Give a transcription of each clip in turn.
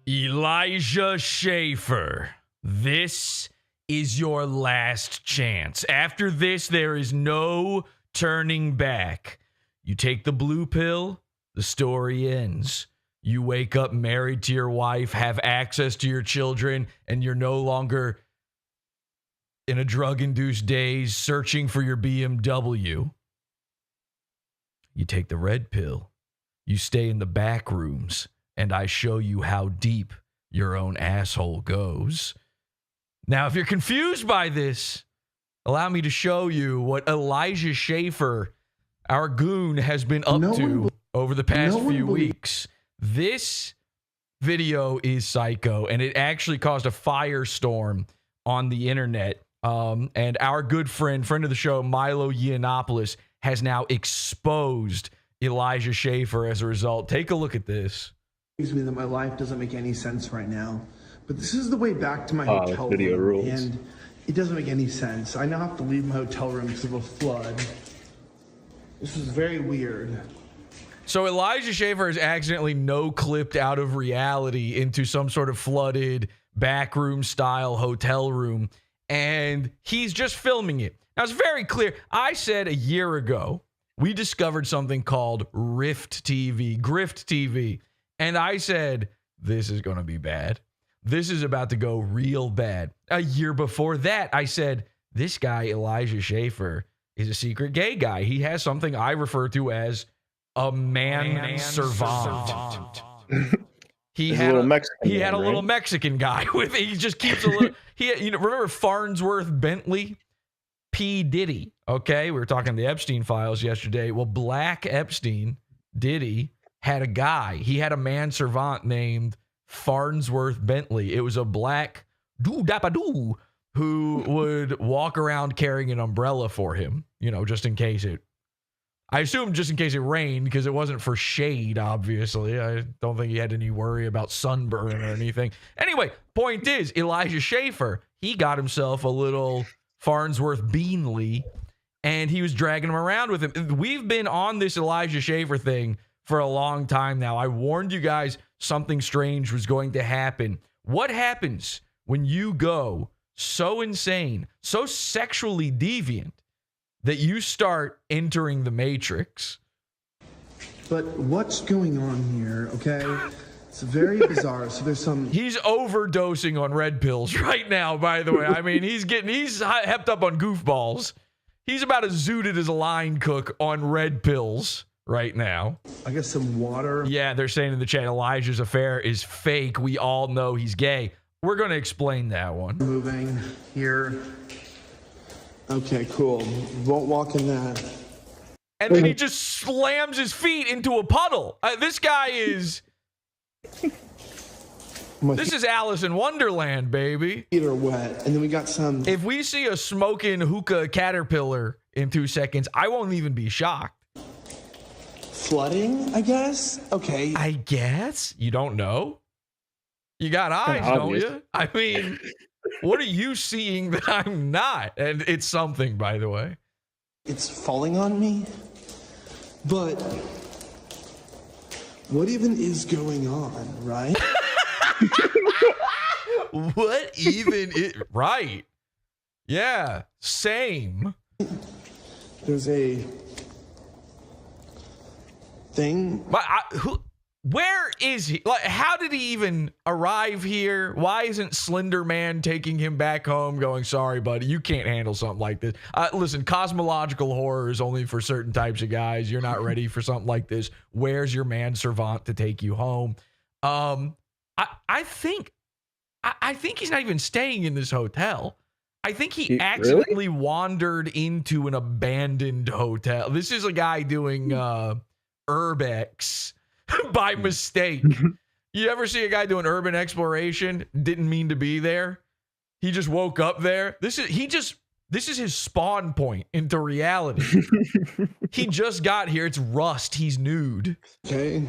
Elijah Schaffer, this is your last chance. After this, there is no turning back. You take the blue pill, the story ends. You wake up married to your wife, have access to your children, and you're no longer in a drug-induced daze searching for your BMW. You take the red pill. You stay in the back rooms, and I show you how deep your own asshole goes. Now, if you're confused by this, allow me to show you what Elijah Schaffer, our goon, has been up to over the past few weeks. This video is psycho, and it actually caused a firestorm on the internet. And our good friend of the show, Milo Yiannopoulos, has now exposed Elijah Schaffer as a result. Take a look at this. Excuse me that my life doesn't make any sense right now, but this is the way back to my hotel room, and it doesn't make any sense. I now have to leave my hotel room because of a flood. This is very weird. So Elijah Schaffer has accidentally no-clipped out of reality into some sort of flooded backroom style hotel room, and he's just filming it. Now, it's very clear. I said a year ago, we discovered something called GRIFT TV. And I said, this is going to be bad. This is about to go real bad. A year before that, I said, this guy, Elijah Schaffer, is a secret gay guy. He has something I refer to as a man servant. He had a little Mexican guy with. He just keeps a little. Remember Farnsworth Bentley, P. Diddy. Okay, we were talking the Epstein files yesterday. Well, Black Epstein, Diddy, had a guy. He had a manservant named Farnsworth Bentley. It was a black doo-dappa-doo who would walk around carrying an umbrella for him, just in case it. I assume just in case it rained, because it wasn't for shade, obviously. I don't think he had any worry about sunburn or anything. Anyway, point is, Elijah Schaffer, he got himself a little Farnsworth Beanley, and he was dragging him around with him. We've been on this Elijah Schaffer thing for a long time now. I warned you guys something strange was going to happen. What happens when you go so insane, so sexually deviant, that you start entering the Matrix? But what's going on here, okay? It's very bizarre. So there's some... He's overdosing on red pills right now, by the way. I mean, he's hepped up on goofballs. He's about as zooted as a line cook on red pills right now. I guess some water. Yeah, they're saying in the chat, Elijah's affair is fake. We all know he's gay. We're going to explain that one. Moving here. Okay, cool. Won't walk in that. And then he just slams his feet into a puddle. This guy is... This is Alice in Wonderland, baby. Feet are wet. And then we got some... If we see a smoking hookah caterpillar in 2 seconds, I won't even be shocked. Flooding, I guess? Okay. I guess? You don't know? You got eyes, don't you? I mean... What are you seeing that I'm not? And it's something, by the way. It's falling on me. But what even is going on, right? What even is... Right. Yeah, same. There's a thing. But where is he? Like, how did he even arrive here? Why isn't Slender Man taking him back home going, sorry, buddy, you can't handle something like this? Listen, cosmological horror is only for certain types of guys. You're not ready for something like this. Where's your manservant to take you home? I think he's not even staying in this hotel. I think he accidentally wandered into an abandoned hotel. This is a guy doing urbex. By mistake. You ever see a guy doing urban exploration? Didn't mean to be there. He just woke up there. This is his spawn point into reality. He just got here. It's Rust. He's nude. Okay.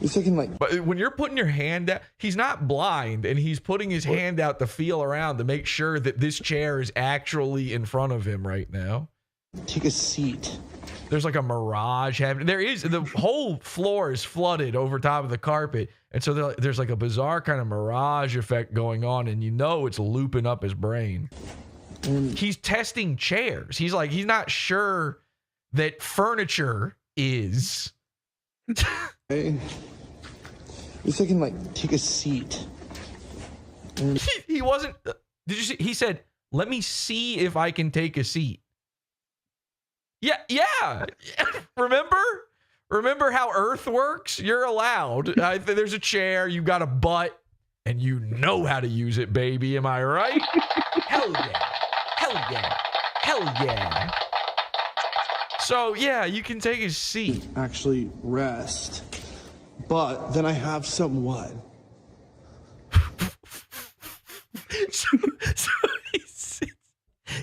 It's like... But when you're putting your hand out, he's not blind, and he's putting his hand out to feel around to make sure that this chair is actually in front of him right now. Take a seat. there's like a mirage happening. The whole floor is flooded over top of the carpet. And so there's like a bizarre kind of mirage effect going on, and it's looping up his brain. He's testing chairs. He's not sure that furniture is. Hey, at least I can like take a seat. He wasn't. Did you see? He said, "Let me see if I can take a seat." Yeah. Remember how Earth works? You're allowed. There's a chair. You got a butt, and you know how to use it, baby. Am I right? Hell yeah! Hell yeah! Hell yeah! So yeah, you can take a seat. Actually, rest. But then I have somewhat. so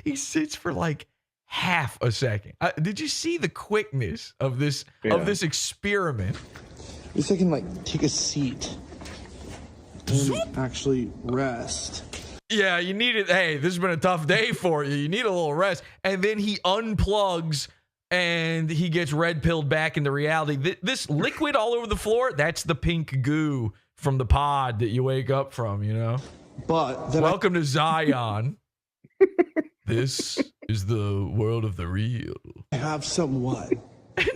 he sits for like half a second. Did you see the quickness of this experiment? At least I can like take a seat and actually rest. Yeah, you need it. Hey, this has been a tough day for you. You need a little rest. And then he unplugs and he gets red pilled back into reality. This liquid all over the floor, that's the pink goo from the pod that you wake up from, you know? But then welcome to Zion. This is the world of the real. I have somewhat.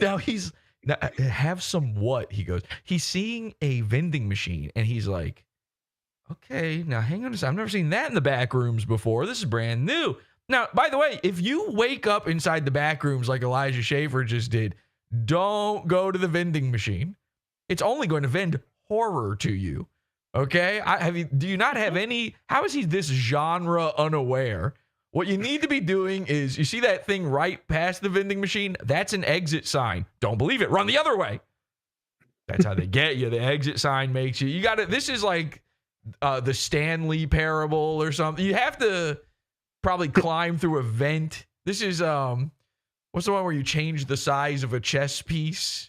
Now have some what? He goes. He's seeing a vending machine, and he's like, "Okay, now hang on a second. I've never seen that in the back rooms before. This is brand new." Now, by the way, if you wake up inside the back rooms like Elijah Schaffer just did, don't go to the vending machine. It's only going to vend horror to you. Okay? Do you not have any? How is he this genre unaware? What you need to be doing is, you see that thing right past the vending machine? That's an exit sign. Don't believe it. Run the other way. That's how they get you. The exit sign makes you. You got to. This is like the Stanley parable or something. You have to probably climb through a vent. This is what's the one where you change the size of a chess piece?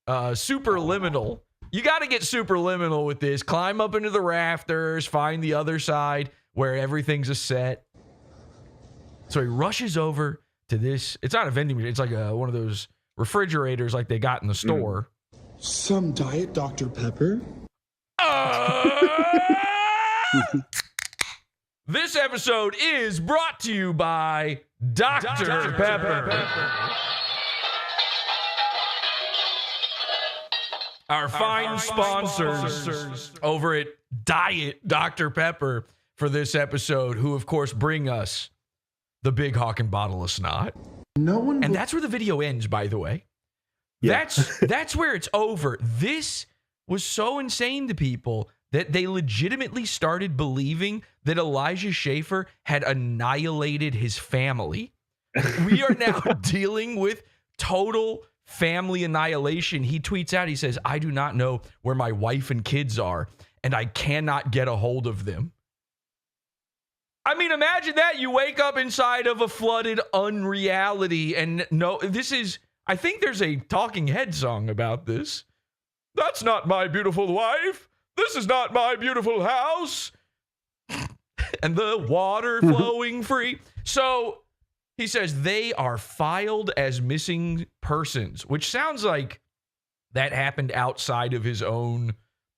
Superliminal. You got to get superliminal with this. Climb up into the rafters, find the other side where everything's a set. So he rushes over to this. It's not a vending machine. It's like one of those refrigerators like they got in the store. Some Diet Dr. Pepper. This episode is brought to you by Dr. Pepper. Our fine sponsors over at Diet Dr. Pepper for this episode, who of course bring us the big Hawkin bottle of Snot. And that's where the video ends, by the way. Yeah. That's where it's over. This was so insane to people that they legitimately started believing that Elijah Schaffer had annihilated his family. We are now dealing with total family annihilation. He tweets out, he says, "I do not know where my wife and kids are, and I cannot get a hold of them." I mean, imagine that. You wake up inside of a flooded unreality, and I think there's a Talking Head song about this. That's not my beautiful wife. This is not my beautiful house. And the water flowing free. So he says they are filed as missing persons, which sounds like that happened outside of his own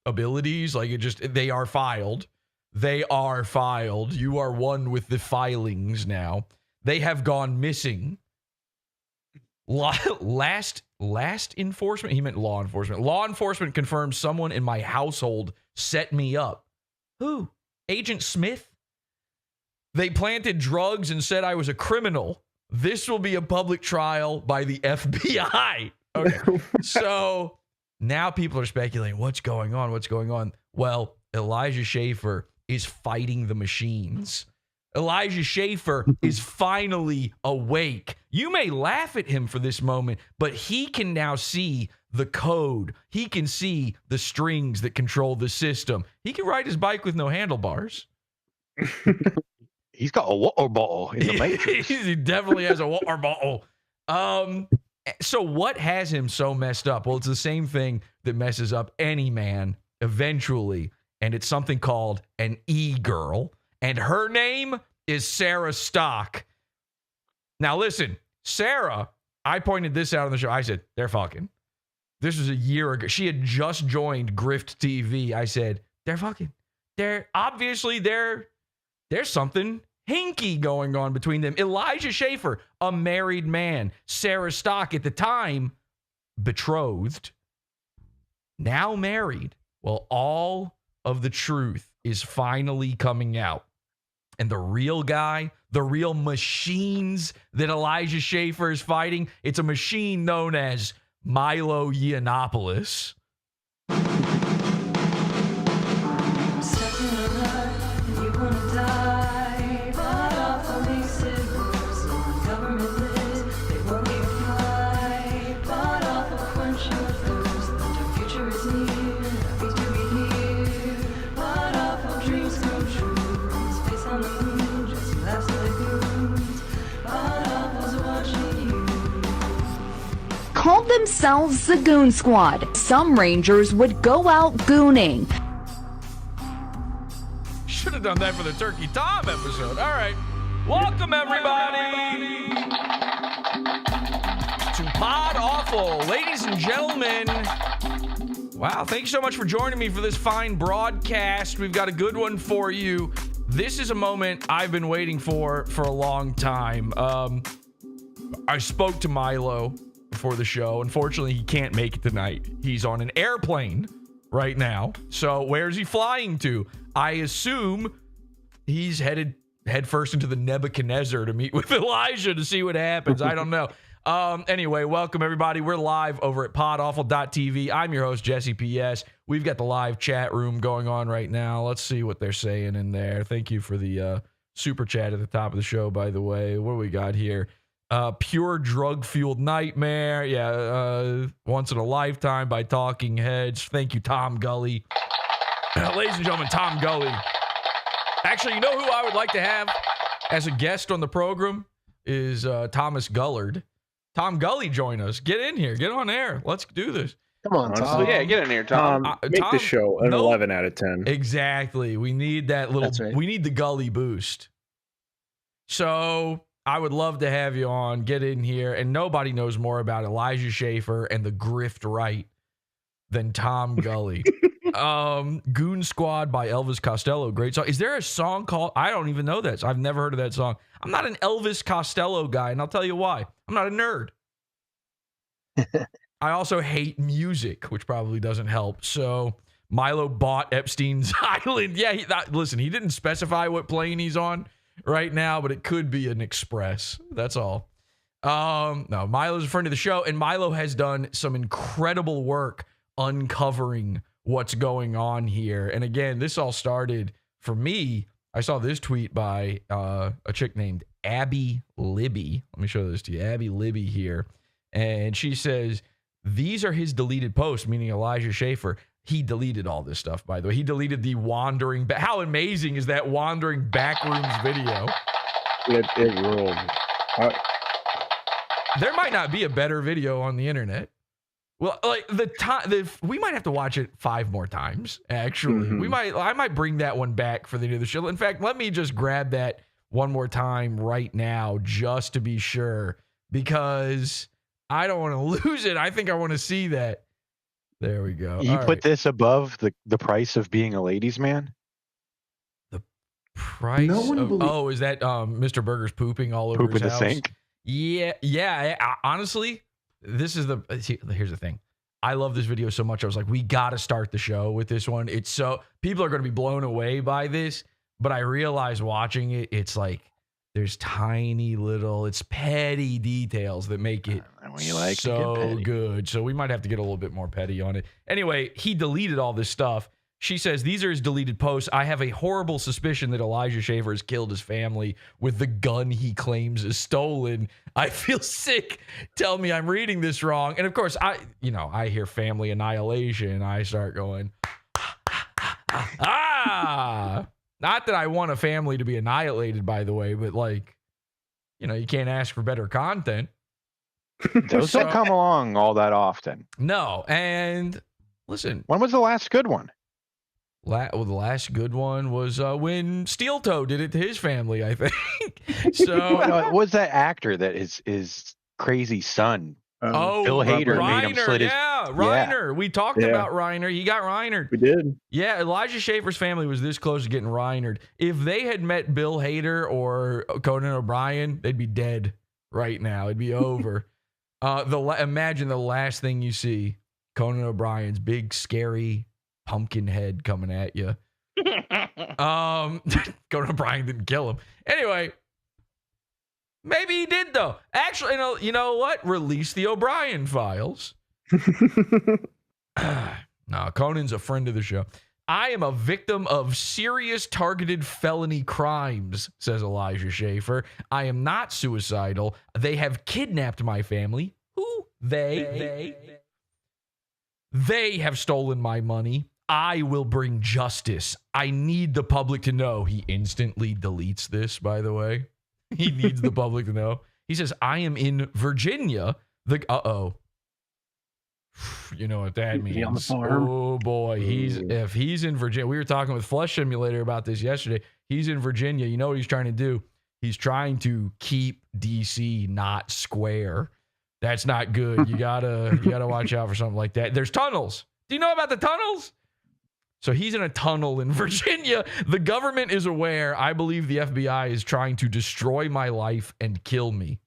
abilities. Like they are filed. They are filed. You are one with the filings now. They have gone missing. Last enforcement? He meant law enforcement. Law enforcement confirms someone in my household set me up. Who? Agent Smith? They planted drugs and said I was a criminal. This will be a public trial by the FBI. Okay. So now people are speculating, what's going on? What's going on? Well, Elijah Schaffer is fighting the machines. Elijah Schaffer is finally awake. You may laugh at him for this moment, but he can now see the code. He can see the strings that control the system. He can ride his bike with no handlebars. He's got a water bottle in the Matrix. He definitely has a water bottle. So what has him so messed up? Well, it's the same thing that messes up any man eventually, and it's something called an e-girl, and her name is Sarah Stock. Now listen, Sarah I pointed this out on the show. I said, they're fucking. This was a year ago. She had just joined GRIFT TV. I said, they're fucking. There's something hinky going on between them. Elijah Schaffer, a married man. Sarah Stock, at the time, betrothed. Now married. Well, all of the truth is finally coming out. And the real guy, the real machines that Elijah Schaffer is fighting, it's a machine known as Milo Yiannopoulos. Called themselves the Goon Squad. Some Rangers would go out gooning. Should have done that for the Turkey Tom episode. All right. Welcome, everybody, to PodAwful. Ladies and gentlemen, wow, thanks so much for joining me for this fine broadcast. We've got a good one for you. This is a moment I've been waiting for a long time. I spoke to Milo before the show. Unfortunately, he can't make it tonight. He's on an airplane right now. So where's he flying to? I assume he's headed headfirst into the Nebuchadnezzar to meet with Elijah to see what happens. I don't know. Anyway, welcome everybody. We're live over at PodAwful.tv. I'm your host, Jesse PS. We've got the live chat room going on right now. Let's see what they're saying in there. Thank you for the super chat at the top of the show, by the way. What do we got here? Pure drug-fueled nightmare. Yeah, once in a lifetime by Talking Heads. Thank you, Tom Gully. Ladies and gentlemen, Tom Gully. Actually, you know who I would like to have as a guest on the program is Thomas Gullard. Tom Gully, join us. Get in here. Get on air. Let's do this. Come on, Tom. Yeah, get in here, Tom. Make the show an 11 out of 10. Exactly. We need that little, Right. We need the Gully boost. So I would love to have you on. Get in here. And nobody knows more about Elijah Schaffer and the grift right than Tom Gully. Goon Squad by Elvis Costello. Great song. Is there a song called, I don't even know that. I've never heard of that song. I'm not an Elvis Costello guy, and I'll tell you why. I'm not a nerd. I also hate music, which probably doesn't help. So Milo bought Epstein's Island. Yeah, listen, he didn't specify what plane he's on right now, but it could be an express. That's all. No, Milo's a friend of the show, and Milo has done some incredible work uncovering what's going on here. And again, this all started for me. I saw this tweet by a chick named Abby Libby. Let me show this to you. Abby Libby here. And she says, these are his deleted posts, meaning Elijah Schaffer. He deleted all this stuff, by the way. He deleted the wandering. How amazing is that wandering backrooms video? It ruled. There might not be a better video on the internet. Well, like we might have to watch it 5 more times. Actually, I might bring that one back for the end of the show. In fact, let me just grab that one more time right now, just to be sure, because I don't want to lose it. I think I want to see that. There we go. You put this above the price of being a ladies' man? The price? Oh, is that Mr. Burger's pooping all over his house? Poop in the sink? Yeah. Honestly, here's the thing. I love this video so much. I was like, we got to start the show with this one. It's so, people are going to be blown away by this, but I realized watching it, it's like, there's tiny little, it's petty details that make it so good. So we might have to get a little bit more petty on it. Anyway, he deleted all this stuff. She says, these are his deleted posts. I have a horrible suspicion that Elijah Schaffer has killed his family with the gun he claims is stolen. I feel sick. Tell me I'm reading this wrong. And of course, I hear family annihilation. I start going, Not that I want a family to be annihilated, by the way, but you can't ask for better content. Those don't come along all that often. No. And listen. When was the last good one? The last good one was when Steel Toe did it to his family, I think. So was that actor that is crazy son. Oh, Bill Hader made him Reiner, slit his... yeah, Reiner. We talked about Reiner. He got Reinered. We did. Yeah, Elijah Schaffer's family was this close to getting Reinered. If they had met Bill Hader or Conan O'Brien, they'd be dead right now. It'd be over. Imagine the last thing you see, Conan O'Brien's big, scary pumpkin head coming at you. Conan O'Brien didn't kill him. Anyway, maybe he did, though. Actually, you know what? Release the O'Brien files. No, Conan's a friend of the show. I am a victim of serious targeted felony crimes, says Elijah Schaffer. I am not suicidal. They have kidnapped my family. Who? They have stolen my money. I will bring justice. I need the public to know. He instantly deletes this, by the way. He needs the public to know. He says, I am in Virginia. You know what that means. On the farm. Oh boy, if he's in Virginia. We were talking with Flush Simulator about this yesterday. He's in Virginia. You know what he's trying to do? He's trying to keep DC not square. That's not good. You gotta watch out for something like that. There's tunnels. Do you know about the tunnels? So he's in a tunnel in Virginia. The government is aware. I believe the FBI is trying to destroy my life and kill me.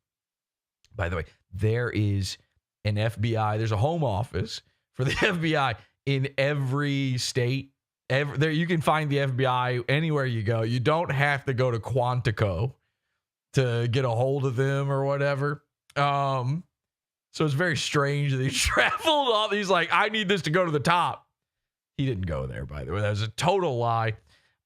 By the way, there is an FBI. There's a home office for the FBI in every state. There, you can find the FBI anywhere you go. You don't have to go to Quantico to get a hold of them or whatever. So it's very strange that he traveled all these, like, I need this to go to the top. He didn't go there, by the way. That was a total lie.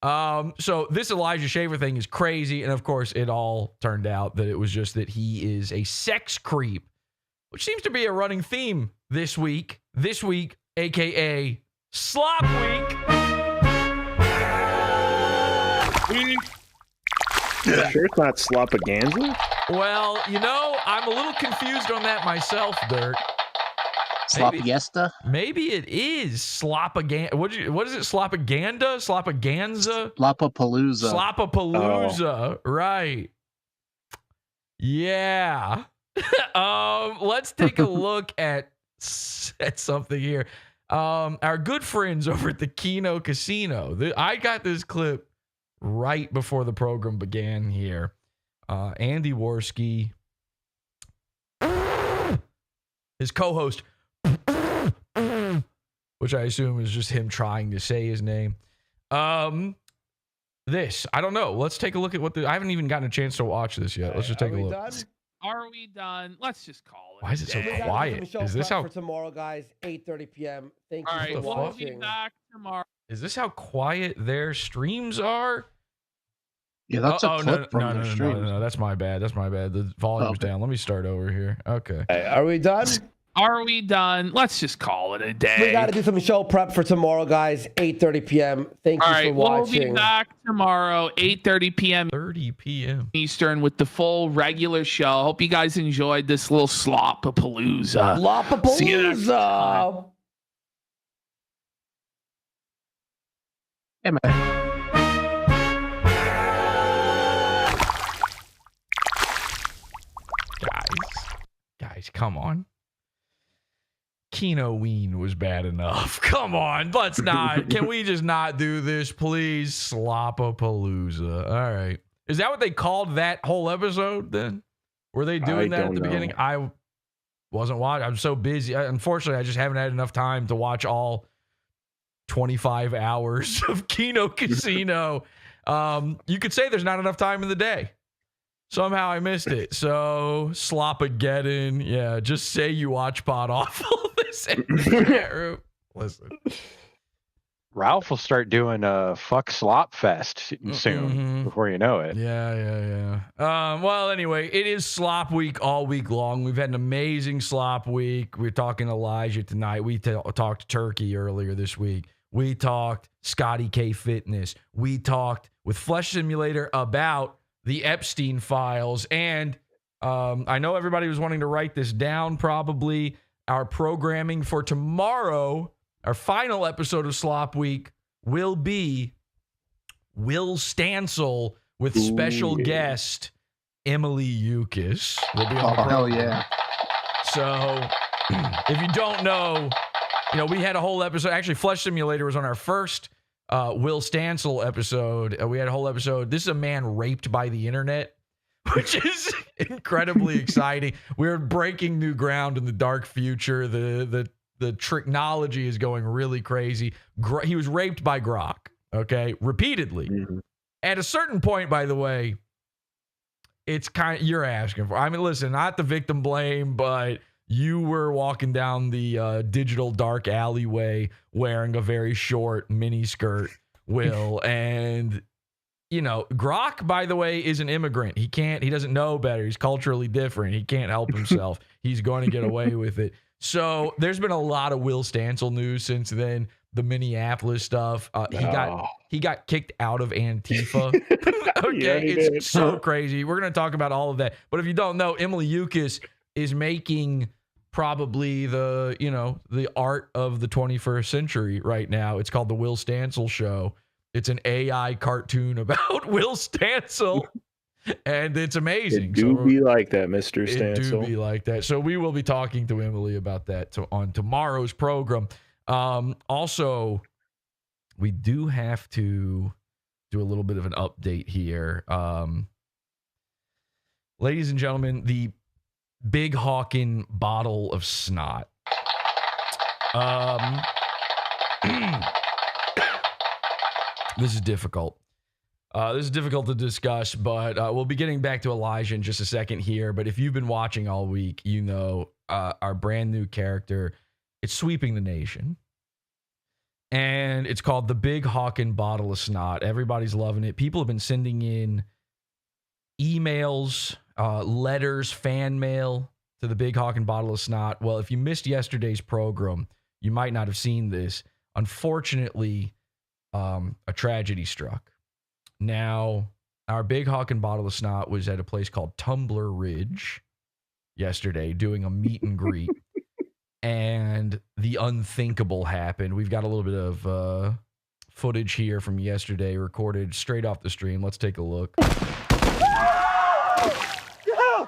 So this Elijah Schaffer thing is crazy. And of course, it all turned out that it was just that he is a sex creep, which seems to be a running theme this week. This week, a.k.a. Slop Week. Sure it's not Slopaganza? Well, you know, I'm a little confused on that myself, Dirk. Slopagiesta? Maybe it is Slopaganza. What is it? Slopaganda? Slopaganza? Slopapalooza. Slopapalooza. Oh. Right. Yeah. Let's take a look at something here. Our good friends over at the Keno Casino. I got this clip right before the program began here. Andy Worski, his co-host, which I assume is just him trying to say his name. This, I don't know. Let's take a look at I haven't even gotten a chance to watch this yet. Let's just take a look. Are we done? Let's just call it. Why is it so quiet? Is this how? For tomorrow, guys, 8:30 p.m. Thank you All right, for we'll watching. be back tomorrow. Is this how quiet their streams are? Yeah, that's a clip from their streams. No, that's my bad. That's my bad. The volume's down. Let me start over here. Okay. Hey, are we done? Are we done? Let's just call it a day. We got to do some show prep for tomorrow, guys. 8:30 p.m. Thank you for watching. We'll be back tomorrow, 8:30 p.m. 30 p.m. Eastern with the full regular show. Hope you guys enjoyed this little Slopapalooza. Slopapalooza. Hey, man. Guys, come on. Keno-ween was bad enough. Come on, let's not. Can we just not do this, please? Slopapalooza. All right. Is that what they called that whole episode then? Were they doing that at the beginning? I wasn't watching. I'm so busy. Unfortunately, I just haven't had enough time to watch all 25 hours of Keno Casino. You could say there's not enough time in the day. Somehow I missed it. So, Slopageddon. Yeah, just say you watch PodAwful. Listen. Ralph will start doing a fuck slop fest soon before you know it. Yeah. Well, anyway, it is Slop Week all week long. We've had an amazing Slop Week. We're talking Elijah tonight. We talked Turkey earlier this week. We talked Scotty K Fitness. We talked with Flesh Simulator about the Epstein files. And I know everybody was wanting to write this down probably. Our programming for tomorrow, our final episode of Slop Week, will be Will Stansel with special guest Emily Yiannopoulos will be on the program. Hell yeah. So if you don't know, we had a whole episode. Actually, Flesh Simulator was on our first Will Stansel episode. We had a whole episode. This is a man raped by the internet, which is incredibly exciting. We're breaking new ground in the dark future. The technology is going really crazy. He was raped by Grok, okay, repeatedly. Mm-hmm. At a certain point, by the way, it's you're asking for. I mean, listen, not the victim blame, but you were walking down the digital dark alleyway wearing a very short mini skirt, Will, and Grok, by the way, is an immigrant. He doesn't know better. He's culturally different. He can't help himself. He's going to get away with it. So there's been a lot of Will Stansel news since then. The Minneapolis stuff. He got kicked out of Antifa. Okay, it's so crazy. We're going to talk about all of that. But if you don't know, Emily Yiannopoulos is making probably the art of the 21st century right now. It's called The Will Stansel Show. It's an AI cartoon about Will Stansel, and it's amazing. It do be like that, Mr. Stansel. It do be like that. So we will be talking to Emily about that on tomorrow's program. Also, we do have to do a little bit of an update here. Ladies and gentlemen, the Big Hawkin bottle of snot. This is difficult. This is difficult to discuss, but we'll be getting back to Elijah in just a second here. But if you've been watching all week, our brand new character, it's sweeping the nation. And it's called the Big Hawkin Bottle of Snot. Everybody's loving it. People have been sending in emails, letters, fan mail to the Big Hawkin Bottle of Snot. Well, if you missed yesterday's program, you might not have seen this. Unfortunately, a tragedy struck. Now, our Big Hawkin Bottle of Snot was at a place called Tumbler Ridge yesterday doing a meet and greet. And the unthinkable happened. We've got a little bit of footage here from yesterday recorded straight off the stream. Let's take a look.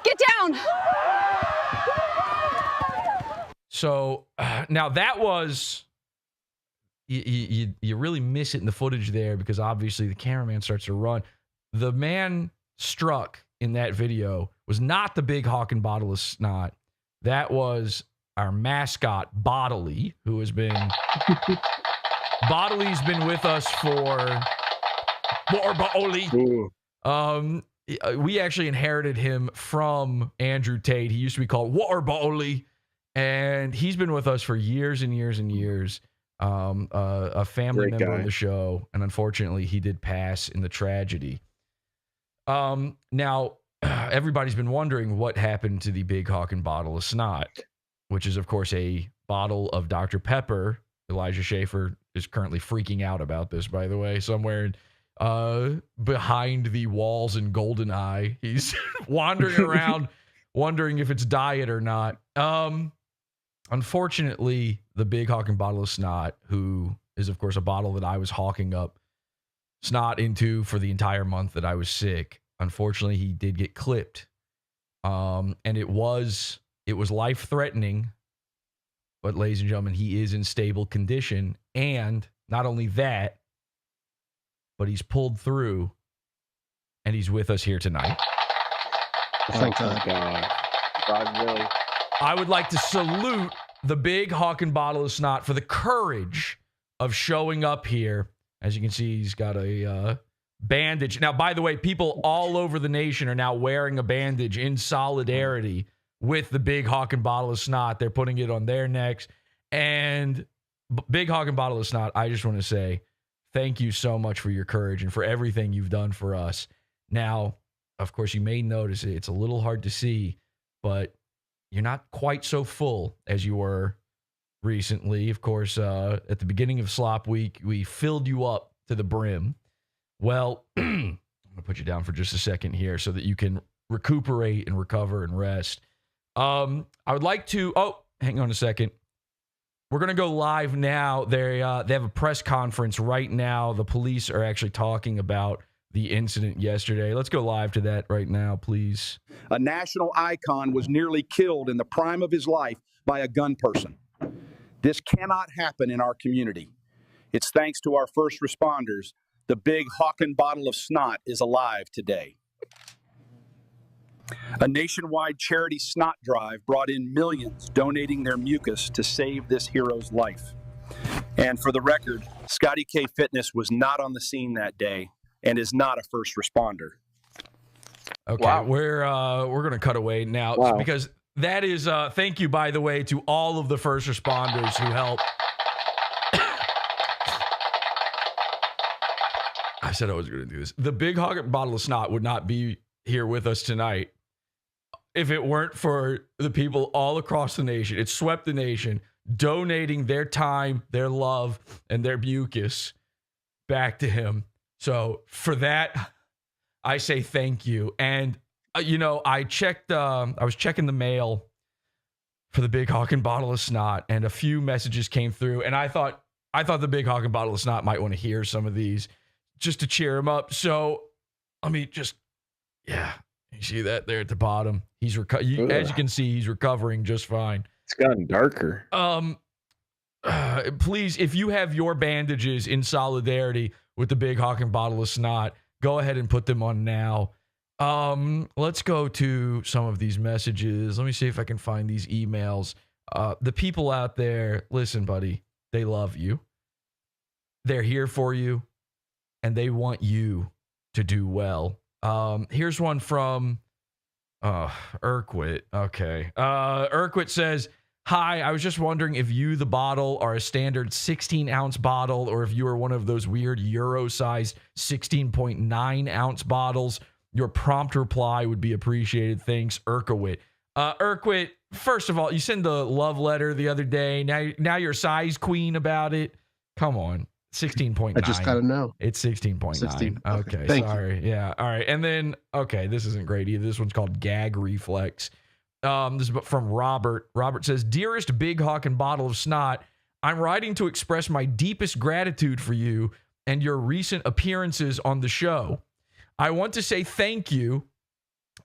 Get down! So now that was... You really miss it in the footage there because obviously the cameraman starts to run. The man struck in that video was not the Big Hawkin Bottle of Snot. That was our mascot, Bodily, who has been... Bodily's been with us for... We actually inherited him from Andrew Tate. He used to be called Bodily, and he's been with us for years and years and years. A family Great member guy. of the show, and unfortunately he did pass in the tragedy. Now everybody's been wondering what happened to the Big Hawkin Bottle of Snot, which is of course a bottle of Dr. Pepper. Elijah Schaffer is currently freaking out about this, by the way, somewhere behind the walls in GoldenEye. He's wandering around wondering if it's diet or not. Unfortunately, the Big Hawkin Bottle of Snot, who is, of course, a bottle that I was hawking up snot into for the entire month that I was sick, unfortunately, he did get clipped. And it was life-threatening. But, ladies and gentlemen, he is in stable condition. And not only that, but he's pulled through, and he's with us here tonight. Thank God. God, really. I would like to salute the Big Hawkin Bottle of Snot for the courage of showing up here. As you can see, he's got a bandage. Now, by the way, people all over the nation are now wearing a bandage in solidarity with the Big Hawkin Bottle of Snot. They're putting it on their necks. And Big Hawkin Bottle of Snot, I just want to say thank you so much for your courage and for everything you've done for us. Now, of course, you may notice it's a little hard to see, but you're not quite so full as you were recently. Of course, at the beginning of Slop Week, we filled you up to the brim. Well, I'm going to put you down for just a second here so that you can recuperate and recover and rest. I would like to... Oh, hang on a second. We're going to go live now. They have a press conference right now. The police are actually talking about the incident yesterday. Let's go live to that right now, please. A national icon was nearly killed in the prime of his life by a gun person. This cannot happen in our community. It's thanks to our first responders. The big Hawkin bottle of snot is alive today. A nationwide charity snot drive brought in millions donating their mucus to save this hero's life. And for the record, Scotty K Fitness was not on the scene that day and is not a first responder. Okay, wow. We're gonna cut away now because that is thank you, by the way, to all of the first responders who helped. I said I was going to do this. The big Hawkin bottle of snot would not be here with us tonight if it weren't for the people all across the nation. It swept the nation, donating their time, their love, and their mucus back to him. So for that, I say thank you. And, you know, I was checking the mail for the big Hawkin bottle of snot, and a few messages came through, and I thought the big Hawkin bottle of snot might want to hear some of these just to cheer him up. So let me just, you see that there at the bottom? He's as you can see, he's recovering just fine. It's gotten darker. Please, if you have your bandages in solidarity with the big Hawkin bottle of snot, go ahead and put them on now. Let's go to some of these messages. Let me see if I can find these emails. The people out there, listen, buddy, they love you. They're here for you, and they want you to do well. Here's one from Urquit. Okay. Urquit says, hi, I was just wondering if you, the bottle, are a standard 16-ounce bottle or if you are one of those weird Euro-sized 16.9-ounce bottles. Your prompt reply would be appreciated. Thanks, Urquit. Urquit, first of all, you sent the love letter the other day. Now you're size queen about it. Come on. 16.9. I just got to know. It's 16.9. Okay, Thank sorry. You. Yeah, all right. And then, okay, this isn't great either. This one's called Gag Reflex. This is from Robert. Robert says, dearest big Hawkin bottle of snot, I'm writing to express my deepest gratitude for you and your recent appearances on the show. I want to say thank you.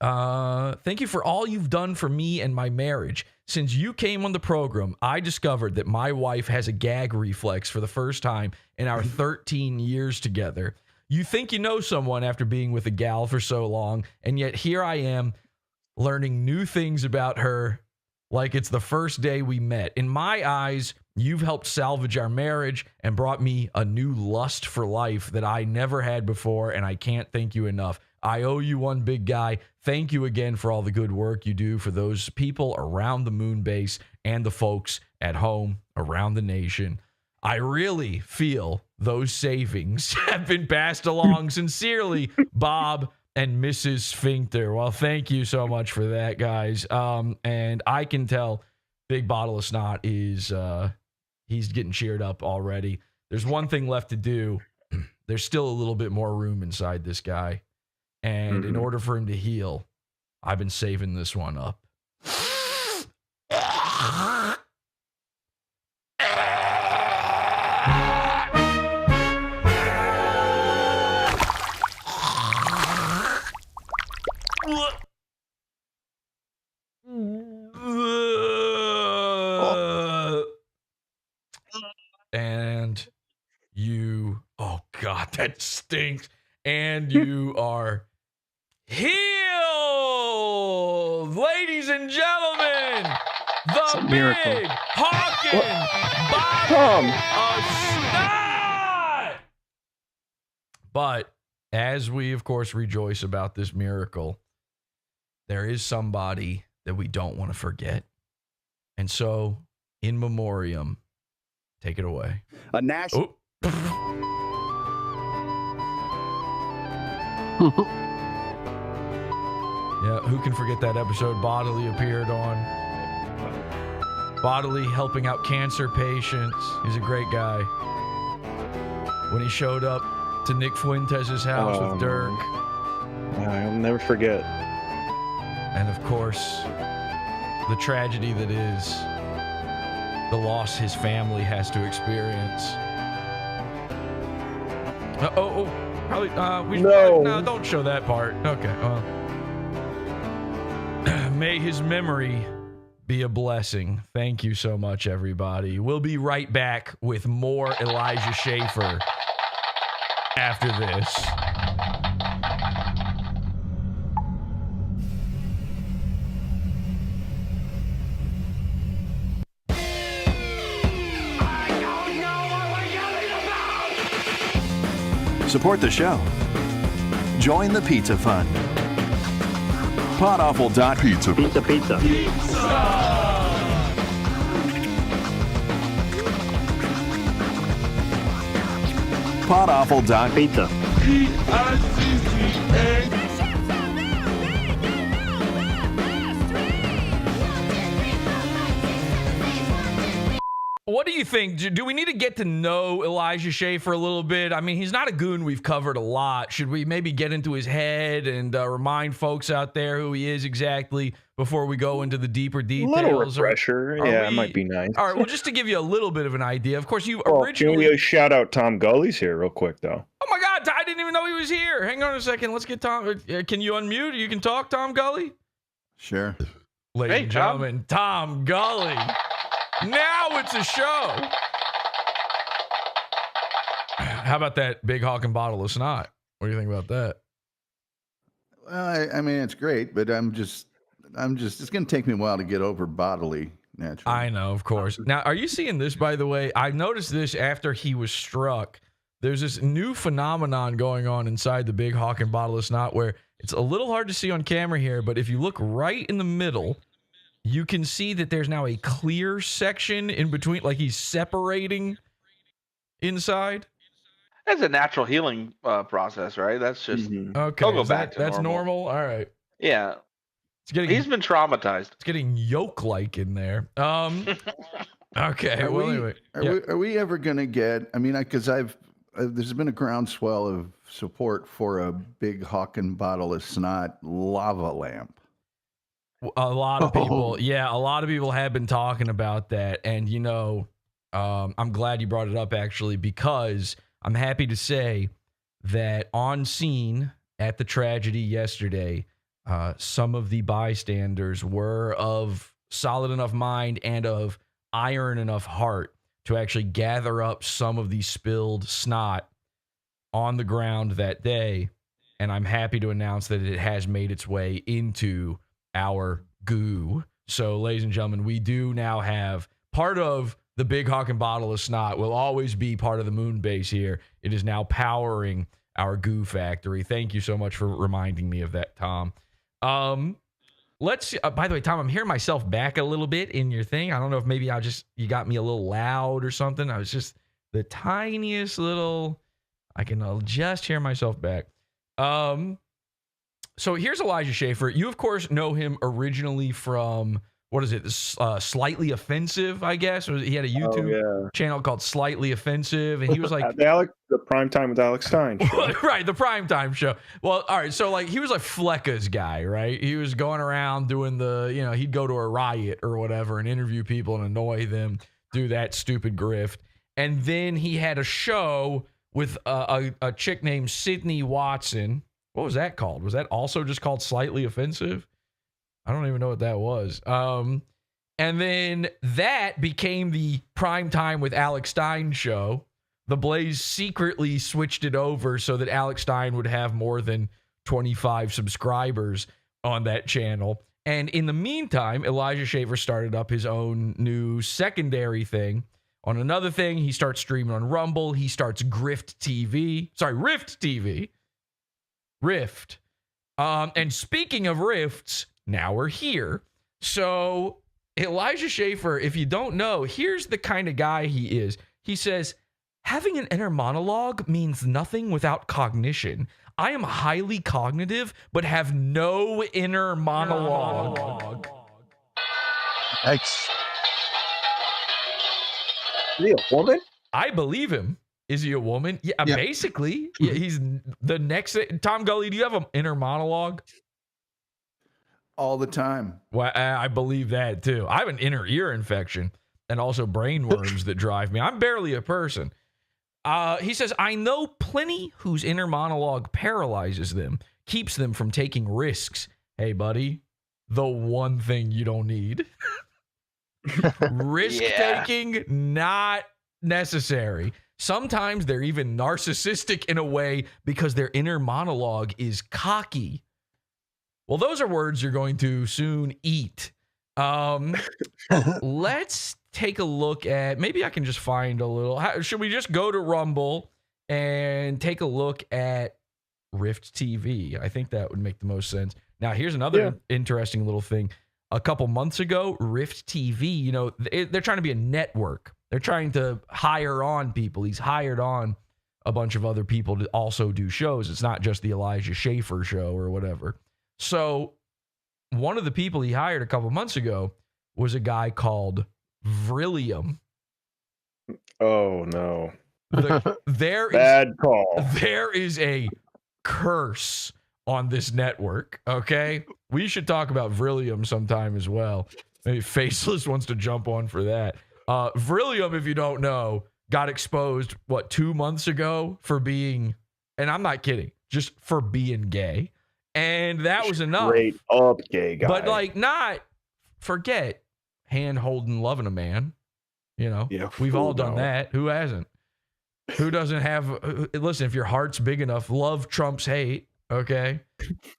Thank you for all you've done for me and my marriage. Since you came on the program, I discovered that my wife has a gag reflex for the first time in our 13 years together. You think you know someone after being with a gal for so long, and yet here I am learning new things about her like it's the first day we met. In my eyes, you've helped salvage our marriage and brought me a new lust for life that I never had before, and I can't thank you enough. I owe you one, big guy. Thank you again for all the good work you do for those people around the moon base and the folks at home around the nation. I really feel those savings have been passed along. Sincerely, Bob and Mrs. Sphincter. Well, thank you so much for that, guys. And I can tell Big Bottle of Snot is he's getting cheered up already. There's one thing left to do. There's still a little bit more room inside this guy. And in order for him to heal, I've been saving this one up. And you, oh God, that stinks. And you are healed, ladies and gentlemen. The big Hawkin bottle of snot. But as we, of course, rejoice about this miracle, there is somebody that we don't want to forget. And so, in memoriam, take it away. A national. Yeah, who can forget that episode Bodily appeared on? Bodily helping out cancer patients. He's a great guy. When he showed up to Nick Fuentes' house with Dirk. I'll never forget. And of course, the tragedy that is the loss his family has to experience. Probably. No, don't show that part. Okay. Well, may his memory be a blessing. Thank you so much, everybody. We'll be right back with more Elijah Schaffer after this. Support the show. Join the Pizza Fund. PodAwful.pizza. Pizza. PodAwful.pizza. What do you think? Do we need to get to know Elijah Schaffer a little bit? I mean, he's not a goon we've covered a lot. Should we maybe get into his head and remind folks out there who he is exactly before we go into the deeper details? A little refresher. Yeah, it might be nice. All right, well, just to give you a little bit of an idea. Of course, you originally... Can we shout out Tom Gully's here real quick, though? Oh, my God. I didn't even know he was here. Hang on a second. Let's get Tom. Can you unmute? You can talk, Tom Gully? Sure. Ladies and gentlemen, Tom Gully. Now it's a show. How about that big Hawkin bottle of Snot? What do you think about that? Well, I mean, it's great, but I'm just, it's going to take me a while to get over bodily, naturally. I know, of course. Now, are you seeing this, by the way? I noticed this after he was struck. There's this new phenomenon going on inside the big Hawkin bottle of Snot where it's a little hard to see on camera here, but if you look right in the middle, you can see that there's now a clear section in between, like he's separating inside. That's a natural healing process, right? That's just okay. I'll go back to that's normal. All right. Yeah. He's been traumatized. It's getting yolk-like in there. Okay. Are we ever gonna get? I mean, because there's been a groundswell of support for a big Hawkin bottle of Snot lava lamp. A lot of people, a lot of people have been talking about that. And, you know, I'm glad you brought it up, actually, because I'm happy to say that on scene at the tragedy yesterday, some of the bystanders were of solid enough mind and of iron enough heart to actually gather up some of the spilled snot on the ground that day. And I'm happy to announce that it has made its way into our goo. So, ladies and gentlemen, we do now have part of the big Hawkin bottle of Snot will always be part of the moon base here. It is now powering our goo factory. Thank you so much for reminding me of that, Tom. Let's see. By the way, Tom, I'm hearing myself back a little bit in your thing. I don't know if maybe you got me a little loud or something. I was just the tiniest little, I can just hear myself back. So here's Elijah Schaffer. You, of course, know him originally from, what is it, Slightly Offensive, I guess? He had a YouTube channel called Slightly Offensive, and he was like... the Primetime with Alex Stein show. Right, the Primetime show. Well, all right, so like he was like Flecka's guy, right? He was going around doing he'd go to a riot or whatever and interview people and annoy them, do that stupid grift. And then he had a show with a chick named Sydney Watson. What was that called? Was that also just called Slightly Offensive? I don't even know what that was. And then that became the Primetime with Alex Stein show. The Blaze secretly switched it over so that Alex Stein would have more than 25 subscribers on that channel. And in the meantime, Elijah Schaffer started up his own new secondary thing. On another thing, he starts streaming on Rumble. He starts Rift TV. Rift. And speaking of rifts, now we're here. So Elijah Schaffer, if you don't know, here's the kind of guy he is. He says, having an inner monologue means nothing without cognition. I am highly cognitive, but have no inner monologue. Yikes. Is he a woman? I believe him. Is he a woman? Yeah, basically. Yeah, he's the next. Tom Gully, do you have an inner monologue? All the time. Well, I believe that too. I have an inner ear infection and also brain worms that drive me. I'm barely a person. He says, I know plenty whose inner monologue paralyzes them, keeps them from taking risks. Hey, buddy, the one thing you don't need. Risk taking, not necessary. Sometimes they're even narcissistic in a way because their inner monologue is cocky. Well, those are words you're going to soon eat. Let's take a look at, maybe I can just find a little, should we just go to Rumble and take a look at GRIFT TV? I think that would make the most sense. Now, here's another interesting little thing. A couple months ago, GRIFT TV, you know, they're trying to be a network. They're trying to hire on people. He's hired on a bunch of other people to also do shows. It's not just the Elijah Schaffer show or whatever. So one of the people he hired a couple months ago was a guy called Vrillium. Oh, no. Bad call. There is a curse on this network, okay? We should talk about Vrillium sometime as well. Maybe Faceless wants to jump on for that. Vrillium, if you don't know, got exposed, 2 months ago for being, and I'm not kidding, just for being gay. And that was enough. Straight up gay guy. But not forget hand holding, loving a man. You know, we've all done that. Who hasn't? Who doesn't have? Listen, if your heart's big enough, love trumps hate. Okay.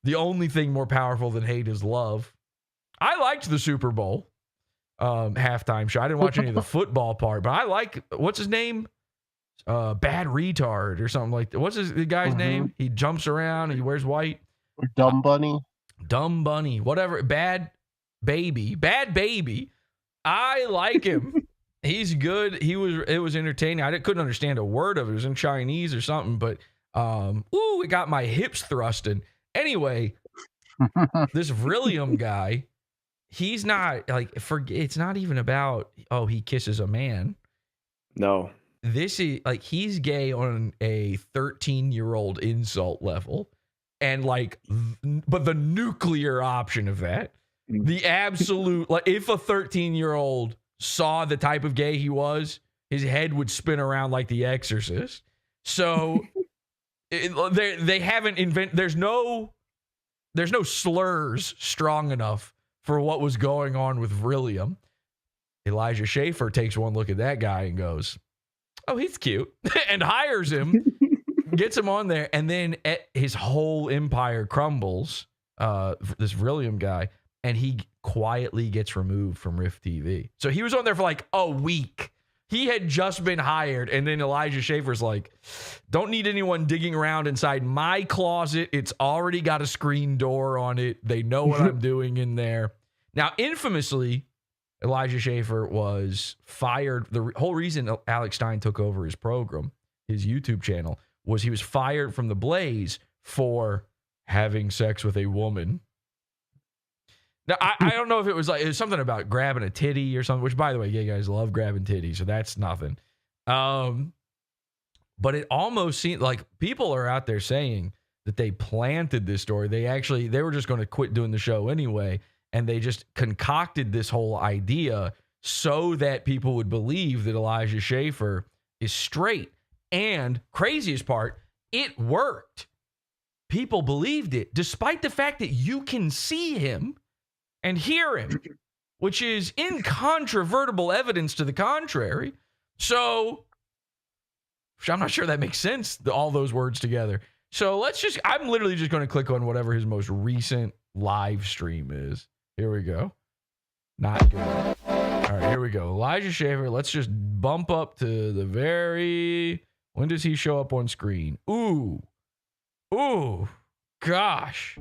The only thing more powerful than hate is love. I liked the Super Bowl halftime show. I didn't watch any of the football part, but I like, what's his name? Bad Retard or something like that. What's the guy's name? He jumps around. He wears white. Dumb Bunny. Dumb Bunny. Whatever. Bad Baby. I like him. He's good. It was entertaining. I couldn't understand a word of it. It was in Chinese or something, but it got my hips thrusting. Anyway, this Vrillium guy, he's not it's not even about, he kisses a man. No. This is he's gay on a 13-year-old insult level. And but the nuclear option of that, the absolute, if a 13-year-old saw the type of gay he was, his head would spin around like The Exorcist. So they haven't invented, there's no slurs strong enough for what was going on with Vrillium. Elijah Schaffer takes one look at that guy and goes, oh, he's cute, and hires him, gets him on there, and then his whole empire crumbles, this Vrillium guy, and he quietly gets removed from GRIFT TV. So he was on there for a week. He had just been hired, and then Elijah Schaffer's like, don't need anyone digging around inside my closet. It's already got a screen door on it. They know what I'm doing in there. Now, infamously, Elijah Schaffer was fired. The whole reason Alex Stein took over his program, his YouTube channel, was he was fired from The Blaze for having sex with a woman. Now, I don't know if it was something about grabbing a titty or something, which, by the way, gay guys love grabbing titties, so that's nothing. But it almost seemed like people are out there saying that they planted this story. They were just going to quit doing the show anyway, and they just concocted this whole idea so that people would believe that Elijah Schaffer is straight. And craziest part, it worked. People believed it, despite the fact that you can see him and hear him, which is incontrovertible evidence to the contrary. So I'm not sure that makes sense, all those words together. So I'm literally just going to click on whatever his most recent live stream is. Here we go. Not good. All right, here we go. Elijah Schaffer. Let's just bump up to the when does he show up on screen? Ooh, gosh.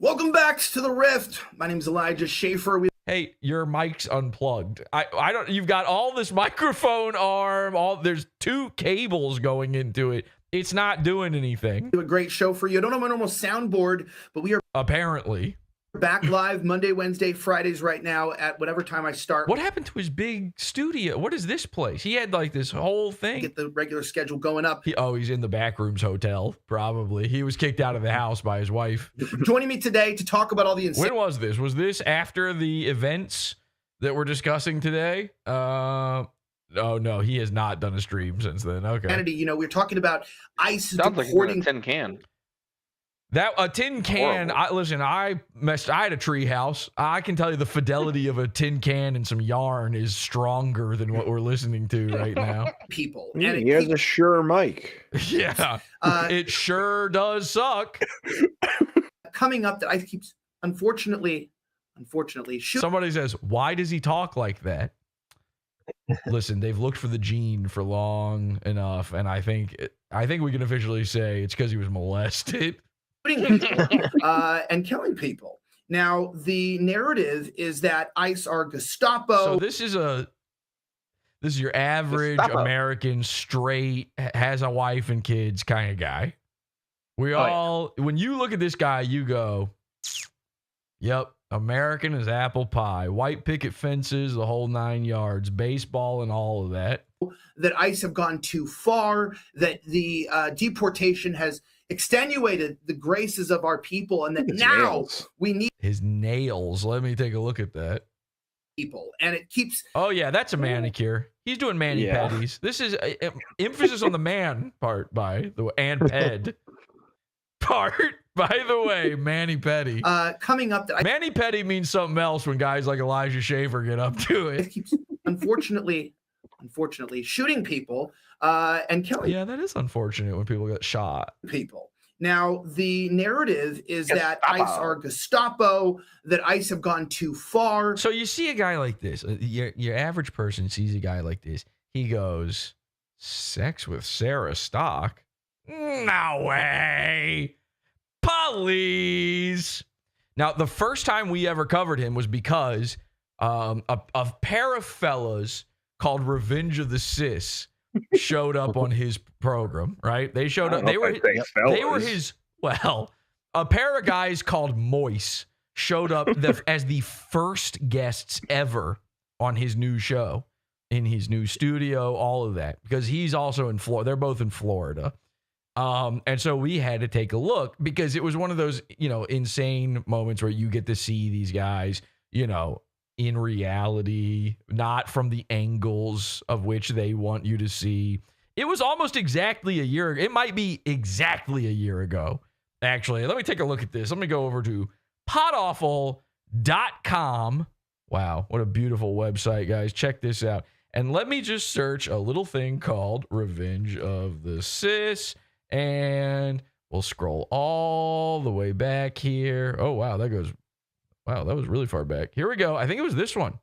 Welcome back to the Rift. My name is Elijah Schaffer. Hey, your mic's unplugged. I don't. You've got all this microphone arm. There's 2 cables going into it. It's not doing anything. Do a great show for you. I don't have my normal soundboard, but we are apparently back live Monday, Wednesday, Fridays right now at whatever time I start. What happened to his big studio? What is this place? He had this whole thing. Get the regular schedule going up. He's in the backrooms hotel, probably. He was kicked out of the house by his wife. Joining me today to talk about all the When was this? Was this after the events that we're discussing today? Oh no, he has not done a stream since then. Okay. You know, we're talking about ICE Sounds deporting. like a tin can. That a tin can. I had a tree house. I can tell you the fidelity of a tin can and some yarn is stronger than what we're listening to right now. People. And he has a Shure mic. Yeah, it sure does suck. Coming up that ICE keeps, unfortunately, Somebody says, "Why does he talk like that?" Listen, they've looked for the gene for long enough, and I think we can officially say it's because he was molested. And killing people. Now, the narrative is that ICE are Gestapo. So this is your average Gestapo. American, straight, has a wife and kids kind of guy. When you look at this guy, you go, yep, American as apple pie, white picket fences, the whole 9 yards, baseball and all of that. That ICE have gone too far, that the deportation has extenuated the graces of our people, and that now we need his nails. Let me take a look at that. People, and it keeps. Oh yeah, that's a manicure. He's doing mani-pedis. This is emphasis on the man part, by the way, and ped part. By the way, mani-pedi. Coming up, that mani-pedi means something else when guys like Elijah Schaffer get up to it. It keeps, unfortunately, shooting people and killing. Yeah, that is unfortunate when people get shot. People. Now, the narrative is that ICE are Gestapo, that ICE have gone too far. So you see a guy like this, your average person sees a guy like this. He goes, sex with Sarah Stock? No way. Police. Now, the first time we ever covered him was because a pair of fellas called Revenge of the Sis showed up on his program, right? They showed up. They were his, well, a pair of guys called Moise showed up as the first guests ever on his new show, in his new studio, all of that, because he's also in Florida. They're both in Florida. And so we had to take a look because it was one of those, insane moments where you get to see these guys, in reality, not from the angles of which they want you to see. It was almost exactly a year ago. It might be exactly a year ago, actually. Let me take a look at this. Let me go over to PodAwful.com. Wow, what a beautiful website, guys. Check this out. And let me just search a little thing called Revenge of the Sis. And we'll scroll all the way back here. Oh, wow, that was really far back. Here we go. I think it was this one.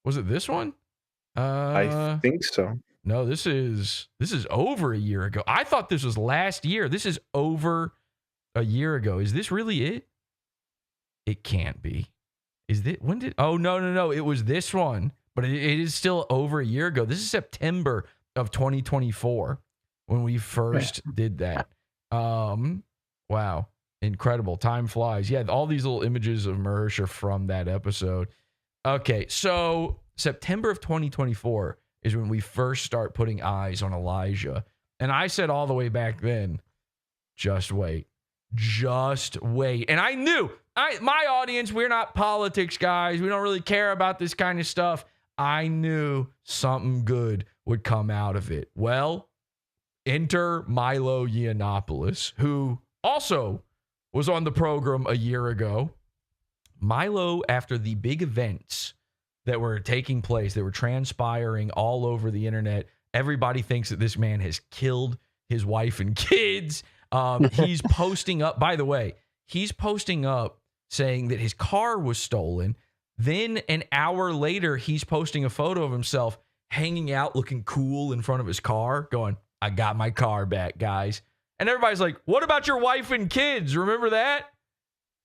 Was it this one? I think so. No, this is over a year ago. I thought this was last year. This is over a year ago. Is this really it? It can't be. Oh, no. It was this one, but it is still over a year ago. This is September of 2024 when we first did that. Wow. Incredible. Time flies. Yeah, all these little images of Mersh are from that episode. Okay, so September of 2024 is when we first start putting eyes on Elijah. And I said all the way back then, just wait. Just wait. And I knew, my audience, we're not politics guys. We don't really care about this kind of stuff. I knew something good would come out of it. Well, enter Milo Yiannopoulos, who also was on the program a year ago. Milo, after the big events that were taking place, that were transpiring all over the internet, everybody thinks that this man has killed his wife and kids. He's posting up, by the way, saying that his car was stolen. Then an hour later, he's posting a photo of himself hanging out, looking cool in front of his car, going, I got my car back, guys. And everybody's like, what about your wife and kids? Remember that?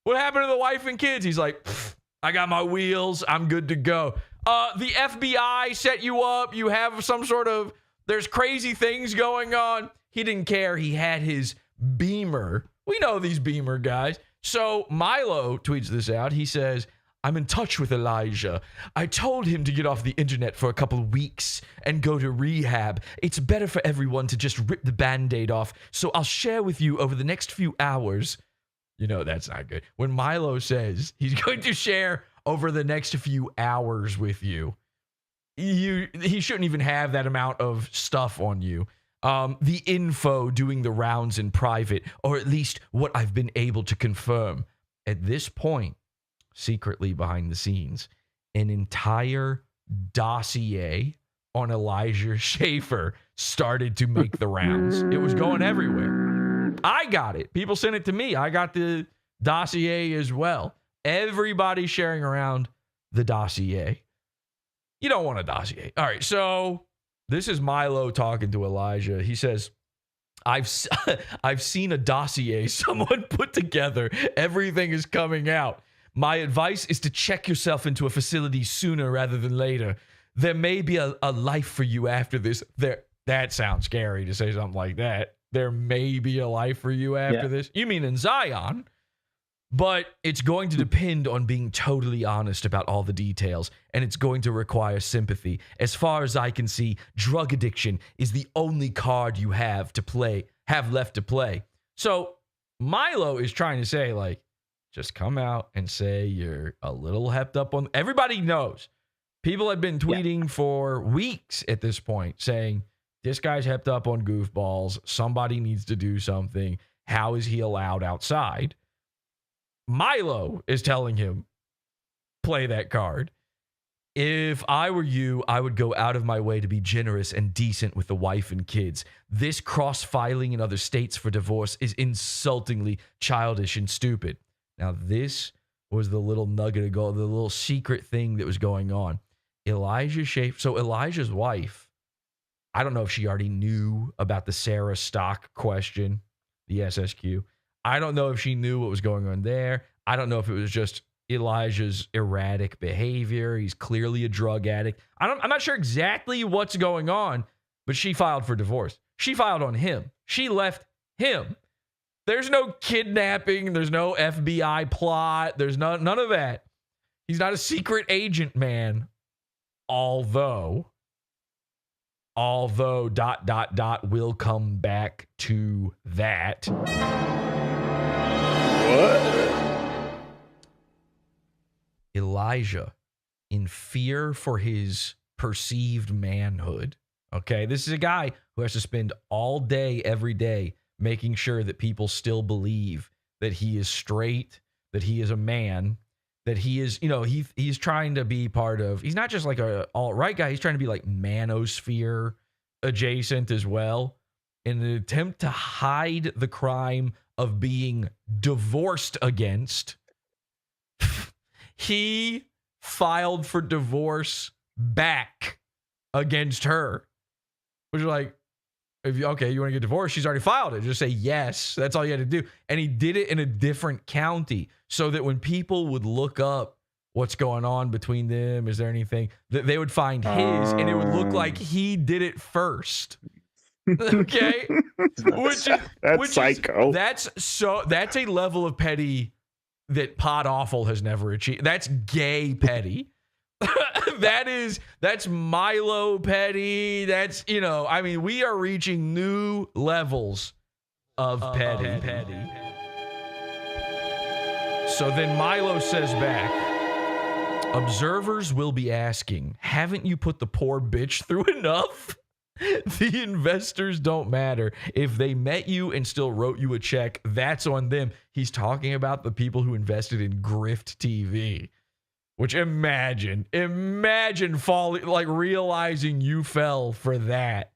What happened to the wife and kids? He's like, I got my wheels. I'm good to go. The FBI set you up. You have some sort of, there's crazy things going on. He didn't care. He had his Beamer. We know these Beamer guys. So Milo tweets this out. He says, I'm in touch with Elijah. I told him to get off the internet for a couple of weeks and go to rehab. It's better for everyone to just rip the Band-Aid off, so I'll share with you over the next few hours. That's not good. When Milo says he's going to share over the next few hours with you, he shouldn't even have that amount of stuff on you. The info doing the rounds in private, or at least what I've been able to confirm. At this point, secretly behind the scenes, an entire dossier on Elijah Schaffer started to make the rounds. It was going everywhere. I got it. People sent it to me. I got the dossier as well. Everybody sharing around the dossier. You don't want a dossier. All right, so this is Milo talking to Elijah. He says, I've seen a dossier someone put together. Everything is coming out. My advice is to check yourself into a facility sooner rather than later. There may be a life for you after this. That sounds scary to say something like that. There may be a life for you after this. You mean in Zion? But it's going to depend on being totally honest about all the details, and it's going to require sympathy. As far as I can see, drug addiction is the only card you have left to play. So Milo is trying to say, like, just come out and say you're a little hepped up on. Everybody knows. People have been tweeting for weeks at this point saying, this guy's hepped up on goofballs. Somebody needs to do something. How is he allowed outside? Milo is telling him, play that card. If I were you, I would go out of my way to be generous and decent with the wife and kids. This cross-filing in other states for divorce is insultingly childish and stupid. Now, this was the little nugget of gold, the little secret thing that was going on. Elijah Schaffer. So Elijah's wife, I don't know if she already knew about the Sarah Stock question, the SSQ. I don't know if she knew what was going on there. I don't know if it was just Elijah's erratic behavior. He's clearly a drug addict. I'm not sure exactly what's going on, but she filed for divorce. She filed on him. She left him. There's no kidnapping. There's no FBI plot. There's none of that. He's not a secret agent, man. Although, we'll come back to that. What? Elijah, in fear for his perceived manhood, okay? This is a guy who has to spend all day, every day, making sure that people still believe that he is straight, that he is a man, that he is, he's trying to be part of, he's not just like a alt-right guy, he's trying to be like manosphere adjacent as well, in an attempt to hide the crime of being divorced against. He filed for divorce back against her, which is like, you want to get divorced? She's already filed it. Just say yes. That's all you had to do. And he did it in a different county so that when people would look up what's going on between them, is there anything, that they would find his and it would look like he did it first. Okay? That's psycho. That's a level of petty that PodAwful has never achieved. That's gay petty. That's Milo petty. That's, we are reaching new levels of petty. So then Milo says back, observers will be asking, haven't you put the poor bitch through enough? The investors don't matter. If they met you and still wrote you a check, that's on them. He's talking about the people who invested in GRIFT TV. Which imagine falling, like realizing you fell for that.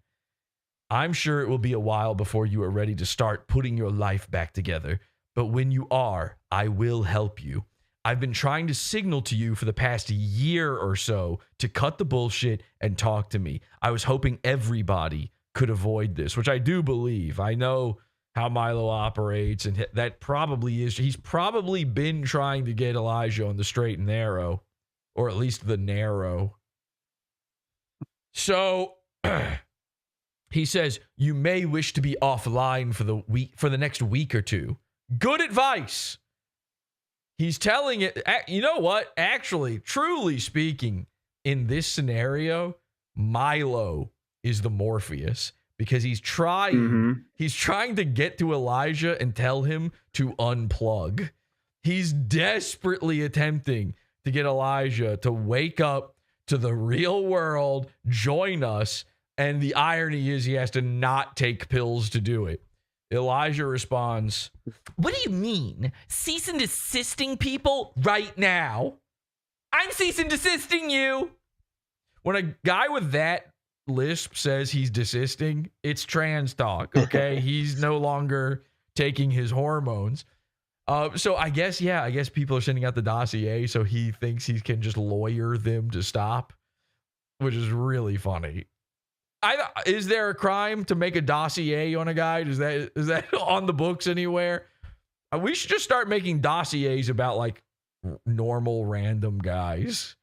I'm sure it will be a while before you are ready to start putting your life back together. But when you are, I will help you. I've been trying to signal to you for the past year or so to cut the bullshit and talk to me. I was hoping everybody could avoid this, which I do believe. I know how Milo operates, and that probably is. He's probably been trying to get Elijah on the straight and narrow, or at least the narrow. So he says, you may wish to be offline for the next week or two. Good advice. He's telling it. You know what? Actually, truly speaking, in this scenario, Milo is the Morpheus. Because he's trying to get to Elijah and tell him to unplug. He's desperately attempting to get Elijah to wake up to the real world. Join us. And the irony is he has to not take pills to do it. Elijah responds, "What do you mean? Cease and desisting people right now? I'm cease and desisting you." When a guy with that lisp says he's desisting, it's trans talk, okay? He's no longer taking his hormones. So I guess people are sending out the dossier so he thinks he can just lawyer them to stop, which is really funny. Is there a crime to make a dossier on a guy? Is that on the books anywhere? We should just start making dossiers about like normal random guys.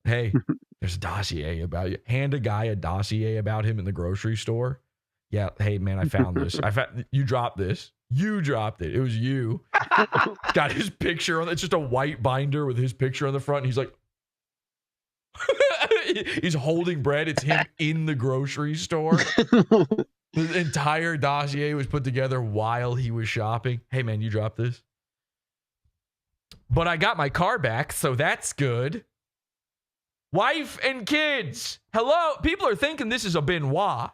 Hey, there's a dossier about you. Hand a guy a dossier about him in the grocery store. Yeah, hey man, I found this. You dropped this. You dropped it. It was you. Got his picture on it. It's just a white binder with his picture on the front. And he's like, he's holding bread. It's him in the grocery store. The entire dossier was put together while he was shopping. Hey man, you dropped this. But I got my car back, so that's good. Wife and kids. Hello. People are thinking this is a Benoit.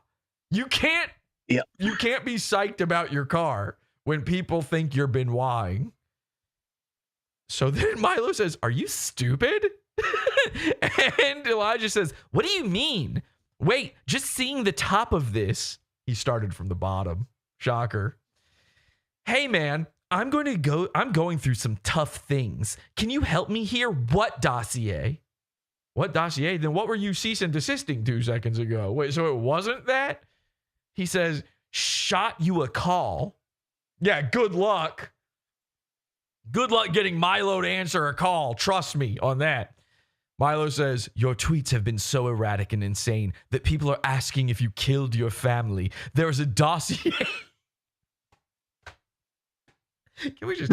You can't be psyched about your car when people think you're Benoiting. So then Milo says, "Are you stupid?" And Elijah says, "What do you mean? Wait, just seeing the top of this." He started from the bottom. Shocker. "Hey man, I'm going through some tough things. Can you help me here?" "What dossier?" "What dossier? Then what were you cease and desisting 2 seconds ago?" Wait, so it wasn't that? He says, "Shot you a call." Yeah, good luck. Good luck getting Milo to answer a call. Trust me on that. Milo says, "Your tweets have been so erratic and insane that people are asking if you killed your family. There is a dossier." Can we just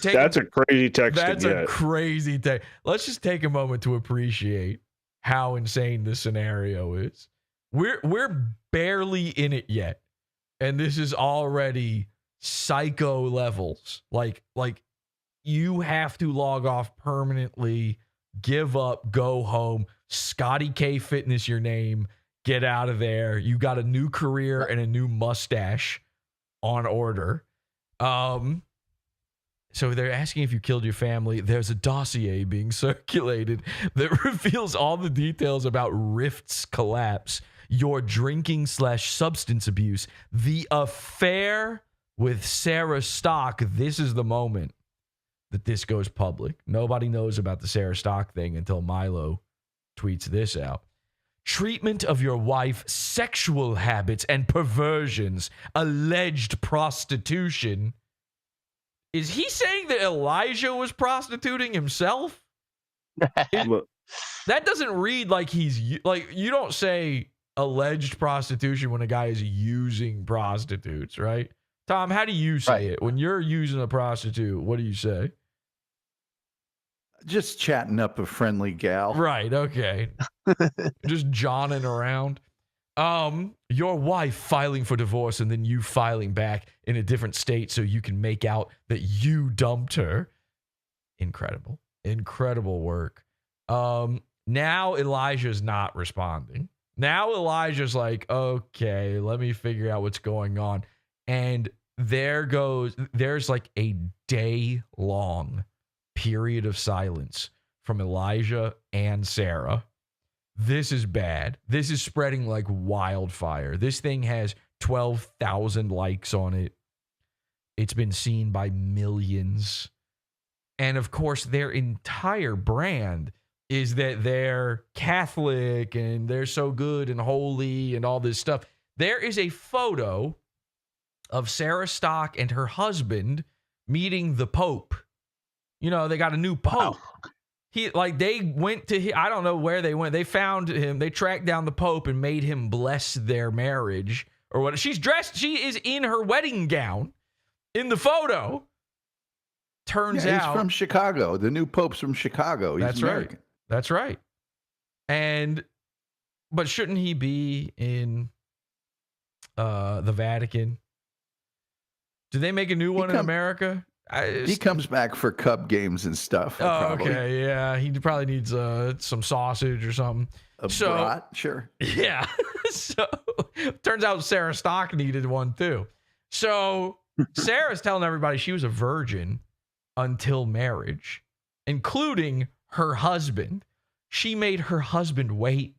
take That's a crazy text. That's a crazy text. Let's just take a moment to appreciate how insane this scenario is. We're barely in it yet, and this is already psycho levels. Like you have to log off permanently, give up, go home. Scotty K Fitness your name. Get out of there. You got a new career and a new mustache on order. So they're asking if you killed your family. There's a dossier being circulated that reveals all the details about Rift's collapse, your drinking/substance abuse, the affair with Sarah Stock. This is the moment that this goes public. Nobody knows about the Sarah Stock thing until Milo tweets this out. Treatment of your wife, sexual habits and perversions, alleged prostitution. Is he saying that Elijah was prostituting himself? That doesn't read like he's like, you don't say alleged prostitution when a guy is using prostitutes, right? Tom, how do you say it? When you're using a prostitute, what do you say? Just chatting up a friendly gal. Right, okay. Just johnning around. Your wife filing for divorce and then you filing back in a different state so you can make out that you dumped her. Incredible. Incredible work. Now Elijah's not responding. Now Elijah's like, okay, let me figure out what's going on. And there's like a day-long period of silence from Elijah and Sarah. This is bad. This is spreading like wildfire. This thing has 12,000 likes on it. It's been seen by millions. And of course, their entire brand is that they're Catholic and they're so good and holy and all this stuff. There is a photo of Sarah Stock and her husband meeting the Pope. You know, they got a new Pope. Wow. They went to, I don't know where they went. They found him. They tracked down the Pope and made him bless their marriage or what. She's dressed. She is in her wedding gown in the photo. Turns out he's from Chicago. The new Pope's from Chicago. He's American. Right. That's right. But shouldn't he be in the Vatican? Do they make a new one in America? He comes back for Cub games and stuff. Okay, yeah. He probably needs some sausage or something. A brat, sure. Yeah. So turns out Sarah Stock needed one too. So Sarah's telling everybody she was a virgin until marriage, including her husband. She made her husband wait.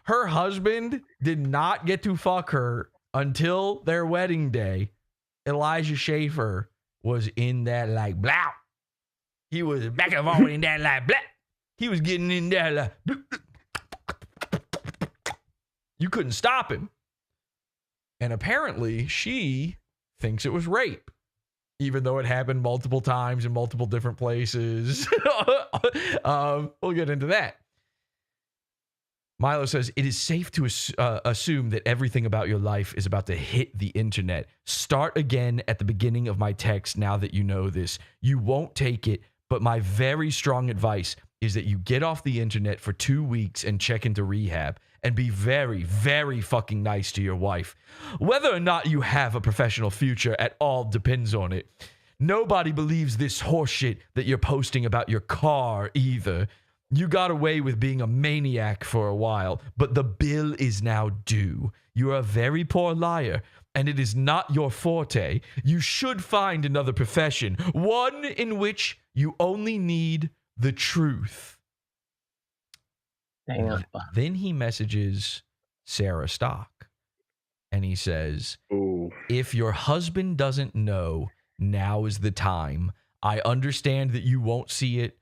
Her husband did not get to fuck her until their wedding day. Elijah Schaffer was in that like blah. He was back and forth in that like blah. He was getting in there like blah. You couldn't stop him. And apparently she thinks it was rape, even though it happened multiple times in multiple different places. We'll get into that. Milo says, it is safe to assume that everything about your life is about to hit the internet. Start again at the beginning of my text now that you know this. You won't take it, but my very strong advice is that you get off the internet for 2 weeks and check into rehab and be very, very fucking nice to your wife. Whether or not you have a professional future at all depends on it. Nobody believes this horseshit that you're posting about your car either. You got away with being a maniac for a while, but the bill is now due. You are a very poor liar, and it is not your forte. You should find another profession, one in which you only need the truth. Damn. Then he messages Sarah Stock, and he says, if your husband doesn't know, now is the time. I understand that you won't see it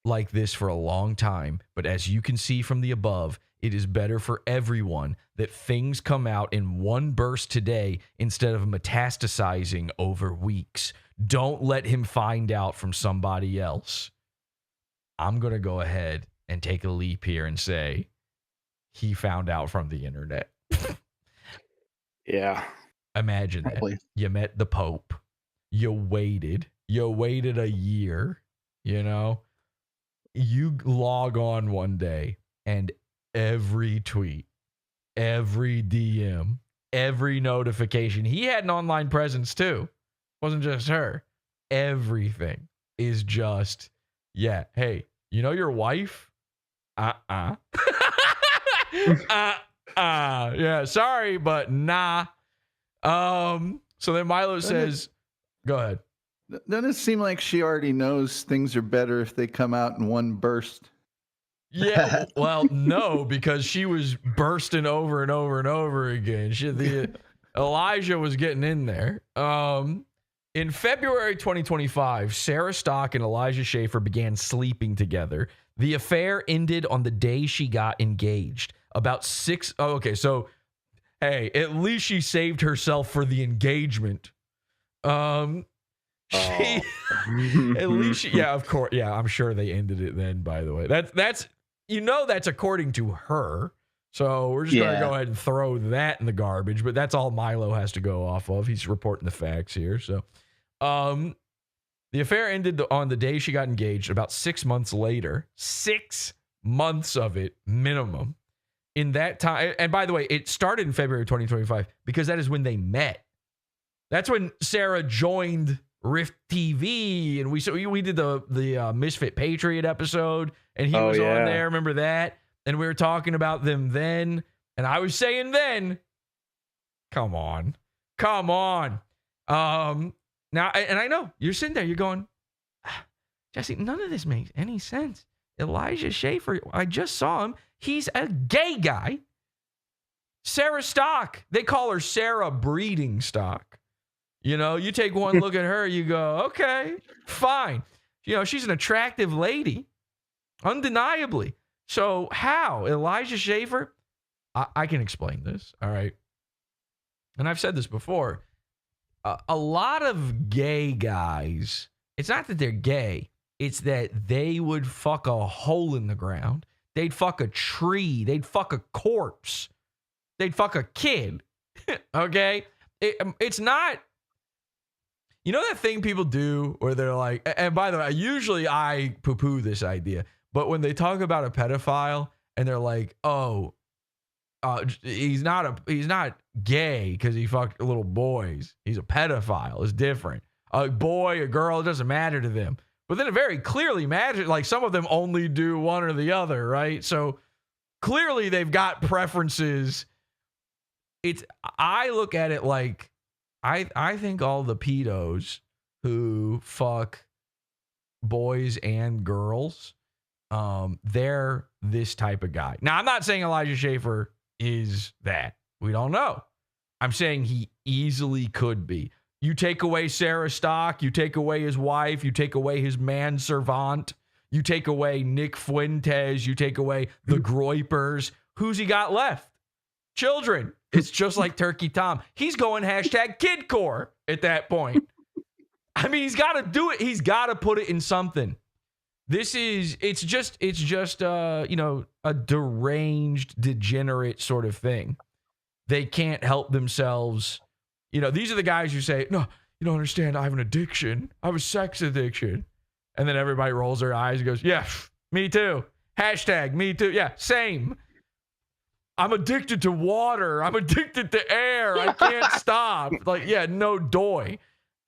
like this for a long time, but as you can see from the above, it is better for everyone that things come out in one burst today instead of metastasizing over weeks. Don't let him find out from somebody else. I'm going to go ahead and take a leap here and say he found out from the internet. Yeah. Imagine that. You met the Pope. You waited a year, you know? You log on one day and every tweet, every DM, every notification. He had an online presence too. Wasn't just her. Everything is just, yeah. Hey, you know your wife? Yeah, sorry, but nah. So then Milo says, go ahead. Doesn't it seem like she already knows things are better if they come out in one burst? Yeah, well, no, because she was bursting over and over and over again. Elijah was getting in there. In February 2025, Sarah Stock and Elijah Schaffer began sleeping together. The affair ended on the day she got engaged. So, hey, at least she saved herself for the engagement. Yeah, of course. Yeah, I'm sure they ended it then, by the way. That's according to her. So we're just going to go ahead and throw that in the garbage, but that's all Milo has to go off of. He's reporting the facts here. So the affair ended on the day she got engaged. About 6 months later, 6 months of it minimum. In that time, and by the way, it started in February 2025 because that is when they met. That's when Sarah joined GRIFT TV, and we did the Misfit Patriot episode, and he was on there. Remember that? And we were talking about them then, and I was saying then, come on. Now, and I know you're sitting there, you're going, Jesse, none of this makes any sense. Elijah Schaffer, I just saw him. He's a gay guy. Sarah Stock, they call her Sarah Breeding Stock. You know, you take one look at her, you go, okay, fine. You know, she's an attractive lady, undeniably. So how? Elijah Schaffer? I can explain this, all right? And I've said this before. A lot of gay guys, it's not that they're gay. It's that they would fuck a hole in the ground. They'd fuck a tree. They'd fuck a corpse. They'd fuck a kid. Okay? It's not... You know that thing people do where they're like, and by the way, usually I poo-poo this idea, but when they talk about a pedophile and they're like, he's not gay because he fucked little boys. He's a pedophile. It's different. a boy, a girl, it doesn't matter to them. But then it very clearly matters. Like some of them only do one or the other, right? So clearly they've got preferences. I look at it like I think all the pedos who fuck boys and girls, they're this type of guy. Now, I'm not saying Elijah Schaffer is that. We don't know. I'm saying he easily could be. You take away Sarah Stock, you take away his wife, you take away his manservant, you take away Nick Fuentes, you take away the Groypers. Who's he got left? Children. It's just like Turkey Tom. He's going #kidcore at that point. I mean, he's got to do it. He's got to put it in something. It's just a deranged, degenerate sort of thing. They can't help themselves. These are the guys who say, no, you don't understand. I have an addiction. I have a sex addiction. And then everybody rolls their eyes and goes, yeah, me too. #me too. Yeah, same. I'm addicted to water. I'm addicted to air. I can't stop. Like, yeah, no doy.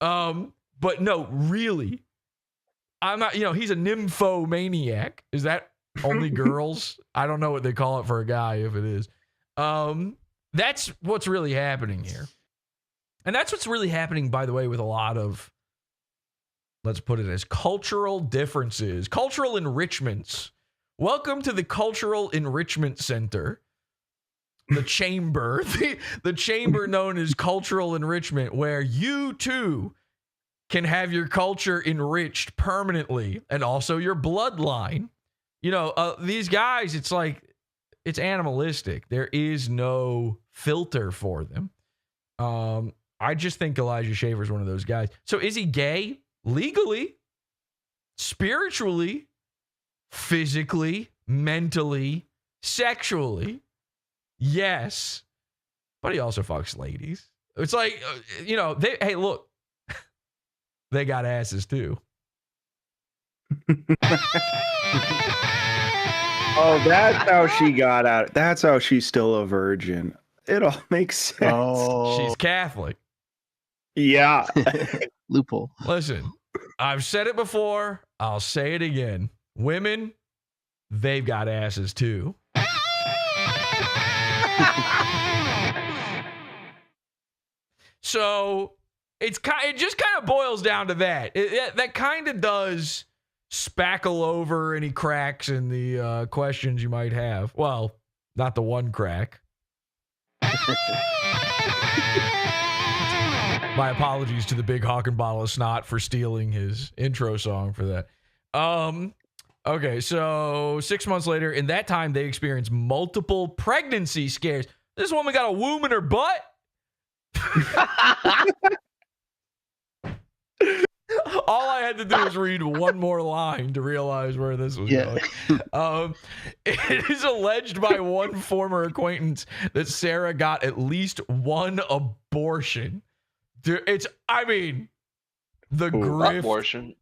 But no, really. I'm not, he's a nymphomaniac. Is that only girls? I don't know what they call it for a guy if it is. That's what's really happening here. And that's what's really happening, by the way, with a lot of, let's put it as cultural differences, cultural enrichments. Welcome to the Cultural Enrichment Center. The chamber, the chamber known as cultural enrichment, where you too can have your culture enriched permanently and also your bloodline. These guys, it's animalistic. There is no filter for them. I just think Elijah Schaffer is one of those guys. So is he gay? Legally, spiritually, physically, mentally, sexually? Yes. But he also fucks ladies. It's like, hey, look, they got asses too. Oh, that's how she got out. That's how she's still a virgin. It all makes sense. Oh. She's Catholic. Yeah. Loophole. Listen, I've said it before. I'll say it again. Women, they've got asses too. So it just kind of boils down to that. That kind of does spackle over any cracks in the questions you might have. Well, not the one crack. My apologies to the big Hawkin bottle of snot for stealing his intro song for that. Okay, so 6 months later, in that time, they experienced multiple pregnancy scares. This woman got a womb in her butt. All I had to do was read one more line to realize where this was going. It is alleged by one former acquaintance that Sarah got at least one abortion. The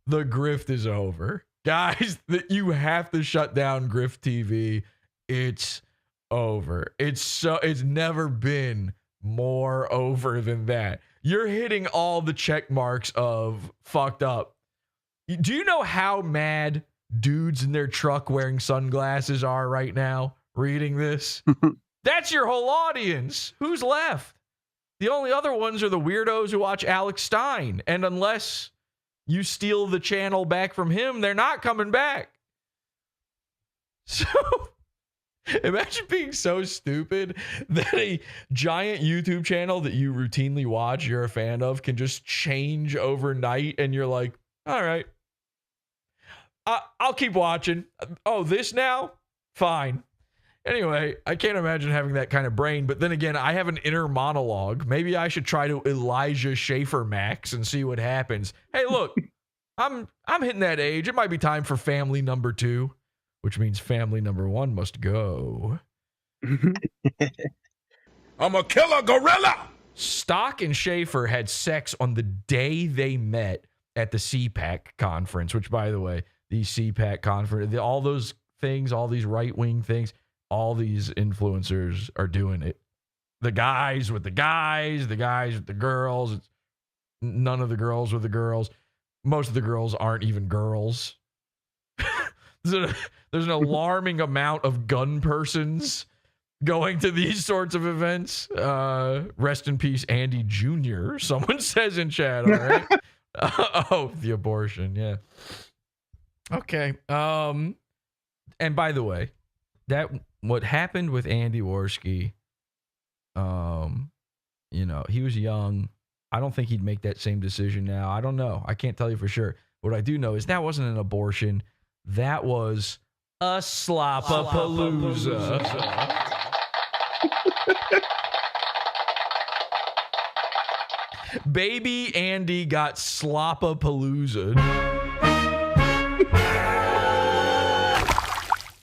grift is over. Guys, you have to shut down GRIFT TV. It's over. It's never been more over than that. You're hitting all the check marks of fucked up. Do you know how mad dudes in their truck wearing sunglasses are right now reading this? That's your whole audience. Who's left? The only other ones are the weirdos who watch Alex Stein. And unless you steal the channel back from him, they're not coming back. So imagine being so stupid that a giant YouTube channel that you routinely watch, you're a fan of, can just change overnight and you're like, all right, I'll keep watching. Oh, this now? Fine. Anyway, I can't imagine having that kind of brain, but then again, I have an inner monologue. Maybe I should try to Elijah Schaffer Max and see what happens. Hey, look, I'm hitting that age. It might be time for family number 2. Which means family number 1 must go. I'm a killer gorilla. Stock and Schaffer had sex on the day they met at the CPAC conference, which, by the way, the CPAC conference, all those things, all these right-wing things, all these influencers are doing it. The guys with the guys, the guys with the girls. none of the girls were the girls. Most of the girls aren't even girls. There's an alarming amount of gun persons going to these sorts of events. Rest in peace, Andy Jr. Someone says in chat, all right? Oh, the abortion, yeah. Okay. And by the way, what happened with Andy Worski, you know, he was young. I don't think he'd make that same decision now. I don't know. I can't tell you for sure. What I do know is that wasn't an abortion. That was a slop-a-palooza. Baby Andy got slop-a-palooza.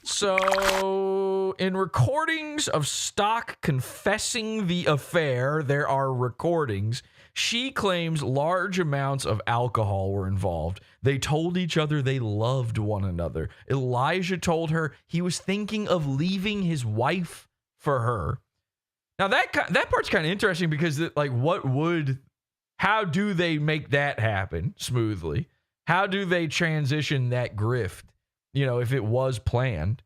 So, in recordings of Stock confessing the affair, there are recordings. She claims large amounts of alcohol were involved. They told each other they loved one another. Elijah told her he was thinking of leaving his wife for her. Now, that part's kind of interesting because, how do they make that happen smoothly? How do they transition that grift, you know, if it was planned?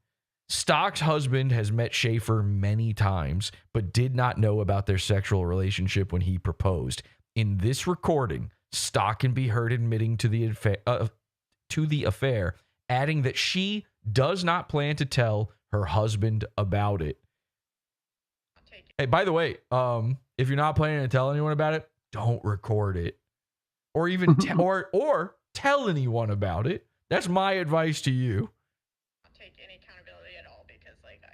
Stock's husband has met Schaffer many times, but did not know about their sexual relationship when he proposed. In this recording, Stock can be heard admitting to the affair, adding that she does not plan to tell her husband about it. Hey, by the way, if you're not planning to tell anyone about it, don't record it, or even or tell anyone about it. That's my advice to you.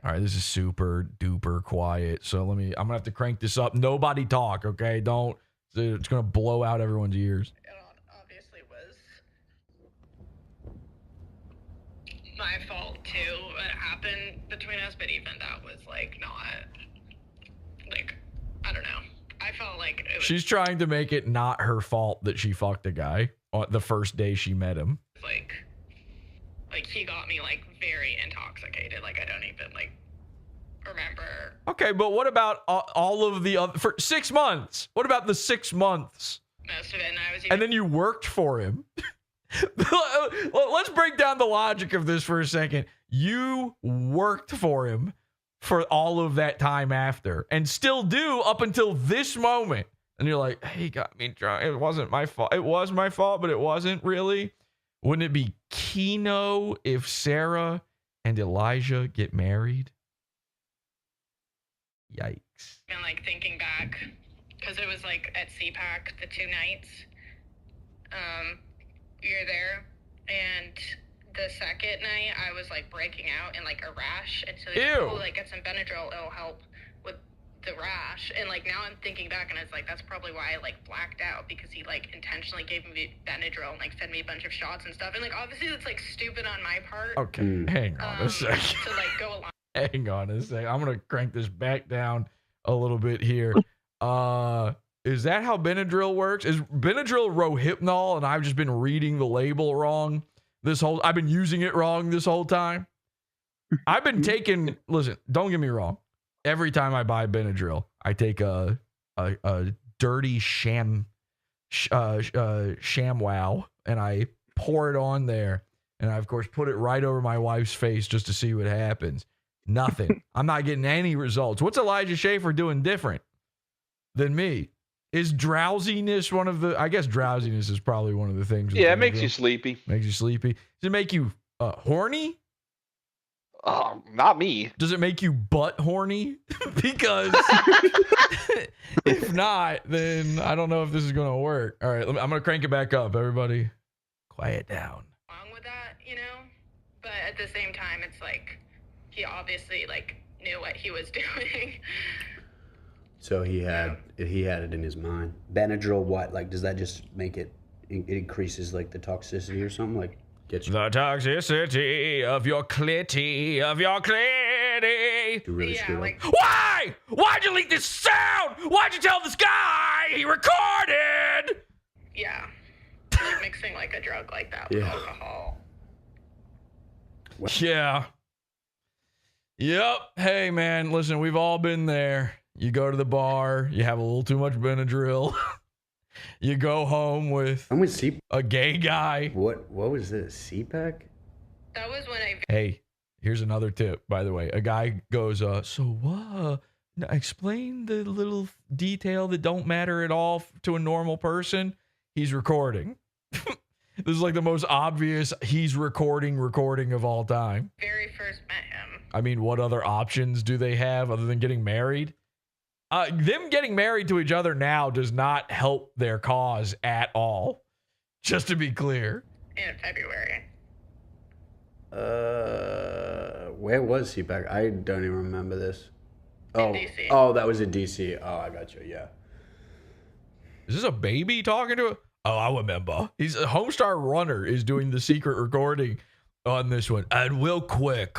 All right, this is super duper quiet. So I'm gonna have to crank this up. Nobody talk, okay? It's gonna blow out everyone's ears. It obviously was my fault too. It happened between us, but even that was not I don't know. I felt like it was, she's trying to make it not her fault that she fucked a guy on the first day she met him. Like he got me very intoxicated. I don't even remember. Okay, but what about all of the other for 6 months? What about the 6 months? Most of it, and then you worked for him. Let's break down the logic of this for a second. You worked for him for all of that time after, and still do up until this moment. And you're like, hey, he got me drunk. It wasn't my fault. It was my fault, but it wasn't really. Wouldn't it be Kino if Sarah and Elijah get married? Yikes. And thinking back, because it was at CPAC the 2 nights, you're there, and the second night I was breaking out in a rash, and so get some Benadryl, it'll help with the rash. And now I'm thinking back, and it's that's probably why I blacked out, because he intentionally gave me Benadryl and sent me a bunch of shots and stuff, and obviously that's stupid on my part. Okay, hang on a second. To go along. Hang on a second. I'm gonna crank this back down a little bit here. Is that how Benadryl works? Is Benadryl Rohypnol, and I've just been reading the label wrong I've been using it wrong this whole time? I've been taking, listen, don't get me wrong. Every time I buy Benadryl, I take a dirty ShamWow, and I pour it on there. And I, of course, put it right over my wife's face just to see what happens. Nothing. I'm not getting any results. What's Elijah Schaffer doing different than me? Is drowsiness one of the... I guess drowsiness is probably one of the things. Yeah, it makes you sleepy. Makes you sleepy. Does it make you horny? Not me. Does it make you butt horny? Because if not, then I don't know if this is going to work. All right, I'm going to crank it back up. Everybody, quiet down. Wrong with that, But at the same time, it's he obviously knew what he was doing. So he had it in his mind. Benadryl, what? Does that just make it increases the toxicity or something? Gets you the toxicity of your clitty, really screw up. Why? Why'd you leak this sound? Why'd you tell this guy he recorded? Yeah. Mixing a drug like that with alcohol. Yeah. Yep. Hey, man, listen, we've all been there. You go to the bar, you have a little too much Benadryl. You go home with a gay guy. What was this? CPAC? That was when I. Hey, here's another tip, by the way. A guy goes, so what? Now explain the little detail that don't matter at all to a normal person. He's recording. This is like the most obvious he's recording of all time. Very first met him. I mean, what other options do they have other than getting married? Them getting married to each other now does not help their cause at all. Just to be clear. In February. Where was CPAC? I don't even remember this. In DC. Oh, that was in DC. Oh, I got you. Yeah. Is this a baby talking to it? Oh, I remember. He's a Homestar Runner is doing the secret recording on this one. And real quick,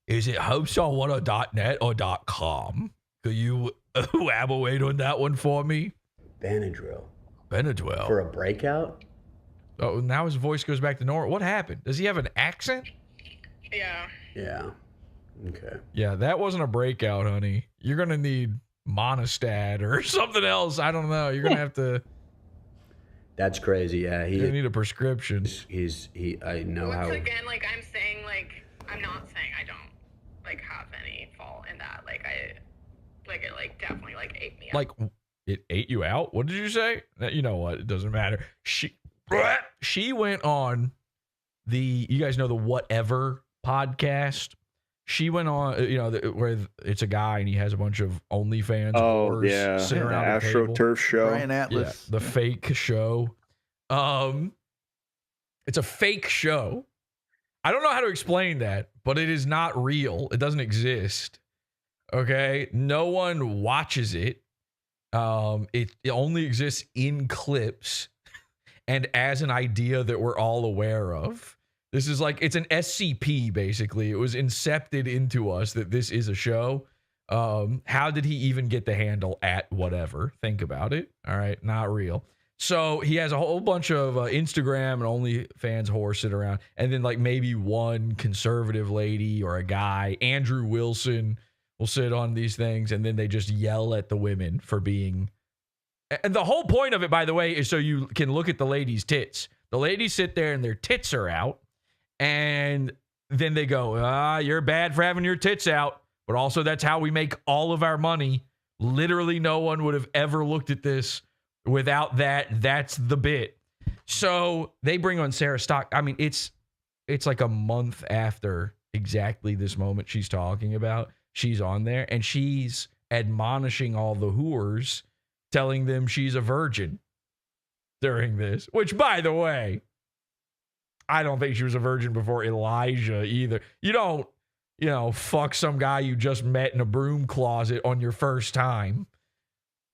is it homestarrunner.net or .com? Could you elaborate on that one for me? Benadryl. For a breakout? Oh, now his voice goes back to normal. What happened? Does he have an accent? Yeah. Yeah. Okay. Yeah, that wasn't a breakout, honey. You're going to need Monostat or something else. I don't know. You're going to have to... That's crazy. Yeah, you're going to need a prescription. I know how... Once again, like, I'm saying, like, I'm not saying I don't, like, have any fault in that. Like, it, like, definitely, like, ate me out. Like, it ate you out? What did you say? You know what? It doesn't matter. She went on you guys know the Whatever podcast? She went on, where it's a guy and he has a bunch of OnlyFans whores sitting around the table. AstroTurf show. Brian Atlas. Yeah, the fake show. It's a fake show. I don't know how to explain that, but it is not real. It doesn't exist. Okay? No one watches it. It only exists in clips and as an idea that we're all aware of. This is like, it's an SCP, basically. It was incepted into us that this is a show. How did he even get the handle at Whatever? Think about it. All right, not real. So he has a whole bunch of Instagram and OnlyFans whores sit around. And then like maybe one conservative lady or a guy, Andrew Wilson, will sit on these things. And then they just yell at the women for being... And the whole point of it, by the way, is so you can look at the ladies' tits. The ladies sit there and their tits are out. And then they go, you're bad for having your tits out. But also that's how we make all of our money. Literally no one would have ever looked at this without that. That's the bit. So they bring on Sarah Stock. I mean, it's like a month after exactly this moment she's talking about. She's on there and she's admonishing all the whores, telling them she's a virgin during this. Which, by the way, I don't think she was a virgin before Elijah either. You don't, fuck some guy you just met in a broom closet on your first time.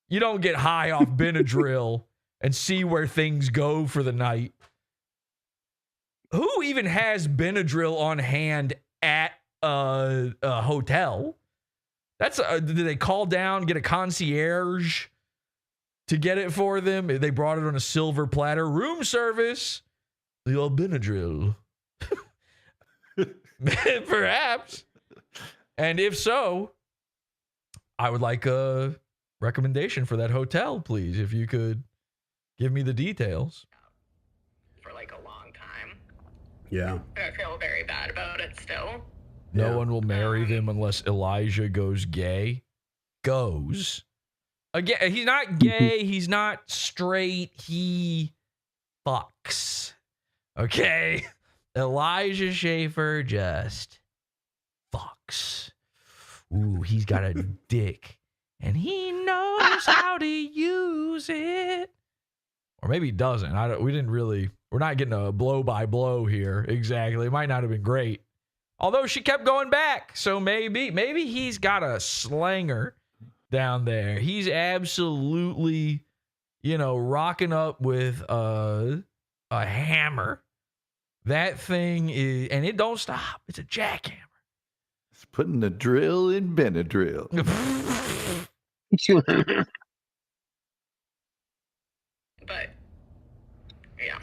You don't get high off Benadryl and see where things go for the night. Who even has Benadryl on hand at a hotel? Did they call down, get a concierge to get it for them? They brought it on a silver platter. Room service. Your Benadryl. Perhaps. And if so, I would like a recommendation for that hotel, please. If you could give me the details. For like a long time. Yeah. I feel very bad about it still. No one will marry them unless Elijah goes gay. Again, he's not gay. He's not straight. He fucks. Okay? Elijah Schaffer just fucks. Ooh, he's got a dick. And he knows how to use it. Or maybe he doesn't. We're not getting a blow by blow here. Exactly. It might not have been great. Although she kept going back. So maybe he's got a slanger down there. He's absolutely, rocking up with a hammer. That thing is, and it don't stop. It's a jackhammer. It's putting the drill in Benadryl. But, yeah.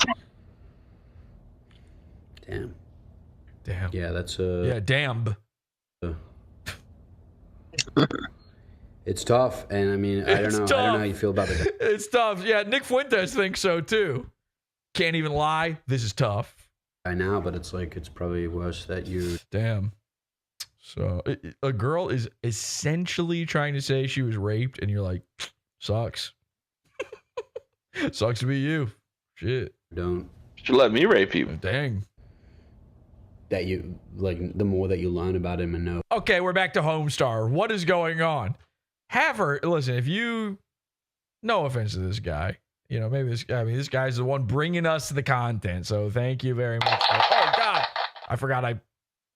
Damn. Damn. Yeah, that's yeah, damn. It's tough, and I mean, I don't know how you feel about it. It's tough. Yeah, Nick Fuentes thinks so too. Can't even lie. This is tough. I know, but it's like, it's probably worse that you... Damn. So a girl is essentially trying to say she was raped, and you're like, sucks. Sucks to be you. Shit. Don't. Should let me rape you. Dang. That you, like, the more that you learn about him and know. Okay, we're back to Homestar. What is going on? Have her, listen, if you, no offense to this guy, you know, maybe this guy, I mean, this guy's the one bringing us the content. So thank you very much. Oh, God. I forgot I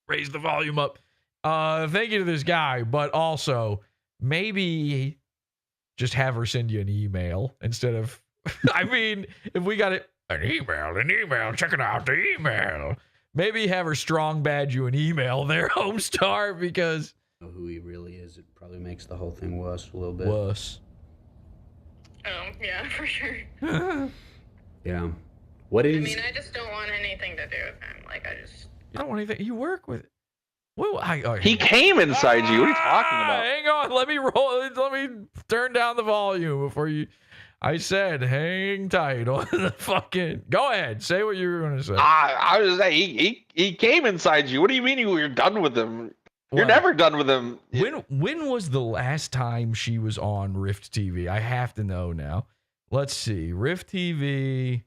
raised the volume up. Thank you to this guy, but also maybe just have her send you an email instead of, I mean, if we got it, an email, check it out, the email. Maybe have her strong badge you an email there, Homestar, because who he really is, it probably makes the whole thing worse a little bit. Worse. Oh, yeah, for sure. Yeah. What is... I mean, I just don't want anything to do with him. Like, I just... You don't want anything... You work with it. Well, he came inside you. What are you talking about? Hang on. Let me roll. Let me turn down the volume before you... I said hang tight on the fucking... Go ahead. Say what you were going to say. I was saying, he came inside you. What do you mean you were done with him? You're never done with him. When was the last time she was on Rift TV? I have to know now. Let's see. Rift TV.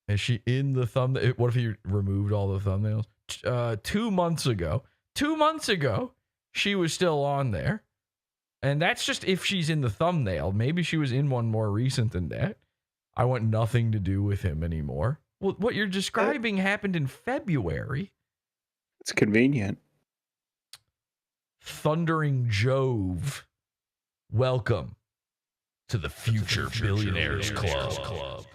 Is she in the thumbnail? What if he removed all the thumbnails? 2 months ago. 2 months ago, she was still on there. And that's just if she's in the thumbnail. Maybe she was in one more recent than that. I want nothing to do with him anymore. Well, what you're describing happened in February. It's convenient. Thundering Jove. Welcome to the Future Billionaires Club.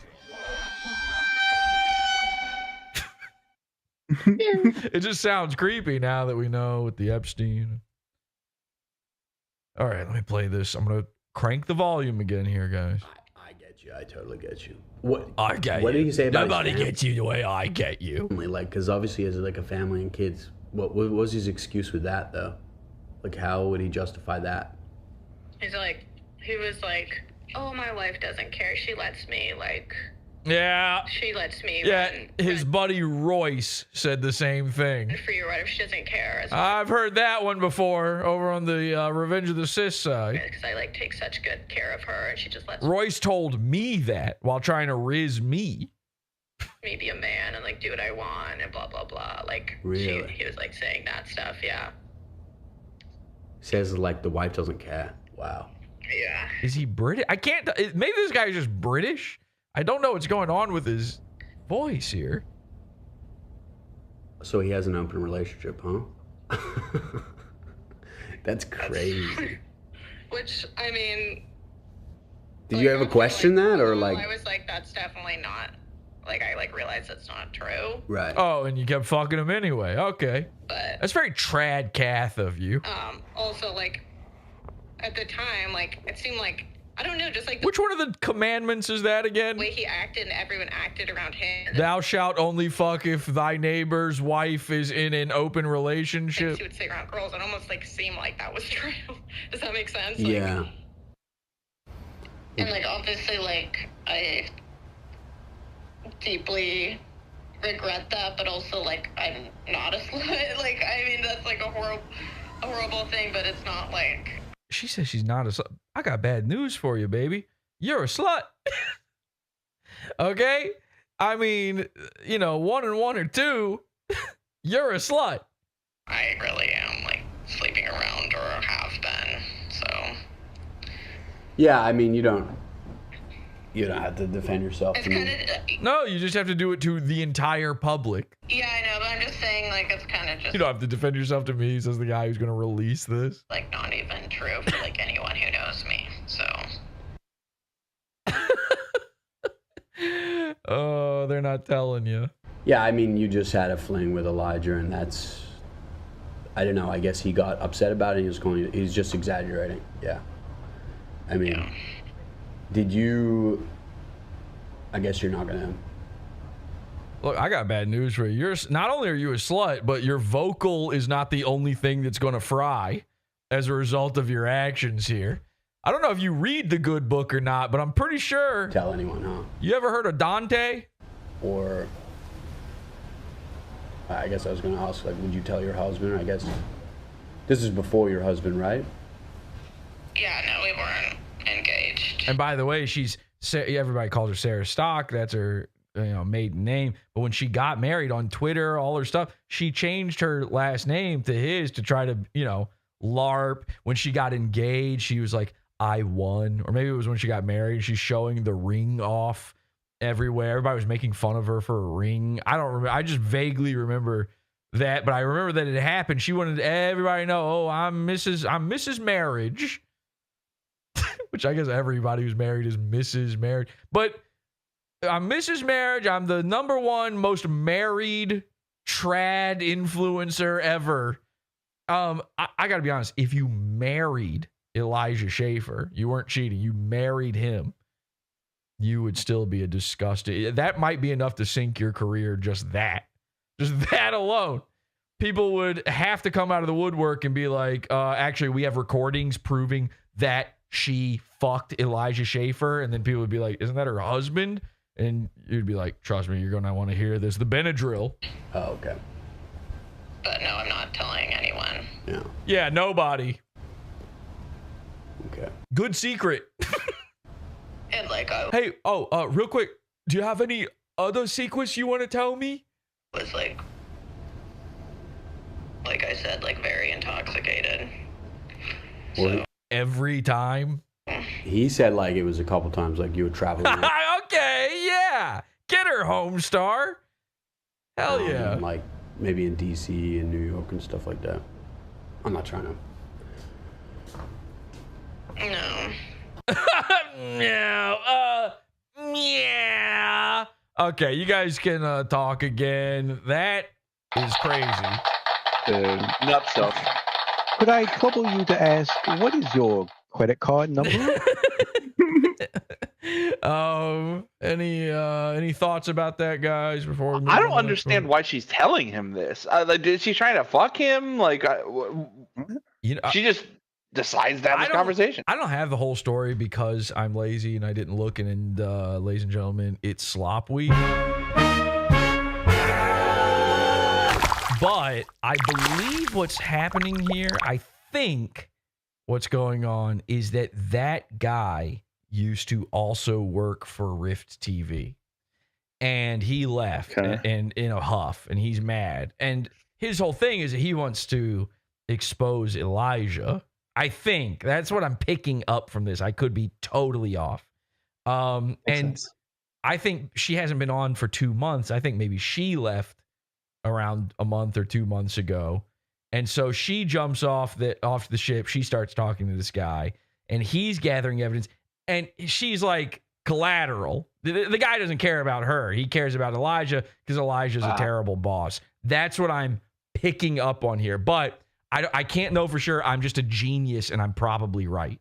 It just sounds creepy now that we know with the Epstein. All right, let me play this. I'm going to crank the volume again here, guys. I get you. I totally get you. What I get what you. Did he say about Nobody gets you the way I get you. Like, because obviously he has like a family and kids. What was his excuse with that, though? Like, how would he justify that? He's like, he was like, oh, my wife doesn't care. She lets me, like... Yeah. She lets me. Yeah, his buddy Royce said the same thing. For your wife, she doesn't care. I've heard that one before over on the Revenge of the Sis side. Because I like take such good care of her, and she just lets Royce told me that while trying to riz me. me be a man and like do what I want and blah blah blah. Like really? he was like saying that stuff. Yeah. Says like the wife doesn't care. Wow. Yeah. Is he British? I can't. Maybe this guy is just British. I don't know what's going on with his voice here. So he has an open relationship, huh? That's crazy. Which, I mean... Did you ever question that, or like... I was like, that's definitely not... Like, I like realized that's not true. Right. Oh, and you kept fucking him anyway. Okay. But... That's very tradcath of you. Also, like, at the time, like, it seemed like... I don't know, just like... Which one of the commandments is that again? The way he acted and everyone acted around him. Thou shalt only fuck if thy neighbor's wife is in an open relationship. He would say around girls. It almost like seemed like that was true. Does that make sense? Yeah. Like, and like obviously like I deeply regret that, but also like I'm not a slut. Like I mean that's like a horrible thing, but it's not like... She says she's not a slut. I got bad news for you, baby. You're a slut. Okay? I mean, you know, 1 and 1 are 2. You're a slut. I really am, like, sleeping around or have been, so... Yeah, I mean, you don't have to defend yourself. It's kind of... No, you just have to do it to the entire public. Yeah, I know, but I'm just saying, like, it's kind of just... You don't have to defend yourself to me, says the guy who's going to release this. Like, not even true for, like, anyone who knows me, so... Oh, they're not telling you. Yeah, I mean, you just had a fling with Elijah, and that's... I don't know, I guess he got upset about it, he's just exaggerating. Yeah. I mean... Yeah. Did you... I guess you're not gonna Look, I got bad news for you. Not only are you a slut, but your vocal is not the only thing that's going to fry as a result of your actions here. I don't know if you read the good book or not, but I'm pretty sure. Tell anyone, huh? You ever heard of Dante? Or I guess I was going to ask, like, would you tell your husband? I guess this is before your husband, right? Yeah, no, we weren't engaged. And by the way, everybody calls her Sarah Stock. That's her maiden name. But when she got married on Twitter, all her stuff, she changed her last name to his to try to, LARP. When she got engaged, she was like, I won. Or maybe it was when she got married. She's showing the ring off everywhere. Everybody was making fun of her for a ring. I don't remember. I just vaguely remember that, but I remember that it happened. She wanted everybody to know, oh, I'm Mrs. Marriage. Which I guess everybody who's married is Mrs. Marriage. But I'm Mrs. Marriage. I'm the #1 most married trad influencer ever. I got to be honest. If you married Elijah Schaffer, you weren't cheating. You married him. You would still be a disgusting. That might be enough to sink your career. Just that alone. People would have to come out of the woodwork and be like, actually, we have recordings proving that she fucked Elijah Schaffer. And then people would be like, isn't that her husband? And you'd be like, trust me, you're going to want to hear this. The Benadryl. Oh, okay. But no, I'm not telling anyone. Yeah. Yeah, nobody. Okay. Good secret. And like, hey, real quick, do you have any other secrets you want to tell me? Was like I said, like very intoxicated. So. Every time? He said like it was a couple times, like you were traveling. Okay, yeah. Get her, Homestar. Hell yeah. Like maybe in DC and New York and stuff like that. I'm not trying to. No. No. Yeah. Okay, you guys can talk again. That is crazy. Nuts stuff. Could I trouble you to ask, what is your credit card number? Any thoughts about that, guys? Before we move I don't on? understand why she's telling him this. Like, is she trying to fuck him? Like, she just decides to have this conversation. I don't have the whole story because I'm lazy and I didn't look. And ladies and gentlemen, it's slop week. But I believe what's happening here, I think what's going on is that guy used to also work for GRIFT TV. And he left and in a huff, and he's mad. And his whole thing is that he wants to expose Elijah. I think that's what I'm picking up from this. I could be totally off. And sense. I think she hasn't been on for 2 months. I think maybe she left around a month or 2 months ago. And so she jumps off the ship. She starts talking to this guy, and he's gathering evidence. And she's like collateral. The guy doesn't care about her. He cares about Elijah because Elijah's a terrible boss. That's what I'm picking up on here. But I can't know for sure. I'm just a genius, and I'm probably right.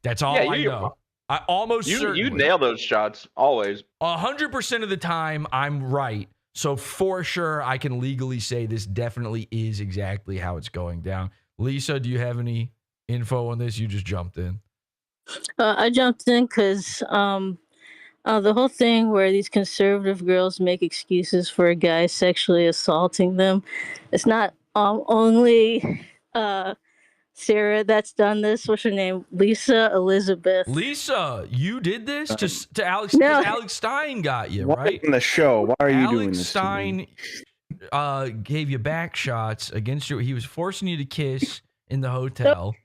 That's all I know. I almost certainly. You nail those shots always. 100% of the time, I'm right. So for sure, I can legally say this definitely is exactly how it's going down. Lisa, do you have any info on this? You just jumped in. I jumped in because the whole thing where these conservative girls make excuses for a guy sexually assaulting them. It's not only Sarah that's done this. What's her name? Lisa Elizabeth. Lisa, you did this to Alex. No. Alex Stein got you, right? In the show. Why are you doing Alex this? Stein gave you back shots against you. He was forcing you to kiss in the hotel.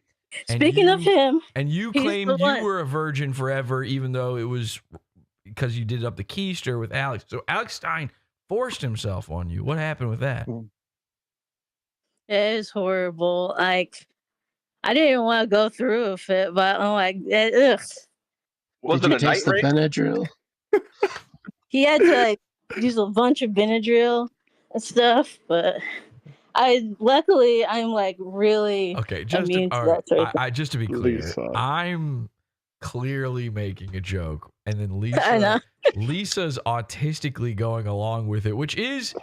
Speaking of him, and you claimed you were a virgin forever, even though it was because you did up the keister with Alex. So Alex Stein forced himself on you. What happened with that? it is horrible. Like, I didn't even want to go through with it, but I'm like, ugh. Was Did it you a taste night the ring? Benadryl? He had to like use a bunch of Benadryl and stuff, but luckily I'm like really just immune to that sort of thing. just to be clear, I'm clearly making a joke, And then Lisa's autistically going along with it, which is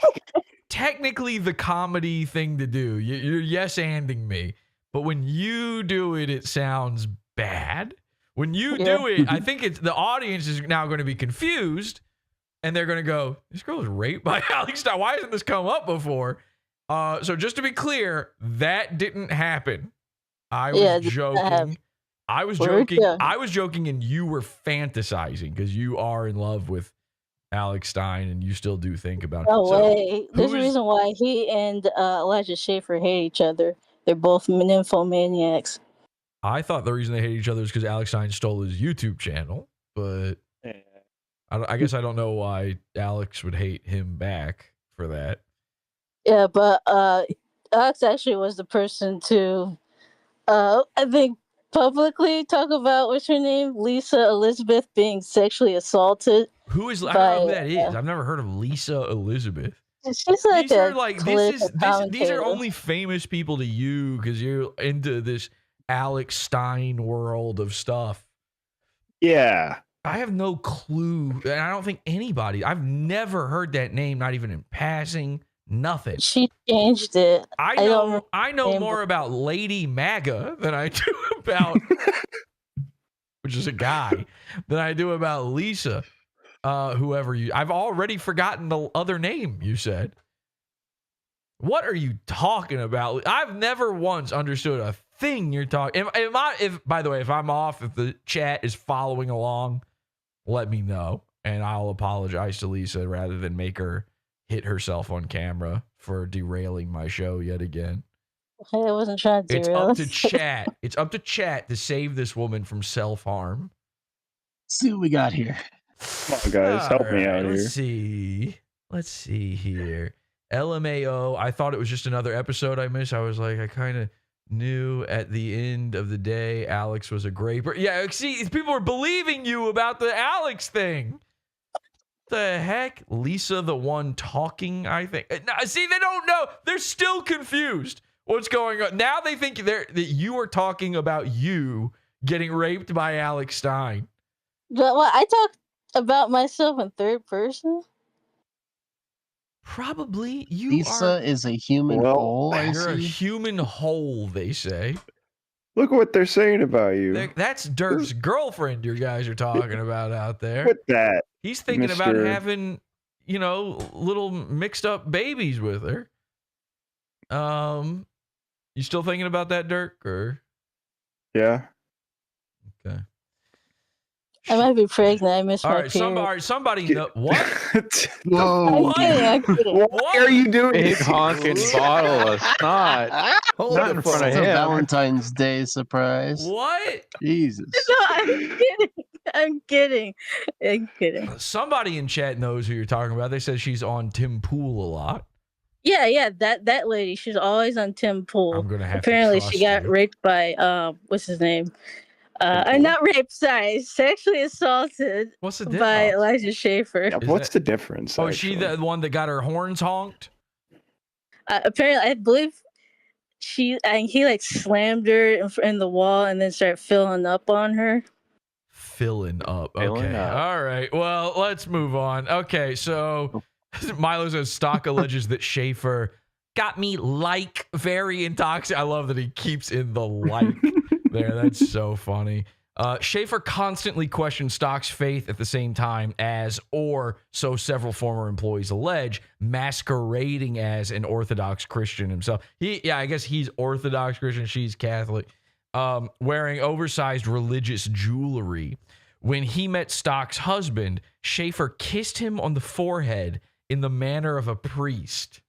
technically the comedy thing to do. You're yes-anding me. But when you do it, it sounds bad. When you do it, I think the audience is now going to be confused. And they're going to go, this girl was raped by Alex Stein. Why hasn't this come up before? So just to be clear, that didn't happen. I was joking. I was joking, and you were fantasizing because you are in love with Alex Stein, and you still do think about it. No way. There's a reason why he and Elijah Schaffer hate each other. They're both nymphomaniacs. I thought the reason they hate each other is because Alex Stein stole his YouTube channel, but I guess I don't know why Alex would hate him back for that. Yeah, but Alex actually was the person to, I think, publicly talk about, what's her name? Lisa Elizabeth being sexually assaulted. Who is, I don't know who that is. I've never heard of Lisa Elizabeth. She's like these are only famous people to you because you're into this Alex Stein world of stuff. Yeah. I have no clue. And I don't think anybody, I've never heard that name, not even in passing, nothing. She changed it. I know more about Lady MAGA than I do about, which is a guy, than I do about Lisa. I've already forgotten the other name you said. What are you talking about? I've never once understood a thing you're talking. By the way, if I'm off, if the chat is following along, let me know, and I'll apologize to Lisa rather than make her hit herself on camera for derailing my show yet again. I wasn't trying to It's derail. up to chat. It's up to chat to save this woman from self-harm. See what we got here. Come on, guys, help me out here. Let's see here. LMAO. I thought it was just another episode I missed. I was like, I kind of knew at the end of the day Alex was a graper. Yeah, see, people are believing you about the Alex thing. The heck? Lisa the one talking, I think. Now, see, they don't know. They're still confused. What's going on? Now they think that you are talking about you getting raped by Alex Stein. But I talk about myself in third person. Probably. Lisa is a human whole. You're a human whole, they say. Look what they're saying about you. That's Dirk's girlfriend you guys are talking about out there. What that? He's thinking about having, little mixed up babies with her. You still thinking about that, Dirk? Or yeah. Okay. I might be pregnant. I missed my period. Somebody know what? Whoa! What are you doing? Big honking bottle of snot. Not in front of him. Valentine's Day surprise. What? Jesus. No, I'm kidding. Somebody in chat knows who you're talking about. They said she's on Tim Pool a lot. Yeah, that lady. She's always on Tim Pool. I'm gonna have Apparently, to she got raped by what's his name? Not raped, sorry, sexually assaulted. What's the difference? By Elijah Schaffer. Yeah, what's the difference? Oh, is she the one that got her horns honked? Apparently, I believe he slammed her in the wall and then started filling up on her. Filling up. Okay. All right. Well, let's move on. Okay. So Milo says Stock alleges that Schaffer got me very intoxicated. I love that he keeps in the there. That's so funny. Schaffer constantly questioned Stock's faith at the same time as, or so several former employees allege, masquerading as an Orthodox Christian himself. I guess he's Orthodox Christian. She's Catholic. Wearing oversized religious jewelry. When he met Stock's husband, Schaffer kissed him on the forehead in the manner of a priest.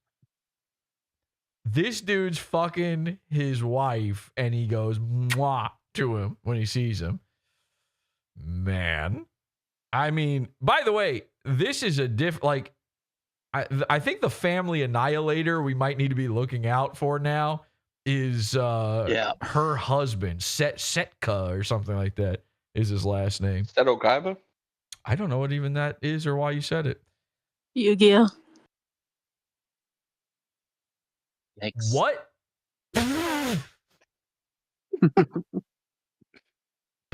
This dude's fucking his wife, and he goes mwah to him when he sees him. Man. I mean, by the way, this is a I think the family annihilator we might need to be looking out for now is her husband, Setka or something like that is his last name. Seto Kaiba? I don't know what even that is or why you said it. Yu-Gi-Oh! Yikes. What?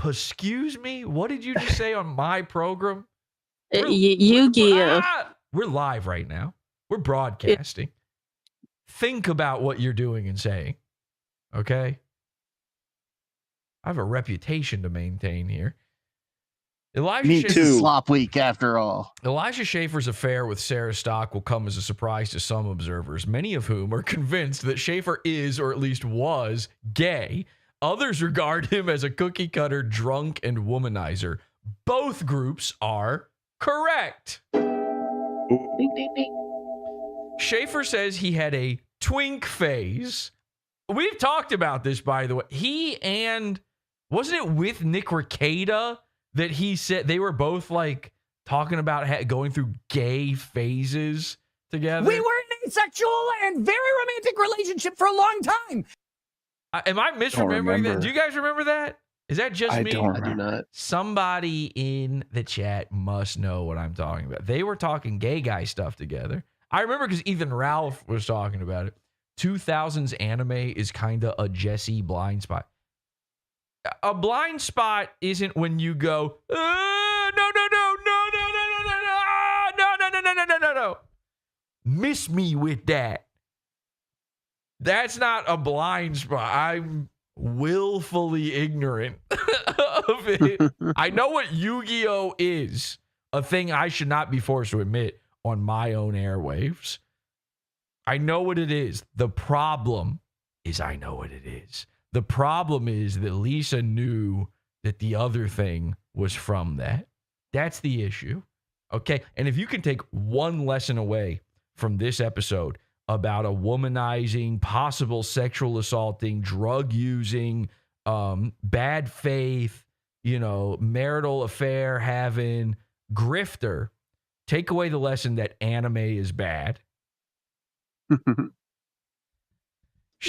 Excuse me? What did you just say on my program? Yu-Gi-Oh! We're live right now. We're broadcasting. Think about what you're doing and saying. Okay? I have a reputation to maintain here. Me too. Slop week after all. Elijah Schaffer's affair with Sarah Stock will come as a surprise to some observers, many of whom are convinced that Schaffer is, or at least was, gay. Others regard him as a cookie cutter drunk and womanizer. Both groups are correct. Ding, ding, ding. Schaffer says he had a twink phase. We've talked about this, by the way. He and, wasn't it with Nick Rekieta that he said they were both like talking about going through gay phases together? We were in an asexual and very romantic relationship for a long time. Am I misremembering that? Do you guys remember that? Is that just me? I do not. Somebody in the chat must know what I'm talking about. They were talking gay guy stuff together. I remember because Ethan Ralph was talking about it. 2000s anime is kind of a Jesse blind spot. A blind spot isn't when you go, no. Miss me with that. That's not a blind spot. I'm willfully ignorant of it. I know what Yu-Gi-Oh! Is, a thing I should not be forced to admit on my own airwaves. I know what it is. The problem is I know what it is. The problem is that Lisa knew that the other thing was from that. That's the issue. Okay? And if you can take one lesson away from this episode about a womanizing, possible sexual assaulting, drug using, bad faith, marital affair having grifter, take away the lesson that anime is bad.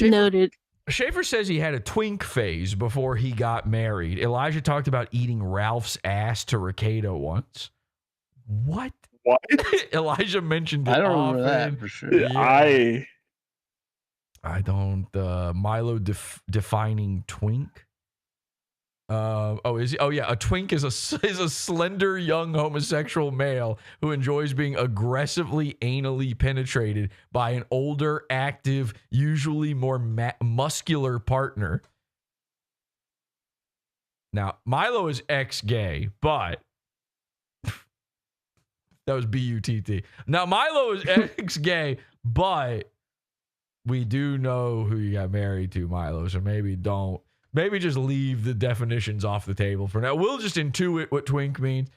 Noted. Schaffer says he had a twink phase before he got married. Elijah talked about eating Ralph's ass to Rekieta once. What? Elijah mentioned it I don't often. remember that for sure. Yeah. I don't. Milo defining twink. Is he? Oh yeah, a twink is a slender young homosexual male who enjoys being aggressively anally penetrated by an older, active, usually more muscular partner. Now, Milo is ex-gay, but that was B-U-T-T. Now, Milo is ex-gay, but we do know who you got married to, Milo, so maybe just leave the definitions off the table for now. We'll just intuit what twink means.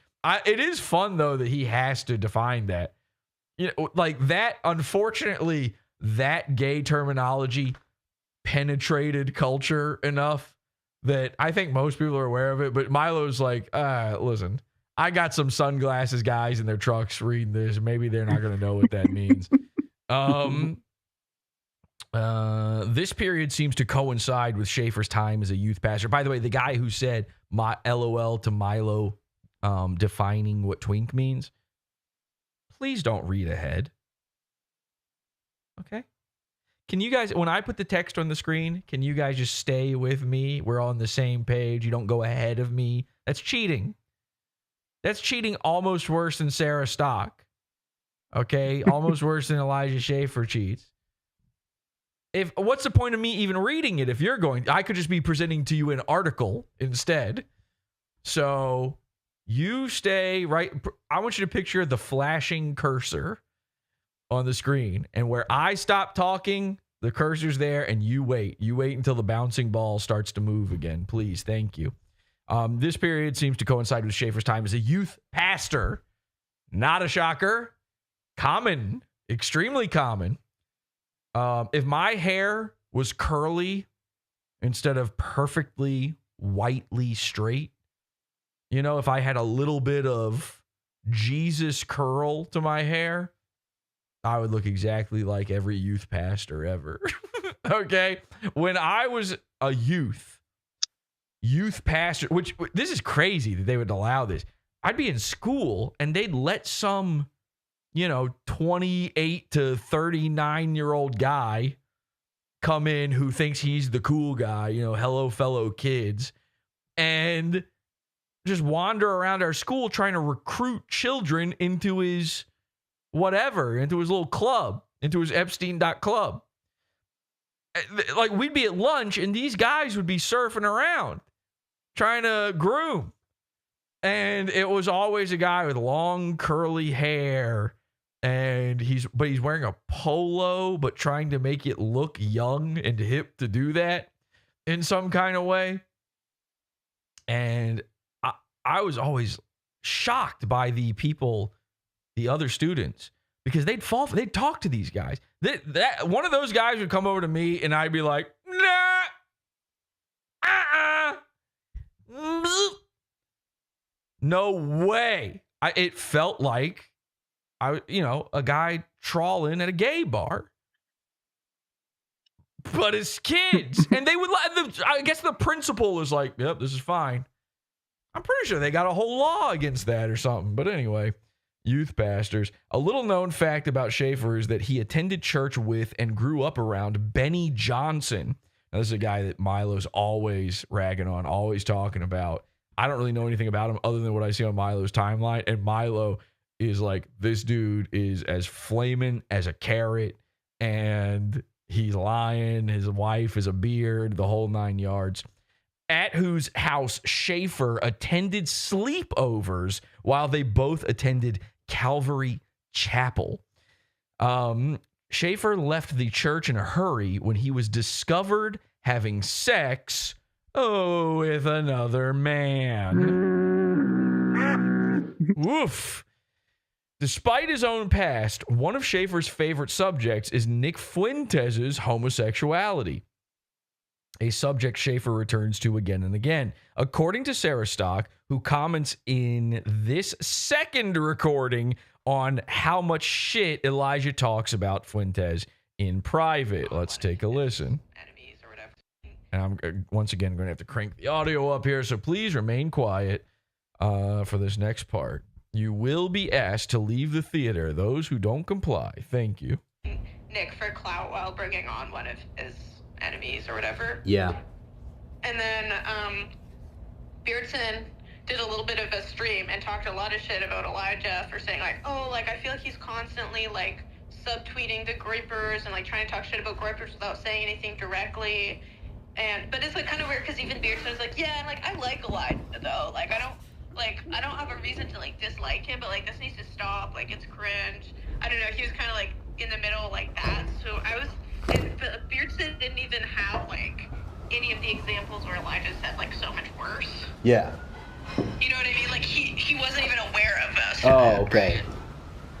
It is fun, though, that he has to define that. Like that, unfortunately, that gay terminology penetrated culture enough that I think most people are aware of it. But Milo's like, listen, I got some sunglasses guys in their trucks reading this. Maybe they're not going to know what that means. This period seems to coincide with Schaffer's time as a youth pastor. By the way, the guy who said my LOL to Milo defining what twink means, please don't read ahead. Okay? Can you guys, when I put the text on the screen, can you guys just stay with me? We're on the same page. You don't go ahead of me. That's cheating. That's cheating almost worse than Sarah Stock. Okay? Almost worse than Elijah Schaffer cheats. What's the point of me even reading it if you're going? I could just be presenting to you an article instead. So you stay right. I want you to picture the flashing cursor on the screen. And where I stop talking, the cursor's there and you wait. You wait until the bouncing ball starts to move again. Please. Thank you. This period seems to coincide with Schaffer's time as a youth pastor. Not a shocker. Common. Extremely common. If my hair was curly instead of perfectly whitely straight, if I had a little bit of Jesus curl to my hair, I would look exactly like every youth pastor ever. Okay? When I was a youth pastor, which this is crazy that they would allow this. I'd be in school and they'd let some 28 to 39-year-old guy come in who thinks he's the cool guy, hello, fellow kids. and just wander around our school trying to recruit children into his whatever, into his little club, into his Epstein.club. Like, we'd be at lunch and these guys would be surfing around trying to groom. And it was always a guy with long curly hair, and he's wearing a polo, but trying to make it look young and hip to do that in some kind of way. And I was always shocked by the people, the other students, because they'd talk to these guys. One of those guys would come over to me and I'd be like, nah, no way. It felt like a guy trawling at a gay bar, but it's kids. And they would, I guess the principal was like, yep, this is fine. I'm pretty sure they got a whole law against that or something. But anyway, youth pastors. A little known fact about Schaffer is that he attended church with and grew up around Benny Johnson. Now, this is a guy that Milo's always ragging on, always talking about. I don't really know anything about him other than what I see on Milo's timeline. And Milo is like, this dude is as flaming as a carrot, and he's lying. His wife is a beard, the whole 9 yards. At whose house Schaffer attended sleepovers while they both attended Calvary Chapel. Schaffer left the church in a hurry when he was discovered having sex with another man. Woof. Despite his own past, one of Schaffer's favorite subjects is Nick Fuentes' homosexuality, a subject Schaffer returns to again and again. According to Sarah Stock, who comments in this second recording on how much shit Elijah talks about Fuentes in private. Let's take a listen. And I'm once again going to have to crank the audio up here, so please remain quiet for this next part. You will be asked to leave the theater. Those who don't comply, thank you. Nick for clout while bringing on one of his enemies or whatever. Yeah. And then Beardson did a little bit of a stream and talked a lot of shit about Elijah for saying like, oh, like I feel like he's constantly like subtweeting the grippers and like trying to talk shit about grippers without saying anything directly. But it's like kind of weird because even Beardson was like, yeah, and like I like Elijah though. Like I don't have a reason to like dislike him, but like this needs to stop. Like it's cringe. I don't know. He was kind of like in the middle like that. So but Beardson didn't even have like any of the examples where Elijah said like so much worse. Yeah. You know what I mean? Like he wasn't even aware of us. Oh, okay.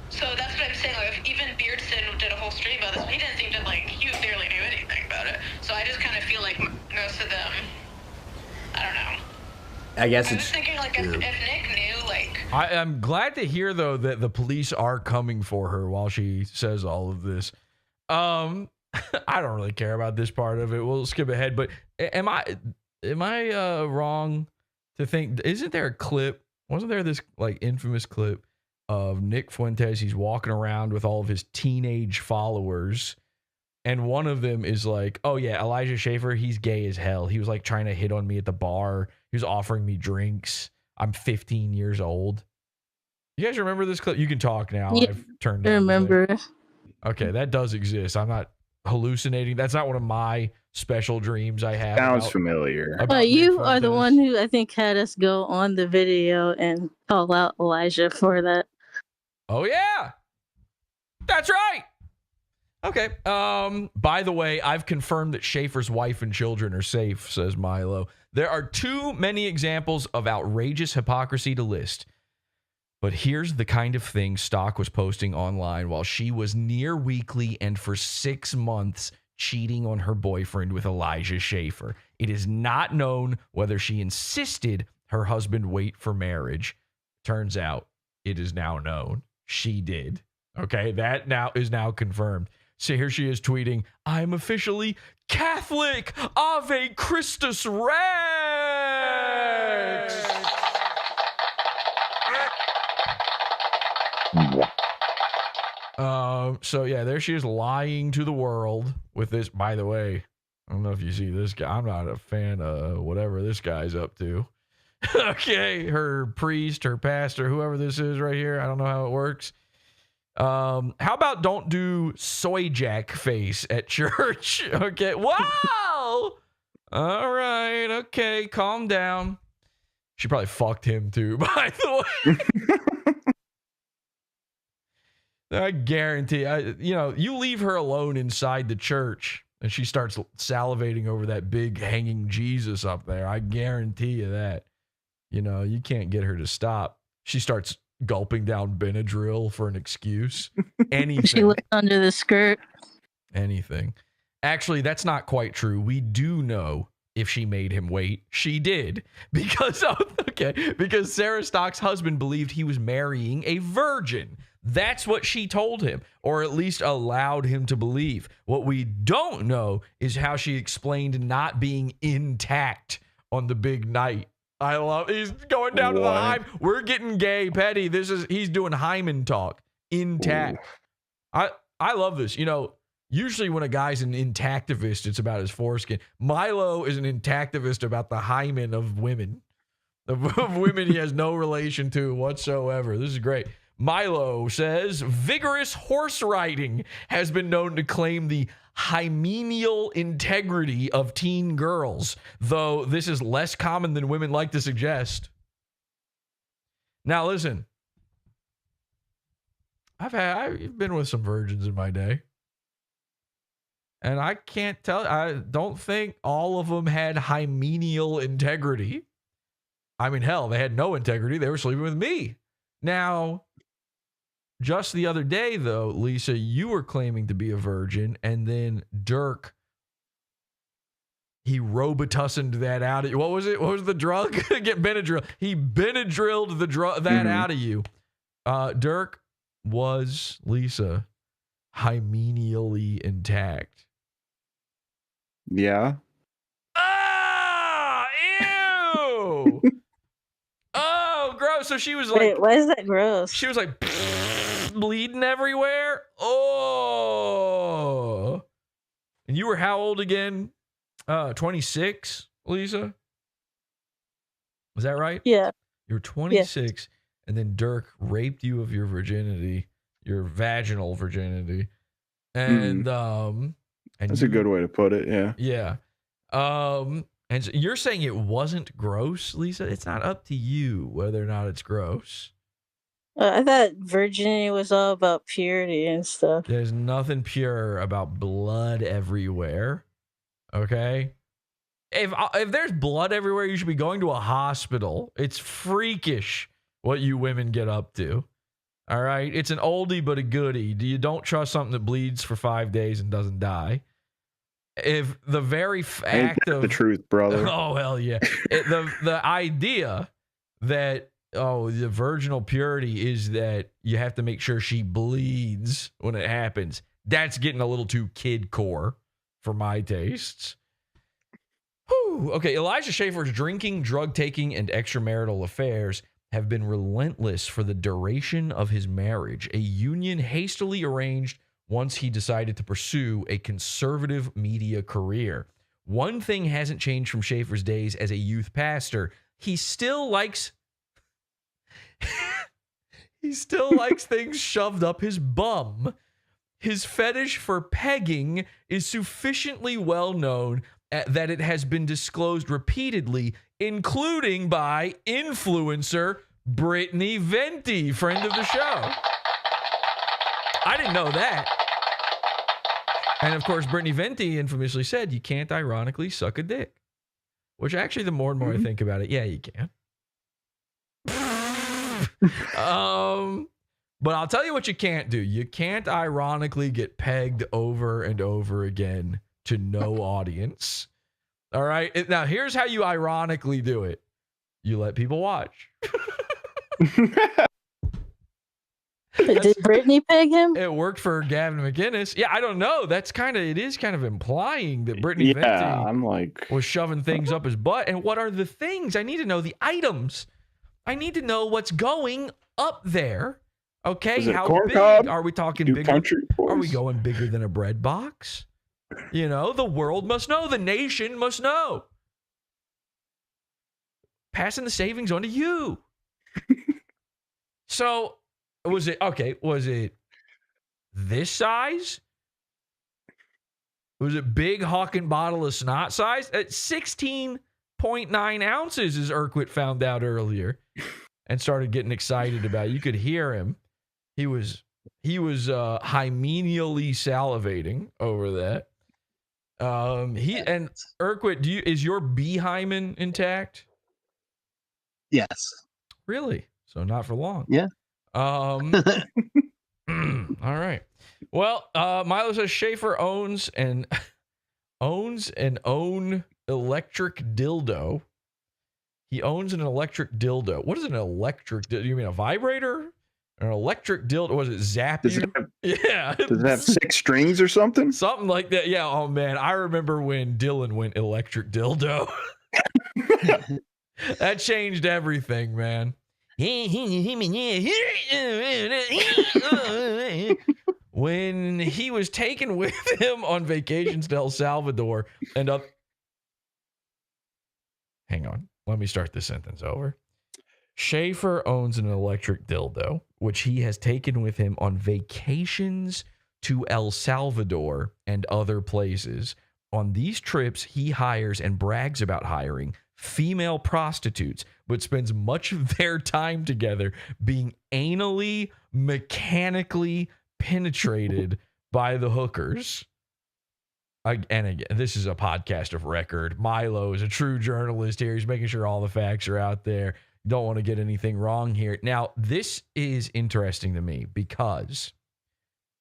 So that's what I'm saying. Like if even Beardson did a whole stream about this, he didn't seem to like. He barely knew anything about it. So I just kind of feel like most of them. I don't know. I guess I was thinking like if Nick knew like. I'm glad to hear though that the police are coming for her while she says all of this. I don't really care about this part of it. We'll skip ahead. But am I wrong to think? Isn't there a clip? Wasn't there this like infamous clip of Nick Fuentes? He's walking around with all of his teenage followers, and one of them is like, "Oh yeah, Elijah Schaffer. He's gay as hell. He was like trying to hit on me at the bar. He was offering me drinks. I'm 15 years old." You guys remember this clip? You can talk now. Yeah, I've turned. I remember. Okay, that does exist. I'm not hallucinating. That's not one of my special dreams I have. Sounds familiar. But you are the one who I think had us go on the video and call out Elijah for that. Oh yeah, that's right. Okay. By the way, I've confirmed that Schaffer's wife and children are safe, says Milo. There are too many examples of outrageous hypocrisy to list. But here's the kind of thing Stock was posting online while she was near weekly and for 6 months cheating on her boyfriend with Elijah Schaffer. It is not known whether she insisted her husband wait for marriage. Turns out it is now known she did. Okay, that now is confirmed. So here she is tweeting, "I'm officially Catholic. Ave Christus Rex." So yeah, there she is lying to the world with this. By the way, I don't know if you see this guy. I'm not a fan of whatever this guy's up to. Okay, her priest, her pastor, whoever this is right here. I don't know how it works. How about don't do soy jack face at church? Okay. Wow. All right. Okay. Calm down. She probably fucked him too, by the way. I guarantee, you leave her alone inside the church and she starts salivating over that big hanging Jesus up there. I guarantee you that. You can't get her to stop. She starts gulping down Benadryl for an excuse. Anything. She looked under the skirt. Anything. Actually, that's not quite true. We do know if she made him wait. She did. Because Sarah Stock's husband believed he was marrying a virgin. That's what she told him, or at least allowed him to believe. What we don't know is how she explained not being intact on the big night. I love, he's going down to the hymen. We're getting gay, Petty. He's doing hymen talk. Intact. Ooh. I love this. Usually when a guy's an intactivist, it's about his foreskin. Milo is an intactivist about the hymen of women. Of women he has no relation to whatsoever. This is great. Milo says, vigorous horse riding has been known to claim the hymeneal integrity of teen girls, though this is less common than women like to suggest. Now listen, I've been with some virgins in my day, and I can't tell, I don't think all of them had hymeneal integrity. I mean, hell, they had no integrity. They were sleeping with me. Now, just the other day, though, Lisa, you were claiming to be a virgin, and then Dirk, he Robitussined that out of you. What was it? What was the drug? Get Benadryl. He Benadrylled the drug that out of you. Dirk was, Lisa, hymeneally intact. Yeah. Ah! Ew! Oh, gross. So she was like, wait, why is that gross? She was like bleeding everywhere. Oh. And you were how old again? 26, Lisa? Was that right? Yeah. You were 26, and then Dirk raped you of your virginity, your vaginal virginity. And that's a good way to put it, yeah. Yeah. And so you're saying it wasn't gross, Lisa? It's not up to you whether or not it's gross. I thought virginity was all about purity and stuff. There's nothing pure about blood everywhere. Okay? If there's blood everywhere, you should be going to a hospital. It's freakish what you women get up to. All right? It's an oldie but a goodie. You don't trust something that bleeds for 5 days and doesn't die. If the very fact of the truth, brother. Oh, hell yeah. The idea that the virginal purity is that you have to make sure she bleeds when it happens. That's getting a little too kid-core for my tastes. Whew. Okay, Elijah Schaffer's drinking, drug-taking, and extramarital affairs have been relentless for the duration of his marriage, a union hastily arranged once he decided to pursue a conservative media career. One thing hasn't changed from Schaffer's days as a youth pastor. He still likes things shoved up his bum. His fetish for pegging is sufficiently well known that it has been disclosed repeatedly, including by influencer Brittany Venti, friend of the show. I didn't know that. And of course, Brittany Venti infamously said, you can't ironically suck a dick. Which actually, the more and more I think about it, yeah, you can. But I'll tell you what you can't do. You can't ironically get pegged over and over again to no audience. All right? Now, here's how you ironically do it. You let people watch. Did Brittany peg him? It worked for Gavin McInnes. Yeah, I don't know. It is kind of implying that Brittany Venti was shoving things up his butt. And what are the things? I need to know the items. I need to know what's going up there. Okay, how big? Are we talking bigger? Are we going bigger than a bread box? You know, the world must know. The nation must know. Passing the savings on to you. So, was it this size? Was it big Hawkin bottle of snot size? At 16.9 ounces, as Urquhart found out earlier, and started getting excited about it. You could hear him. He was hymeneally salivating over that. And Urquhart, is your B hymen intact? Yes. Really? So not for long. Yeah. All right. Well, Milo says Schaffer owns an electric dildo. He owns an electric dildo. What is an electric dildo? You mean a vibrator? An electric dildo? Was it zap you? Yeah. Does it have 6 strings or something? Something like that. Yeah. Oh man, I remember when Dylan went electric dildo. That changed everything, man. When he was taken with him on vacations to El Salvador and up. Hang on. Let me start this sentence over. Schaffer owns an electric dildo, which he has taken with him on vacations to El Salvador and other places. On these trips, he hires and brags about hiring female prostitutes, but spends much of their time together being anally, mechanically penetrated by the hookers. And again, this is a podcast of record. Milo is a true journalist here. He's making sure all the facts are out there. Don't want to get anything wrong here. Now, this is interesting to me because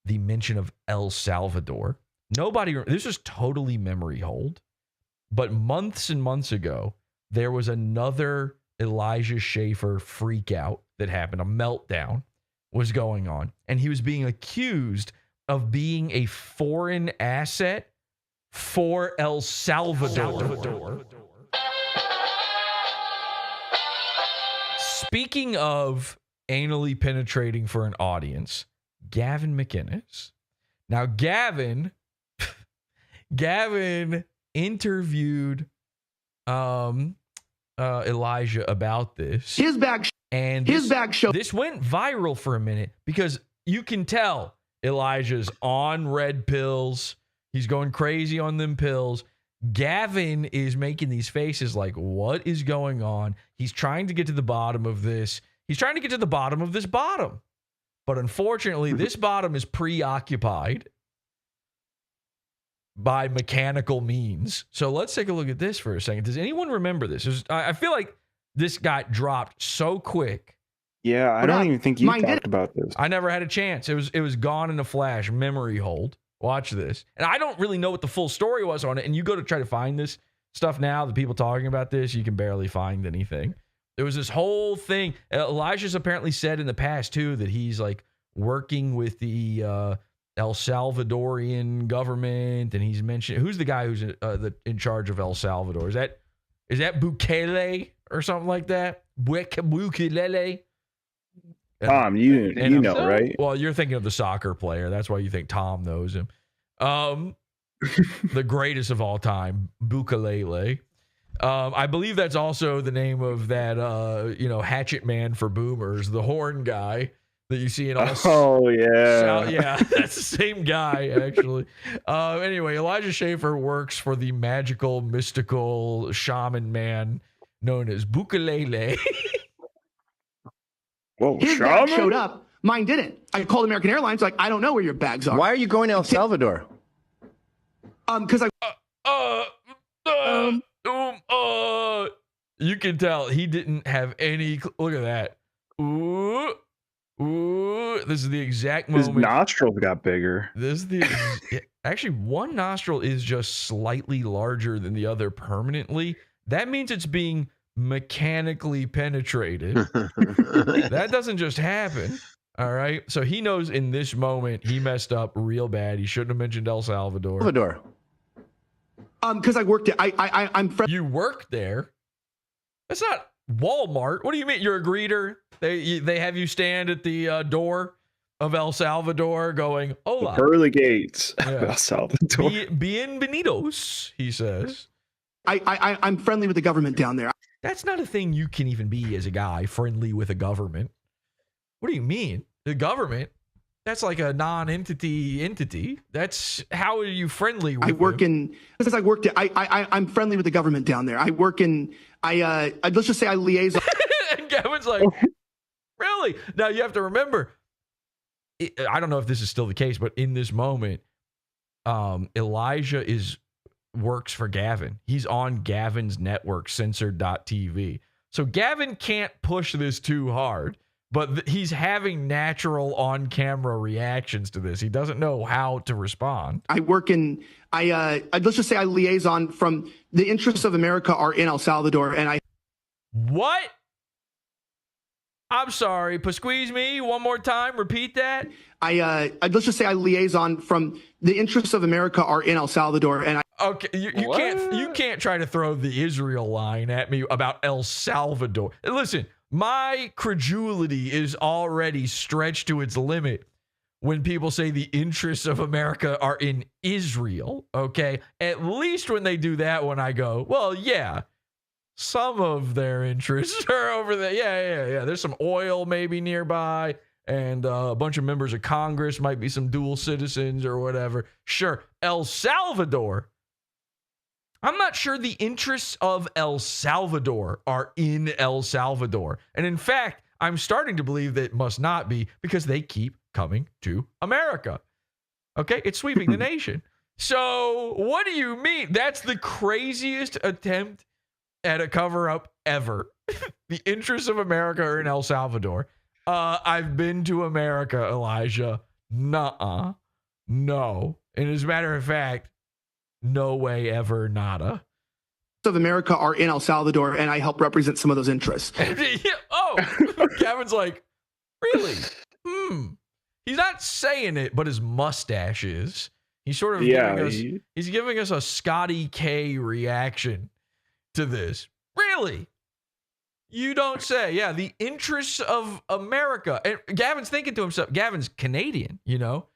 the mention of El Salvador, this is totally memory hold, but months and months ago, there was another Elijah Schaffer freak out that happened. A meltdown was going on, and he was being accused of being a foreign asset for El Salvador. Speaking of anally penetrating for an audience, Gavin McInnes. Now, Gavin interviewed Elijah about this. His bag show. This went viral for a minute because you can tell Elijah's on red pills. He's going crazy on them pills. Gavin is making these faces like, what is going on? He's trying to get to the bottom of this. He's trying to get to the bottom of this bottom. But unfortunately, this bottom is preoccupied by mechanical means. So let's take a look at this for a second. Does anyone remember this? I feel like this got dropped so quick. Yeah, I don't even think you talked about this. I never had a chance. It was gone in a flash. Memory hold. Watch this. And I don't really know what the full story was on it. And you go to try to find this stuff now, the people talking about this, you can barely find anything. There was this whole thing. Elijah's apparently said in the past, too, that he's like working with the El Salvadorian government. And he's mentioned, who's the guy who's in charge of El Salvador? Is that Bukele or something like that? Bukele? Tom, you know, right? Well, you're thinking of the soccer player. That's why you think Tom knows him. The greatest of all time, Bukalele. I believe that's also the name of that, Hatchet Man for Boomers, the horn guy that you see in all. Oh, yeah. Yeah, that's the same guy, actually. Anyway, Elijah Schaffer works for the magical, mystical shaman man known as Bukalele. Whoa, his bag showed up. Mine didn't. I called American Airlines. Like, I don't know where your bags are. Why are you going to El Salvador? Because you can tell he didn't have any. Look at that. Ooh. This is the exact moment. His nostrils got bigger. This is actually one nostril is just slightly larger than the other permanently. That means it's being mechanically penetrated. That doesn't just happen. All right. So he knows in this moment he messed up real bad. He shouldn't have mentioned El Salvador. Because I worked at I'm You worked there? That's not Walmart. What do you mean? You're a greeter? They have you stand at the door of El Salvador going, hola. The pearly gates Yeah. of El Salvador. Bienvenidos, he says. I'm friendly with the government down there. That's not a thing you can even be as a guy, friendly with a government. What do you mean? The government? That's like a non-entity. That's how are you friendly with I'm friendly with the government down there. Let's just say I liaison. And Gavin's like, really? Now you have to remember, I don't know if this is still the case, but in this moment, Elijah works for Gavin. He's on Gavin's network, censored.tv. So Gavin can't push this too hard, but he's having natural on-camera reactions to this. He doesn't know how to respond. Let's just say I liaison from the interests of America are in El Salvador, and What? I'm sorry. Squeeze me one more time. Repeat that. Let's just say I liaison from the interests of America are in El Salvador, and Okay, you can't try to throw the Israel line at me about El Salvador. Listen, my credulity is already stretched to its limit when people say the interests of America are in Israel, okay? At least when they do that one, I go, well, yeah, some of their interests are over there. Yeah. There's some oil maybe nearby, and a bunch of members of Congress might be some dual citizens or whatever. Sure, El Salvador. I'm not sure the interests of El Salvador are in El Salvador. And in fact, I'm starting to believe that it must not be because they keep coming to America. Okay? It's sweeping the nation. So what do you mean? That's the craziest attempt at a cover-up ever. The interests of America are in El Salvador. I've been to America, Elijah. Nuh-uh. No. And as a matter of fact, no way ever, nada. Of America are in El Salvador, and I help represent some of those interests. Gavin's like, really? He's not saying it, but his mustache is. He's sort of he's giving us a Scotty K reaction to this. Really? You don't say. Yeah, the interests of America. And Gavin's thinking to himself, Gavin's Canadian, you know?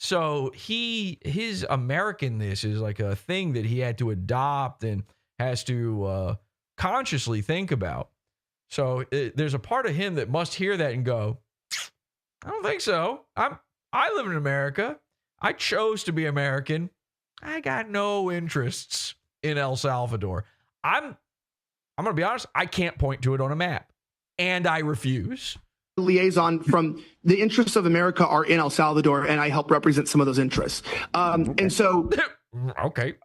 So his Americanness is like a thing that he had to adopt and has to consciously think about. So there's a part of him that must hear that and go, I don't think so. I live in America. I chose to be American. I got no interests in El Salvador. I'm going to be honest. I can't point to it on a map, and I refuse. Liaison from the interests of America are in El Salvador, and I help represent some of those interests. And so, okay.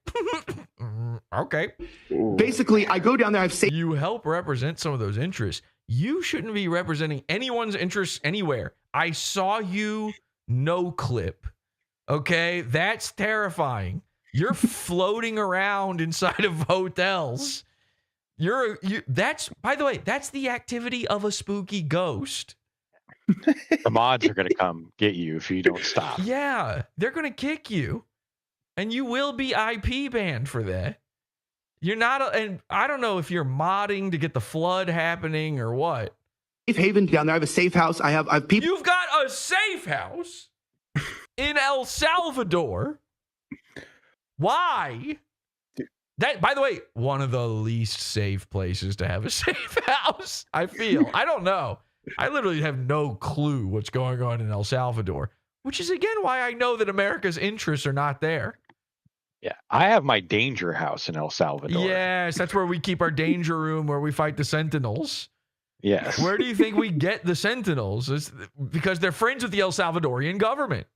Basically, I go down there. You help represent some of those interests. You shouldn't be representing anyone's interests anywhere. I saw you no clip. Okay, that's terrifying. You're floating around inside of hotels. That's, by the way, that's the activity of a spooky ghost. The mods are going to come get you if you don't stop. Yeah, they're going to kick you, and you will be IP banned for that. You're not, and I don't know if you're modding to get the flood happening or what. Safe haven down there. I have a safe house. I have people. You've got a safe house in El Salvador. Why? That, by the way, one of the least safe places to have a safe house, I feel. I don't know. I literally have no clue what's going on in El Salvador, which is, again, why I know that America's interests are not there. Yeah, I have my danger house in El Salvador. Yes, that's where we keep our danger room where we fight the Sentinels. Yes. Where do you think we get the Sentinels? It's because they're friends with the El Salvadorian government.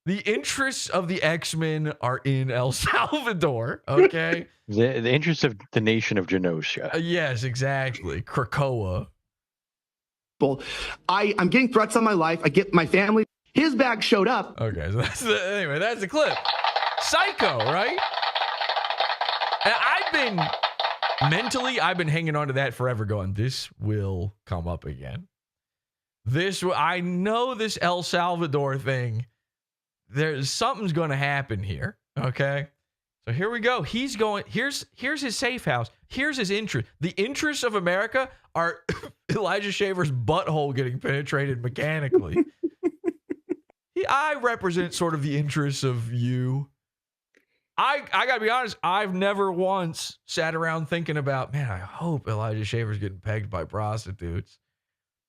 The interests of the X-Men are in El Salvador, okay? The interests of the nation of Genosha. Yes, exactly. Krakoa. I'm getting threats on my life. I get my family. His bag showed up. Okay, so that's the clip. Psycho, right? And I've been hanging on to that forever going, this will come up again. I know this El Salvador thing. Something's going to happen here, okay? So here we go. He's going, here's his safe house. Here's his interest. The interests of America are Elijah Schaffer's butthole getting penetrated mechanically. I represent sort of the interests of you. I gotta be honest, I've never once sat around thinking about, man, I hope Elijah Schaffer's getting pegged by prostitutes.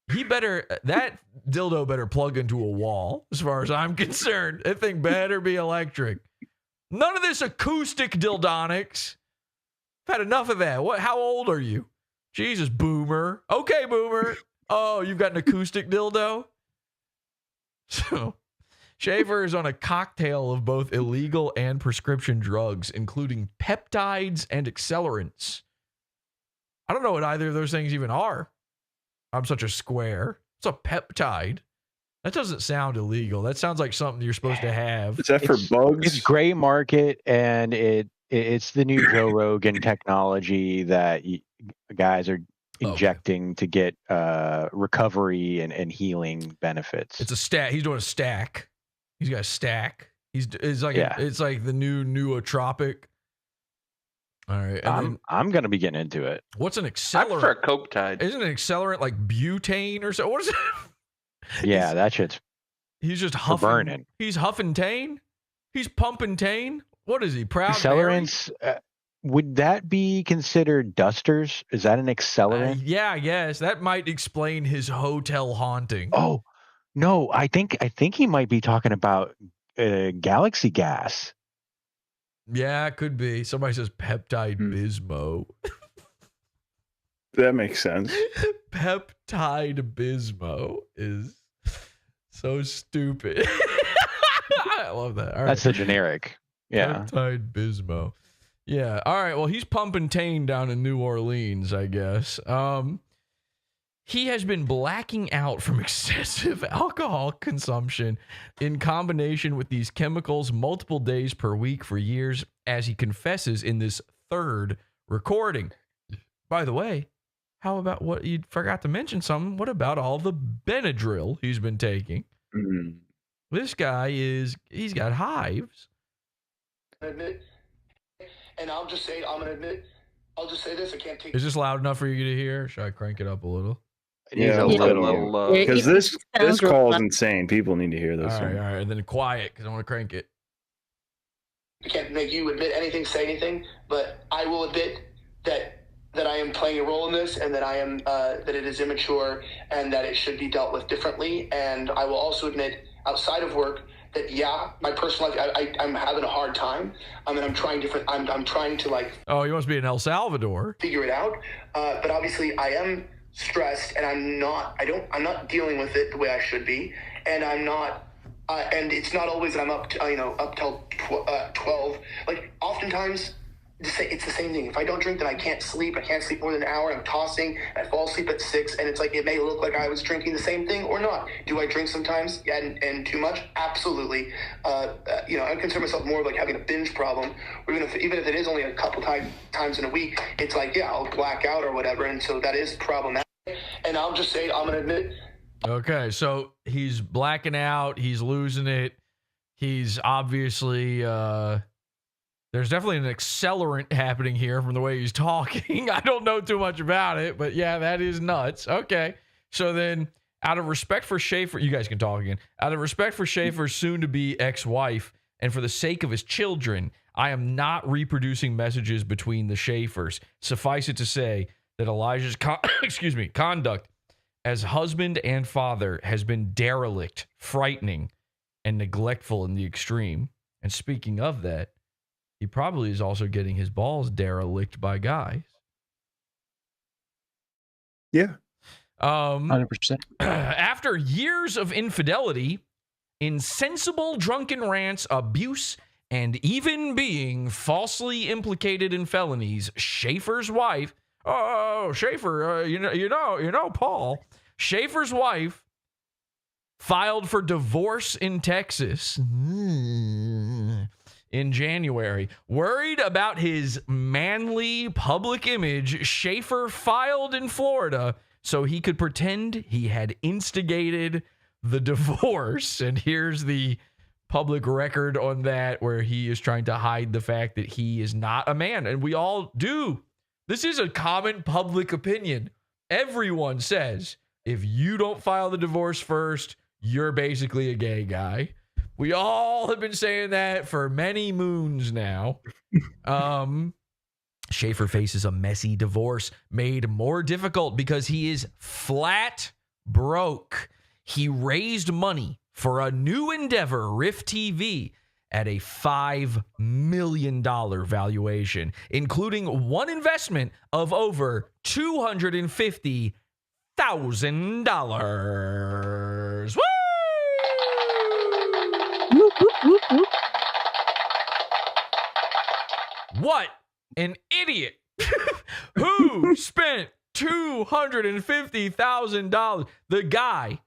That dildo better plug into a wall, as far as I'm concerned. That thing better be electric. None of this acoustic dildonics. I've had enough of that. How old are you? Jesus, boomer. Okay, boomer. Oh, you've got an acoustic dildo? So, Schaffer is on a cocktail of both illegal and prescription drugs, including peptides and accelerants. I don't know what either of those things even are. I'm such a square. It's a peptide. That doesn't sound illegal. That sounds like something you're supposed to have. Is that for bugs? It's gray market, and it's the new Joe Rogan technology that guys are injecting to get recovery and healing benefits. It's a stack. He's doing a stack. He's got a stack. It's like the new nootropic. All right, I'm gonna be getting into it. What's an accelerant? I prefer Coke Tide. Isn't an accelerant like butane or so? What is it? Yeah, that shit's. He's just huffing. Burning. He's huffing tane. He's pumping tane. What is he? Proud accelerants? Would that be considered dusters? Is that an accelerant? Yeah, I guess that might explain his hotel haunting. Oh no, I think he might be talking about galaxy gas. Yeah, it could be. Somebody says peptide bismo. That makes sense. Peptide bismo is so stupid. I love that. All right. That's the generic. Yeah. Peptide bismo. Yeah. All right. Well, he's pumping tane down in New Orleans, I guess. He has been blacking out from excessive alcohol consumption in combination with these chemicals multiple days per week for years, as he confesses in this third recording. By the way, how about what you forgot to mention something? What about all the Benadryl he's been taking? Mm-hmm. This guy he's got hives. Admit, and I'll just say this, I can't take. Is this loud enough for you to hear? Should I crank it up a little? Yeah, a little. Because this call is insane. People need to hear this. All right, and then quiet because I want to crank it. I can't make you admit anything, say anything, but I will admit that I am playing a role in this, and that I am that it is immature, and that it should be dealt with differently. And I will also admit, outside of work, that my personal life, I'm having a hard time. And I'm trying I'm trying to like. Oh, you must be in El Salvador. Figure it out, but obviously I am stressed, and I'm not dealing with it the way I should be, and I'm not. And it's not always that I'm up till 12. Like oftentimes, it's the same thing. If I don't drink, then I can't sleep. I can't sleep more than an hour. I'm tossing. I fall asleep at 6, and it's like it may look like I was drinking the same thing or not. Do I drink sometimes? Yeah, and too much? Absolutely. I consider myself more of like having a binge problem. Even if it is only a couple times in a week, it's like I'll black out or whatever, and so that is problematic. And I'll just say I'm gonna admit. Okay, so he's blacking out. He's losing it. He's obviously. There's definitely an accelerant happening here from the way he's talking. I don't know too much about it, but yeah, that is nuts. Okay. So then, out of respect for Schaffer, you guys can talk again. Out of respect for Schaffer's soon-to-be ex-wife, and for the sake of his children, I am not reproducing messages between the Schaffers. Suffice it to say that Elijah's conduct as husband and father has been derelict, frightening, and neglectful in the extreme. And speaking of that, he probably is also getting his balls derelict by guys. Yeah. 100%. After years of infidelity, insensible drunken rants, abuse, and even being falsely implicated in felonies, Schaffer's wife, Schaffer, Paul, Schaffer's wife filed for divorce in Texas in January. Worried about his manly public image, Schaffer filed in Florida so he could pretend he had instigated the divorce. And here's the public record on that where he is trying to hide the fact that he is not a man. And we all do. This is a common public opinion. Everyone says if you don't file the divorce first, you're basically a gay guy. We all have been saying that for many moons now. Schaffer faces a messy divorce made more difficult because he is flat broke. He raised money for a new endeavor, GRIFT TV, at a $5 million valuation, including one investment of over $250,000. Woo! What an idiot who spent $250,000. The guy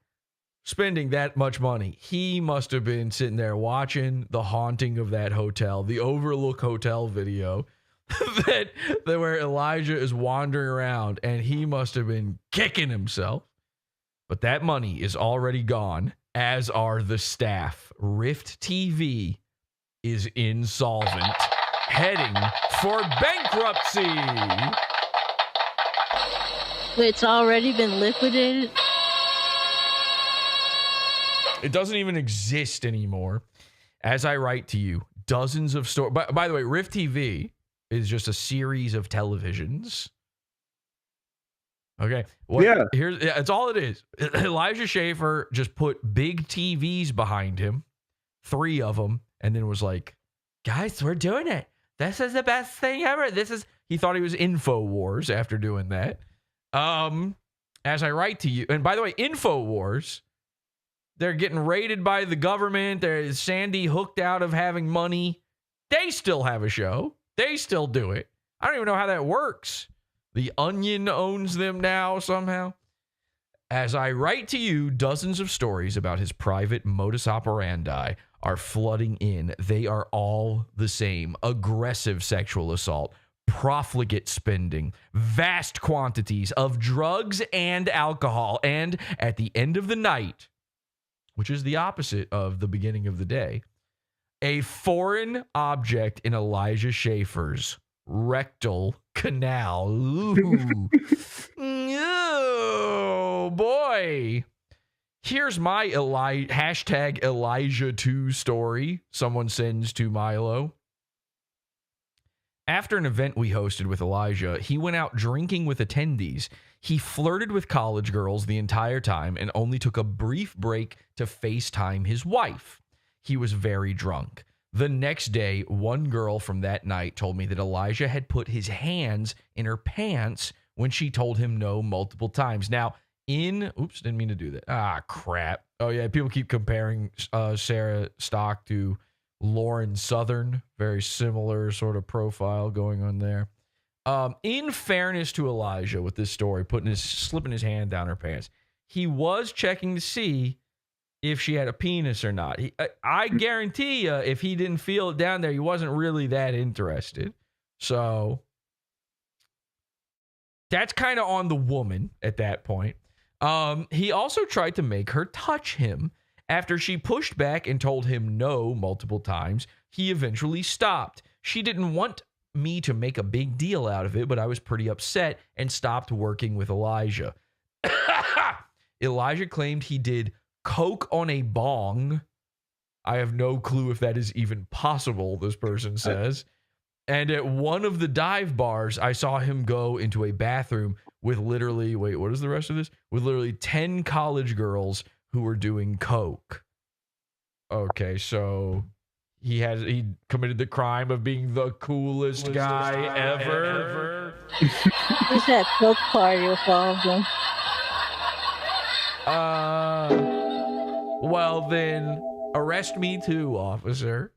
spending that much money, he must have been sitting there watching The Haunting of that hotel, the Overlook Hotel video that where Elijah is wandering around, and he must have been kicking himself. But that money is already gone, as are the staff. GRIFT TV is insolvent, heading for bankruptcy. It's already been liquidated? It doesn't even exist anymore. As I write to you, dozens of stories. By the way, GRIFT TV is just a series of televisions. Okay. It's all it is. Elijah Schaffer just put big TVs behind him, 3 of them, and then was like, guys, we're doing it. This is the best thing ever. He thought he was InfoWars after doing that. As I write to you, and by the way, InfoWars, they're getting raided by the government. There's Sandy hooked out of having money. They still have a show. They still do it. I don't even know how that works. The Onion owns them now somehow. As I write to you, dozens of stories about his private modus operandi are flooding in. They are all the same. Aggressive sexual assault, profligate spending, vast quantities of drugs and alcohol, and at the end of the night, which is the opposite of the beginning of the day, a foreign object in Elijah Schaffer's rectal canal. Ooh. Oh, boy. Here's my hashtag Elijah2 story someone sends to Milo. After an event we hosted with Elijah, he went out drinking with attendees. He flirted with college girls the entire time and only took a brief break to FaceTime his wife. He was very drunk. The next day, one girl from that night told me that Elijah had put his hands in her pants when she told him no multiple times. Now, didn't mean to do that. Ah, crap. Oh, yeah, people keep comparing Sarah Stock to Lauren Southern. Very similar sort of profile going on there. In fairness to Elijah with this story, slipping his hand down her pants, he was checking to see if she had a penis or not. I guarantee you, if he didn't feel it down there, he wasn't really that interested. So that's kind of on the woman at that point. He also tried to make her touch him. After she pushed back and told him no multiple times, he eventually stopped. She didn't want me to make a big deal out of it, but I was pretty upset and stopped working with Elijah. Elijah claimed he did coke on a bong. I have no clue if that is even possible, this person says. And at one of the dive bars, I saw him go into a bathroom with literally, what is the rest of this? With literally 10 college girls who were doing coke. Okay, so he committed the crime of being the coolest guy ever. Where's that coke party with all of them? Well, then, arrest me too, officer.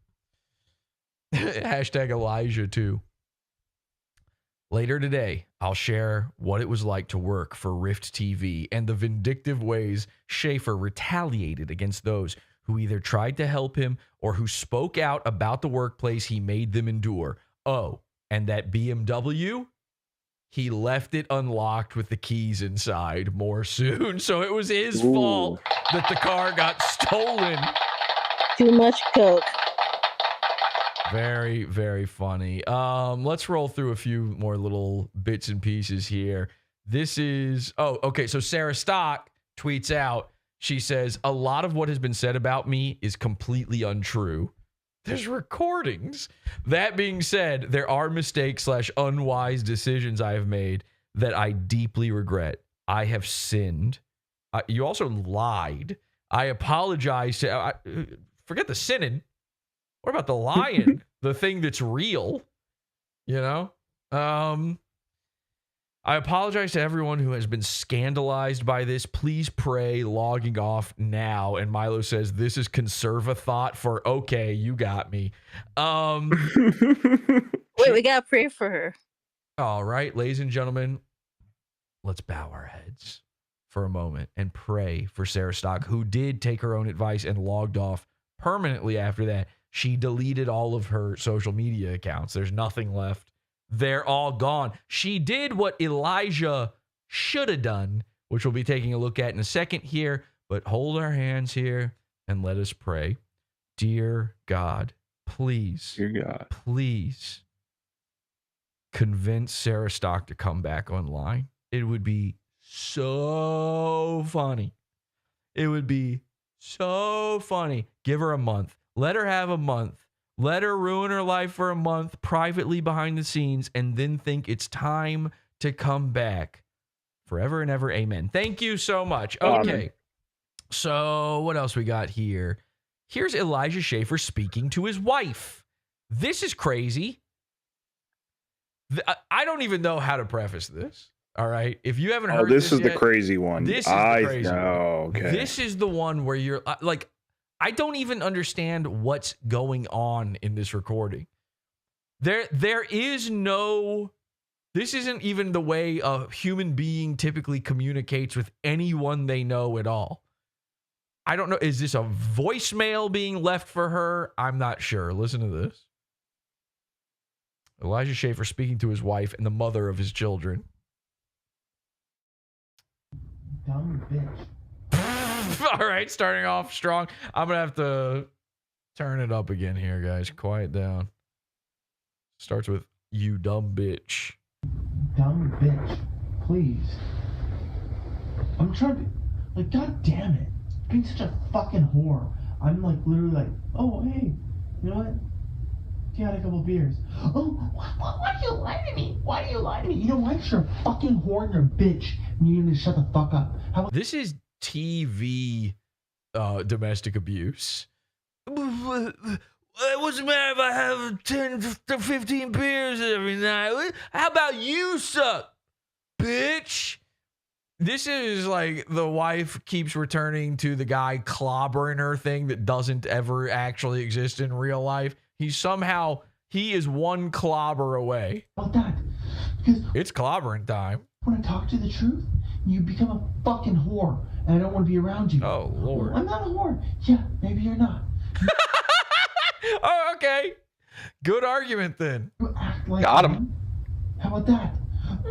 Hashtag Elijah too. Later today, I'll share what it was like to work for GRIFT TV and the vindictive ways Schaffer retaliated against those who either tried to help him or who spoke out about the workplace he made them endure. Oh, and that BMW, he left it unlocked with the keys inside. More soon. So it was his fault that the car got stolen. Too much coke. Very, very funny. Let's roll through a few more little bits and pieces here. This is, okay. So Sarah Stock tweets out, she says, a lot of what has been said about me is completely untrue. There's recordings. That being said, there are mistakes / unwise decisions I have made that I deeply regret. I have sinned. You also lied. I apologize to, forget the sinning. What about the lying? The thing that's real, you know? I apologize to everyone who has been scandalized by this. Please pray, logging off now. And Milo says, this is conserve a thought for, okay, you got me. Wait, we got to pray for her. All right, ladies and gentlemen, let's bow our heads for a moment and pray for Sarah Stock, who did take her own advice and logged off permanently after that. She deleted all of her social media accounts. There's nothing left. They're all gone. She did what Elijah should have done, which we'll be taking a look at in a second here, but hold our hands here and let us pray. Dear God, please, please convince Sarah Stock to come back online. It would be so funny. It would be so funny. Give her a month. Let her have a month. Let her ruin her life for a month privately behind the scenes and then think it's time to come back. Forever and ever, amen. Thank you so much. Okay. So what else we got here? Here's Elijah Schaffer speaking to his wife. This is crazy. I don't even know how to preface this. All right. If you haven't heard this is yet, the crazy one. This is the crazy one. Okay. This is the one where you're like, I don't even understand what's going on in this recording. There is no, this isn't even the way a human being typically communicates with anyone they know at all. I don't know. Is this a voicemail being left for her? I'm not sure. Listen to this. Elijah Schaffer speaking to his wife and the mother of his children. Dumb bitch. All right, starting off strong. I'm going to have to turn it up again here, guys. Quiet down. Starts with, you dumb bitch. Dumb bitch. Please. I'm trying to, like, god damn it. Being such a fucking whore. I'm like, literally like, oh, hey, you know what? You had a couple beers. Oh, why do you lie to me? Why do you lie to me? You know why? You're a fucking whore and you're a bitch. And you need to shut the fuck up. This is TV domestic abuse. It doesn't matter if I have 10 to 15 beers every night. How about you suck, bitch? This is like the wife keeps returning to the guy clobbering her thing that doesn't ever actually exist in real life. He is one clobber away. About that. Because it's clobbering time. When I talk to you the truth, you become a fucking whore, and I don't want to be around you. Oh, Lord. I'm not a whore. Yeah, maybe you're not. Oh, okay. Good argument then. You act like got him. How about that?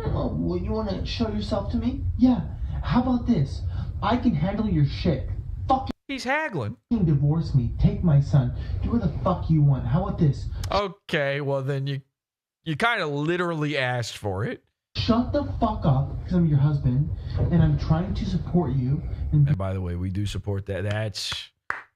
Oh, well, you want to show yourself to me? Yeah. How about this? I can handle your shit. Fuck. He's haggling. Divorce me. Take my son. Do what the fuck you want. How about this? Okay, well then you kind of literally asked for it. Shut the fuck up, because I'm your husband, and I'm trying to support you. And by the way, we do support that. That's,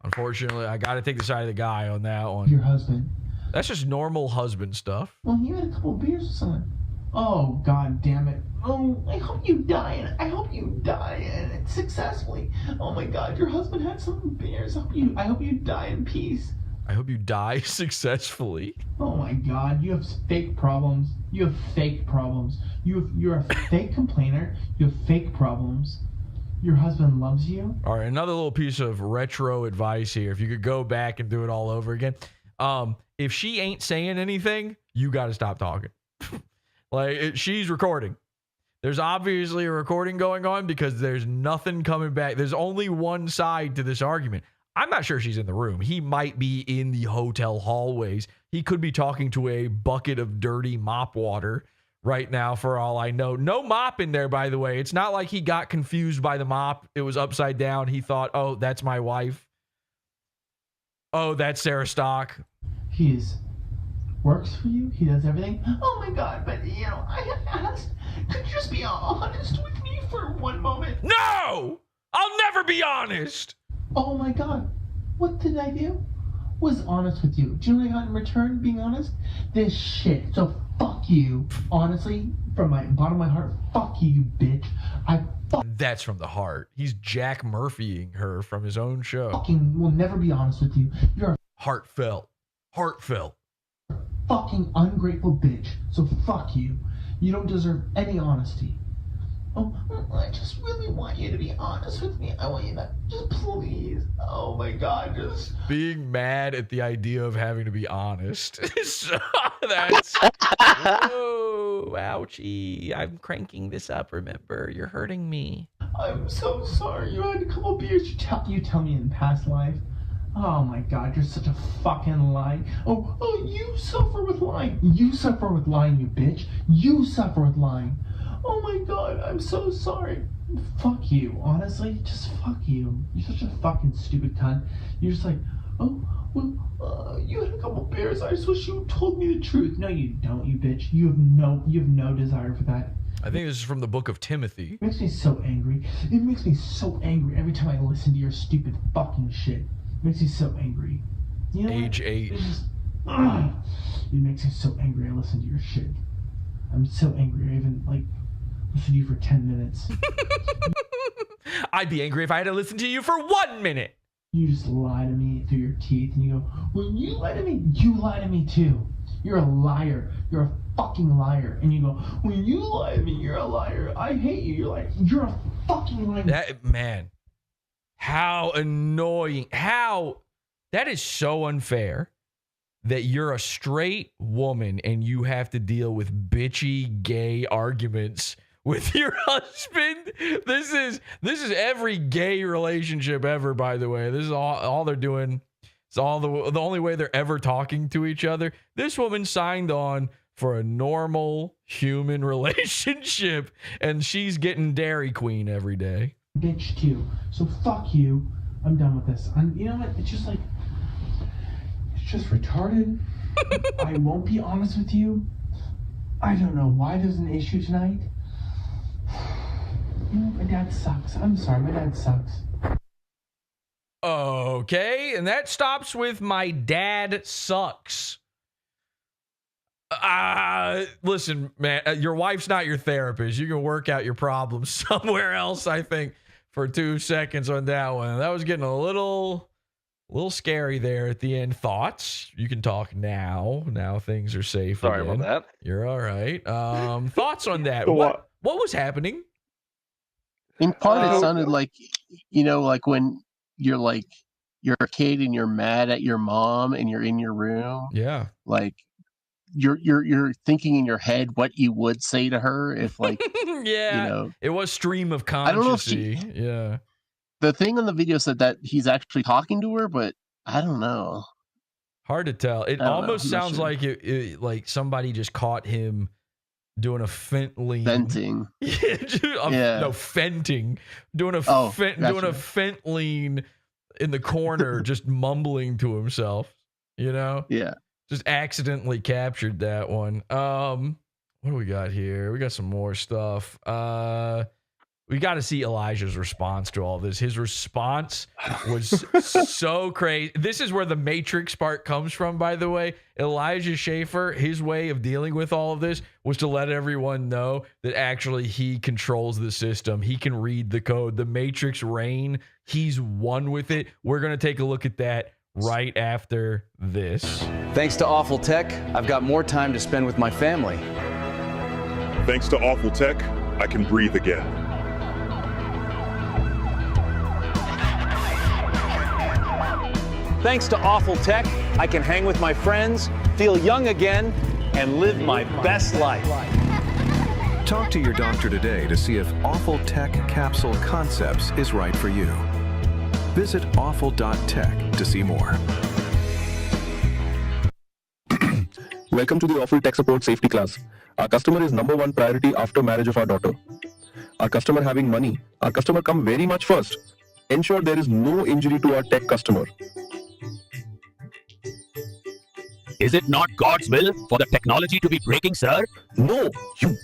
unfortunately, I got to take the side of the guy on that one. Your husband. That's just normal husband stuff. Well, you had a couple of beers with someone. Oh, god damn it. Oh, I hope you die. I hope you die successfully. Oh my god, your husband had some beers. I hope you die in peace. I hope you die successfully. Oh my god, you have fake problems. You have fake problems. You're a fake complainer. You have fake problems. Your husband loves you. All right, another little piece of retro advice here. If you could go back and do it all over again. If she ain't saying anything, you got to stop talking. She's recording. There's obviously a recording going on because there's nothing coming back. There's only one side to this argument. I'm not sure she's in the room. He might be in the hotel hallways. He could be talking to a bucket of dirty mop water right now for all I know. No mop in there, by the way. It's not like he got confused by the mop. It was upside down. He thought, oh, that's my wife. Oh, that's Sarah Stock. He's works for you. He does everything. Oh my God! But I have asked. Could you just be honest with me for one moment? No, I'll never be honest. Oh my God! What did I do? Was honest with you. Do you know what I got in return? Being honest? This shit. So fuck you. Honestly, from my bottom of my heart, fuck you, bitch. That's from the heart. He's Jack Murphying her from his own show. Fucking will never be honest with you. You're a heartfelt. Fucking ungrateful bitch. So fuck you. You don't deserve any honesty. Oh, I just really want you to be honest with me. I want you to just please. Oh my God, just being mad at the idea of having to be honest. So that's whoa, ouchie. I'm cranking this up. Remember, you're hurting me. I'm so sorry. You had a couple beers. You tell me in past life. Oh my God, you're such a fucking lie. Oh, you suffer with lying. You suffer with lying, you bitch. You suffer with lying. Oh my God, I'm so sorry. Fuck you, honestly, just fuck you. You're such a fucking stupid cunt. You're just like, oh, well, you had a couple beers. I just wish you told me the truth. No, you don't, you bitch. You have no desire for that. I think this is from the book of Timothy. It makes me so angry. It makes me so angry every time I listen to your stupid fucking shit. It makes me so angry. You know Age what? 8. It's just, it makes me so angry I listen to your shit. I'm so angry I even, listen to you for 10 minutes. I'd be angry if I had to listen to you for 1 minute. You just lie to me through your teeth and you go, when you lie to me, you lie to me too. You're a liar. You're a fucking liar. And you go, when you lie to me, you're a liar. I hate you. You're like, you're a fucking liar. That, man, how annoying. That is so unfair that you're a straight woman and you have to deal with bitchy gay arguments with your husband. This is every gay relationship ever, by the way. This is all they're doing. It's all the only way they're ever talking to each other. This woman signed on for a normal human relationship and she's getting Dairy Queen every day. Bitch too. So fuck you. I'm done with this. You know what? It's just retarded. I won't be honest with you. I don't know why there's an issue tonight. You know, my dad sucks. I'm sorry, my dad sucks. Okay, and that stops with my dad sucks. Listen, man, your wife's not your therapist. You can work out your problems somewhere else, I think, for 2 seconds on that one. That was getting a little scary there at the end. Thoughts? You can talk now. Now things are safe. Sorry again. about that. You're all right. Thoughts on that? What was happening? In part, it sounded like, like when you're a kid and you're mad at your mom and you're in your room. Yeah. Like you're thinking in your head what you would say to her if yeah. It was stream of consciousness. Yeah. The thing on the video said that he's actually talking to her, but I don't know. Hard to tell. It almost sounds like it like somebody just caught him doing a fentlean. Venting. No, fenting. Doing a fentlean in the corner, just mumbling to himself. Yeah. Just accidentally captured that one. What do we got here? We got some more stuff. We got to see Elijah's response to all this. His response was so crazy. This is where the Matrix part comes from, by the way. Elijah Schaffer, his way of dealing with all of this was to let everyone know that actually he controls the system. He can read the code. The Matrix reign, he's one with it. We're going to take a look at that right after this. Thanks to Awful Tech, I've got more time to spend with my family. Thanks to Awful Tech, I can breathe again. Thanks to Awful Tech, I can hang with my friends, feel young again, and live my best life. Talk to your doctor today to see if Awful Tech Capsule Concepts is right for you. Visit awful.tech to see more. Welcome to the Awful Tech Support Safety class. Our customer is #1 priority after marriage of our daughter. Our customer having money. Our customer come very much first. Ensure there is no injury to our tech customer. Is it not God's will for the technology to be breaking, sir? No, you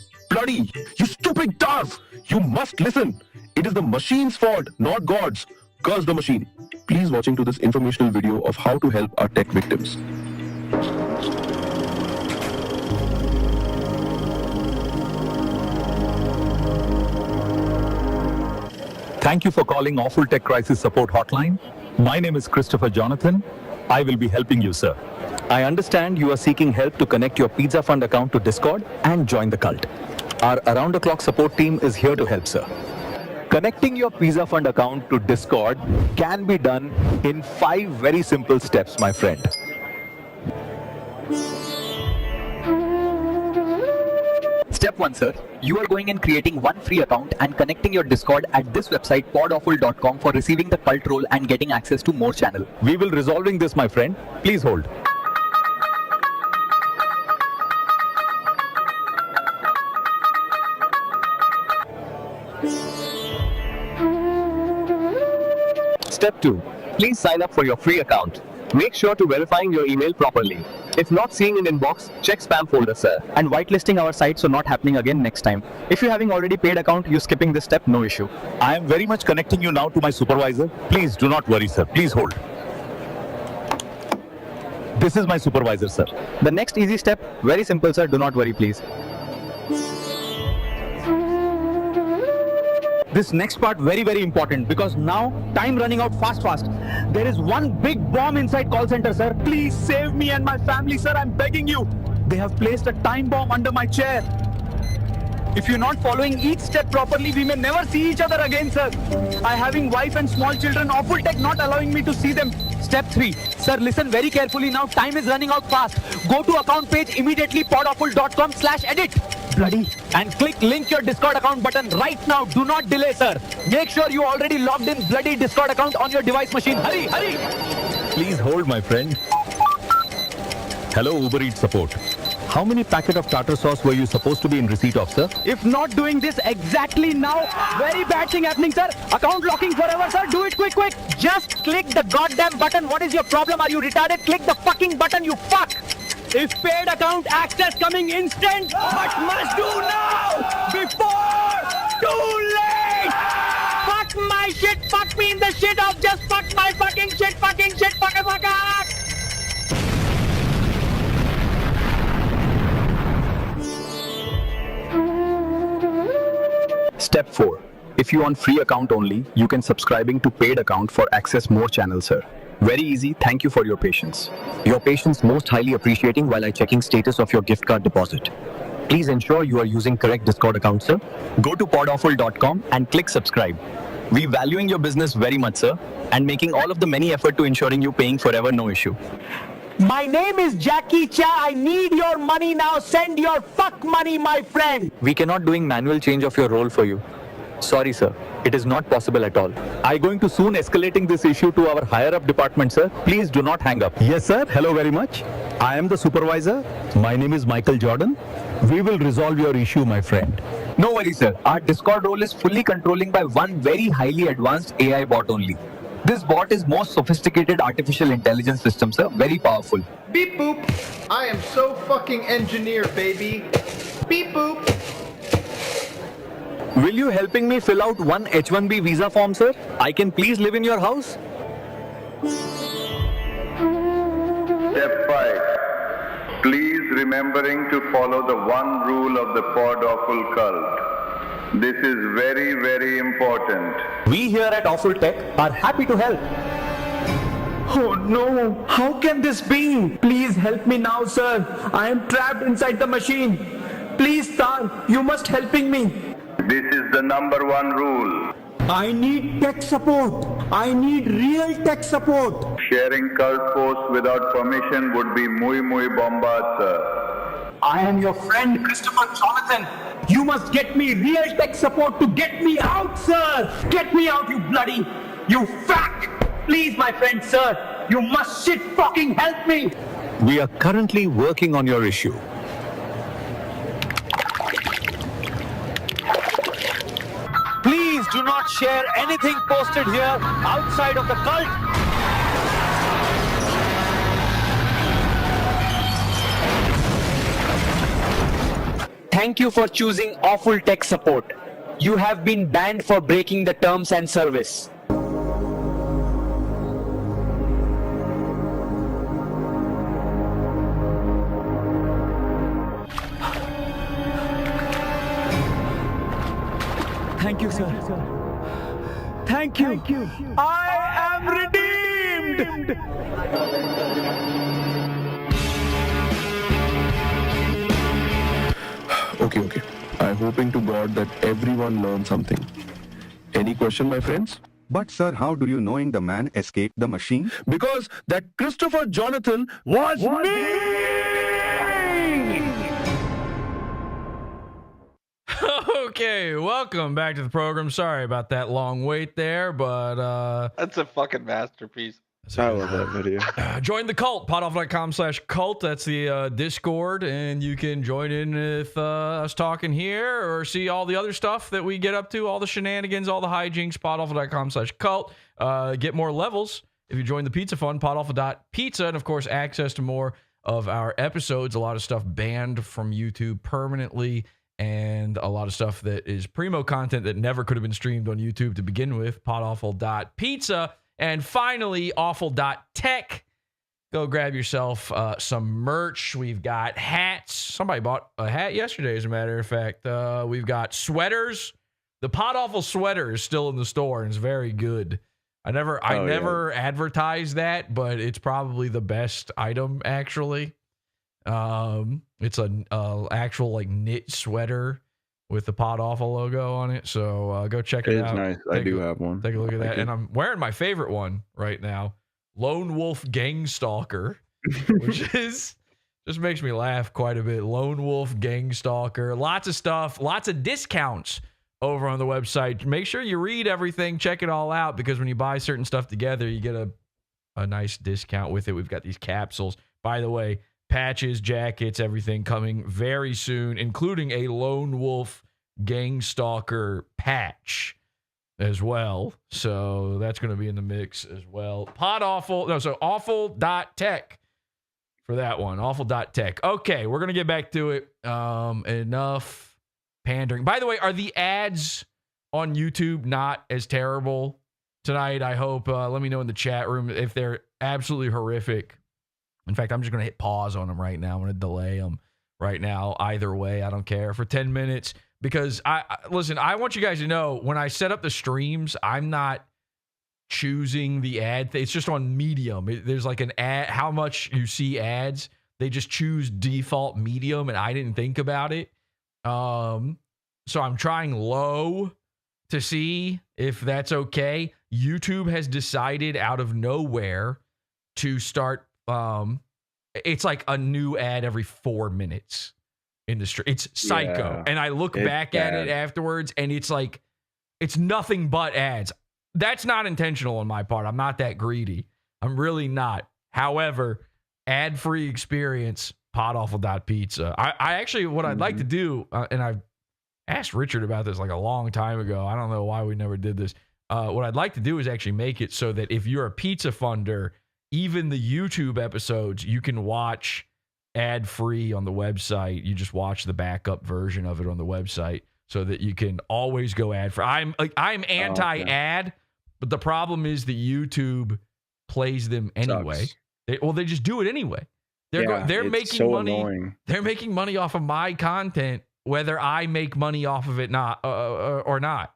stupid dove! You must listen. It is the machine's fault, not God's. Curse the machine. Please watching to this informational video of how to help our tech victims. Thank you for calling Awful Tech Crisis Support Hotline. My name is Christopher Jonathan. I will be helping you, sir. I understand you are seeking help to connect your Pizza Fund account to Discord and join the cult. Our around-the-clock support team is here to help, sir. Connecting your Pizza Fund account to Discord can be done in 5 very simple steps, my friend. Step 1, sir. You are going and creating one free account and connecting your Discord at this website PodAwful.com for receiving the cult roll and getting access to more channel. We will resolving this, my friend. Please hold. Step 2. Please sign up for your free account. Make sure to verifying your email properly. If not seeing in inbox, check spam folder, sir. And whitelisting our site so not happening again next time. If you having already paid account, you skipping this step, no issue. I am very much connecting you now to my supervisor. Please do not worry, sir. Please hold. This is my supervisor, sir. The next easy step, very simple, sir. Do not worry, please. This next part very important because now time running out fast. There is one big bomb inside call center, sir. Please save me and my family, sir. I'm begging you. They have placed a time bomb under my chair. If you're not following each step properly, we may never see each other again, sir. I having wife and small children, awful tech not allowing me to see them. Step 3. Sir, listen very carefully now. Time is running out fast. Go to account page immediately podawful.com/edit. Bloody. And click link your Discord account button right now. Do not delay, sir. Make sure you already logged in bloody Discord account on your device machine. Hurry. Please hold, my friend. Hello, Uber Eats support. How many packet of tartar sauce were you supposed to be in receipt of, sir? If not doing this exactly now, very bad thing happening, sir. Account locking forever, sir. Do it quick. Just click the goddamn button. What is your problem? Are you retarded? Click the fucking button, you fuck. If paid account access coming instant, but must do now before too late. Fuck my shit. Fuck me in the shit of just fuck my fucking shit. Fuck. Step 4. If you want free account only, you can subscribing to paid account for access more channels, sir. Very easy. Thank you for your patience. Your patience most highly appreciating while I checking status of your gift card deposit. Please ensure you are using correct Discord account, sir. Go to podawful.com and click subscribe. We valuing your business very much, sir, and making all of the many effort to ensuring you paying forever, no issue. My name is Jackie Cha. I need your money now. Send your fuck money, my friend. We cannot doing manual change of your role for you. Sorry, sir. It is not possible at all. I'm going to soon escalating this issue to our higher up department, sir. Please do not hang up. Yes, sir. Hello very much. I am the supervisor. My name is Michael Jordan. We will resolve your issue, my friend. No worries, sir. Our Discord role is fully controlling by one very highly advanced AI bot only. This bot is most sophisticated artificial intelligence system, sir. Very powerful. Beep boop. I am so fucking engineer, baby. Beep boop. Will you helping me fill out one H-1B visa form, sir? I can please live in your house? Step 5. Please remembering to follow the one rule of the PodAwful cult. This is very important. We here at Awful Tech are happy to help. Oh no, how can this be? Please help me now, sir. I am trapped inside the machine. Please, sir, you must helping me. This is the number one rule. I need tech support. I need real tech support. Sharing cult posts without permission would be muy bombard, sir. I am your friend, Christopher Jonathan. You must get me real tech support to get me out, sir. Get me out, you bloody, you fat. Please, my friend, sir. You must shit fucking help me. We are currently working on your issue. Please do not share anything posted here outside of the cult. Thank you for choosing Awful Tech Support. You have been banned for breaking the terms and service. Thank you, sir. Thank you. I am redeemed. Okay. I'm hoping to God that everyone learned something. Any question, my friends? But sir, how do you knowing the man escaped the machine? Because that Christopher Jonathan was me! Okay, welcome back to the program. Sorry about that long wait there, but that's a fucking masterpiece. I love that video. Join the cult, PodAwful.com/cult. That's the Discord, and you can join in with us talking here or see all the other stuff that we get up to, all the shenanigans, all the hijinks, PodAwful.com/cult. Get more levels if you join the Pizza Fund, PodAwful.pizza, and of course, access to more of our episodes. A lot of stuff banned from YouTube permanently, and a lot of stuff that is primo content that never could have been streamed on YouTube to begin with, PodAwful.pizza. And finally, awful.tech. Go grab yourself some merch. We've got hats. Somebody bought a hat yesterday, as a matter of fact. We've got sweaters. The PodAwful sweater is still in the store and it's very good. I never advertised that, but it's probably the best item, actually. It's an actual like knit sweater with the PodAwful logo on it. So go check it out. It's nice. I do have one. Take a look at that. And I'm wearing my favorite one right now, Lone Wolf Gang Stalker, which is just makes me laugh quite a bit. Lone Wolf Gang Stalker. Lots of stuff, lots of discounts over on the website. Make sure you read everything, check it all out, because when you buy certain stuff together, you get a nice discount with it. We've got these capsules. By the way, patches, jackets, everything coming very soon, including a Lone Wolf Gang Stalker patch as well. So that's going to be in the mix as well. Awful.tech for that one. Awful.tech. Okay, we're going to get back to it. Enough pandering. By the way, are the ads on YouTube not as terrible tonight? I hope. Let me know in the chat room if they're absolutely horrific. In fact, I'm just going to hit pause on them right now. I'm going to delay them right now. Either way, I don't care, for 10 minutes. Because, listen, I want you guys to know, when I set up the streams, I'm not choosing the ad. It's just on medium. There's like an ad, how much you see ads. They just choose default medium, and I didn't think about it. So I'm trying low to see if that's okay. YouTube has decided out of nowhere to start... it's like a new ad every 4 minutes in the stream. It's psycho. And I look back at it afterwards and it's like, it's nothing but ads. That's not intentional on my part. I'm not that greedy. I'm really not. However, ad-free experience, PodAwful.pizza. I actually, what I'd like to do, and I've asked Richard about this like a long time ago. I don't know why we never did this. What I'd like to do is actually make it so that if you're a pizza funder, even the YouTube episodes, you can watch ad-free on the website. You just watch the backup version of it on the website so that you can always go ad-free. I'm anti-ad, but the problem is that YouTube plays them anyway. They just do it anyway. They're making so money. Annoying. They're making money off of my content, whether I make money off of it or not.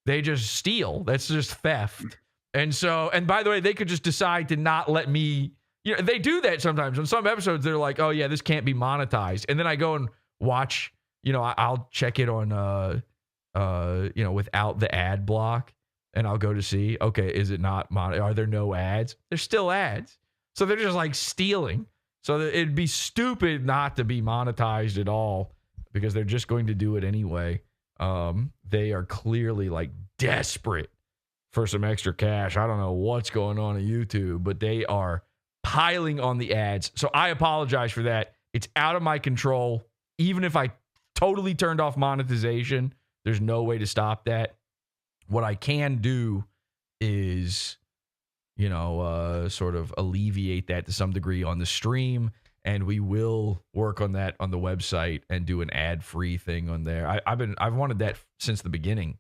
They just steal. That's just theft. And so, and by the way, they could just decide to not let me, they do that sometimes. On some episodes, they're like, oh yeah, this can't be monetized. And then I go and watch, I'll check it on, without the ad block, and I'll go to see, okay, is it not are there no ads? There's still ads. So they're just like stealing. So it'd be stupid not to be monetized at all, because they're just going to do it anyway. They are clearly like desperate for some extra cash. I don't know what's going on at YouTube, but they are piling on the ads. So I apologize for that. It's out of my control. Even if I totally turned off monetization, there's no way to stop that. What I can do is, sort of alleviate that to some degree on the stream. and we will work on that on the website and do an ad-free thing on there. I've wanted that since the beginning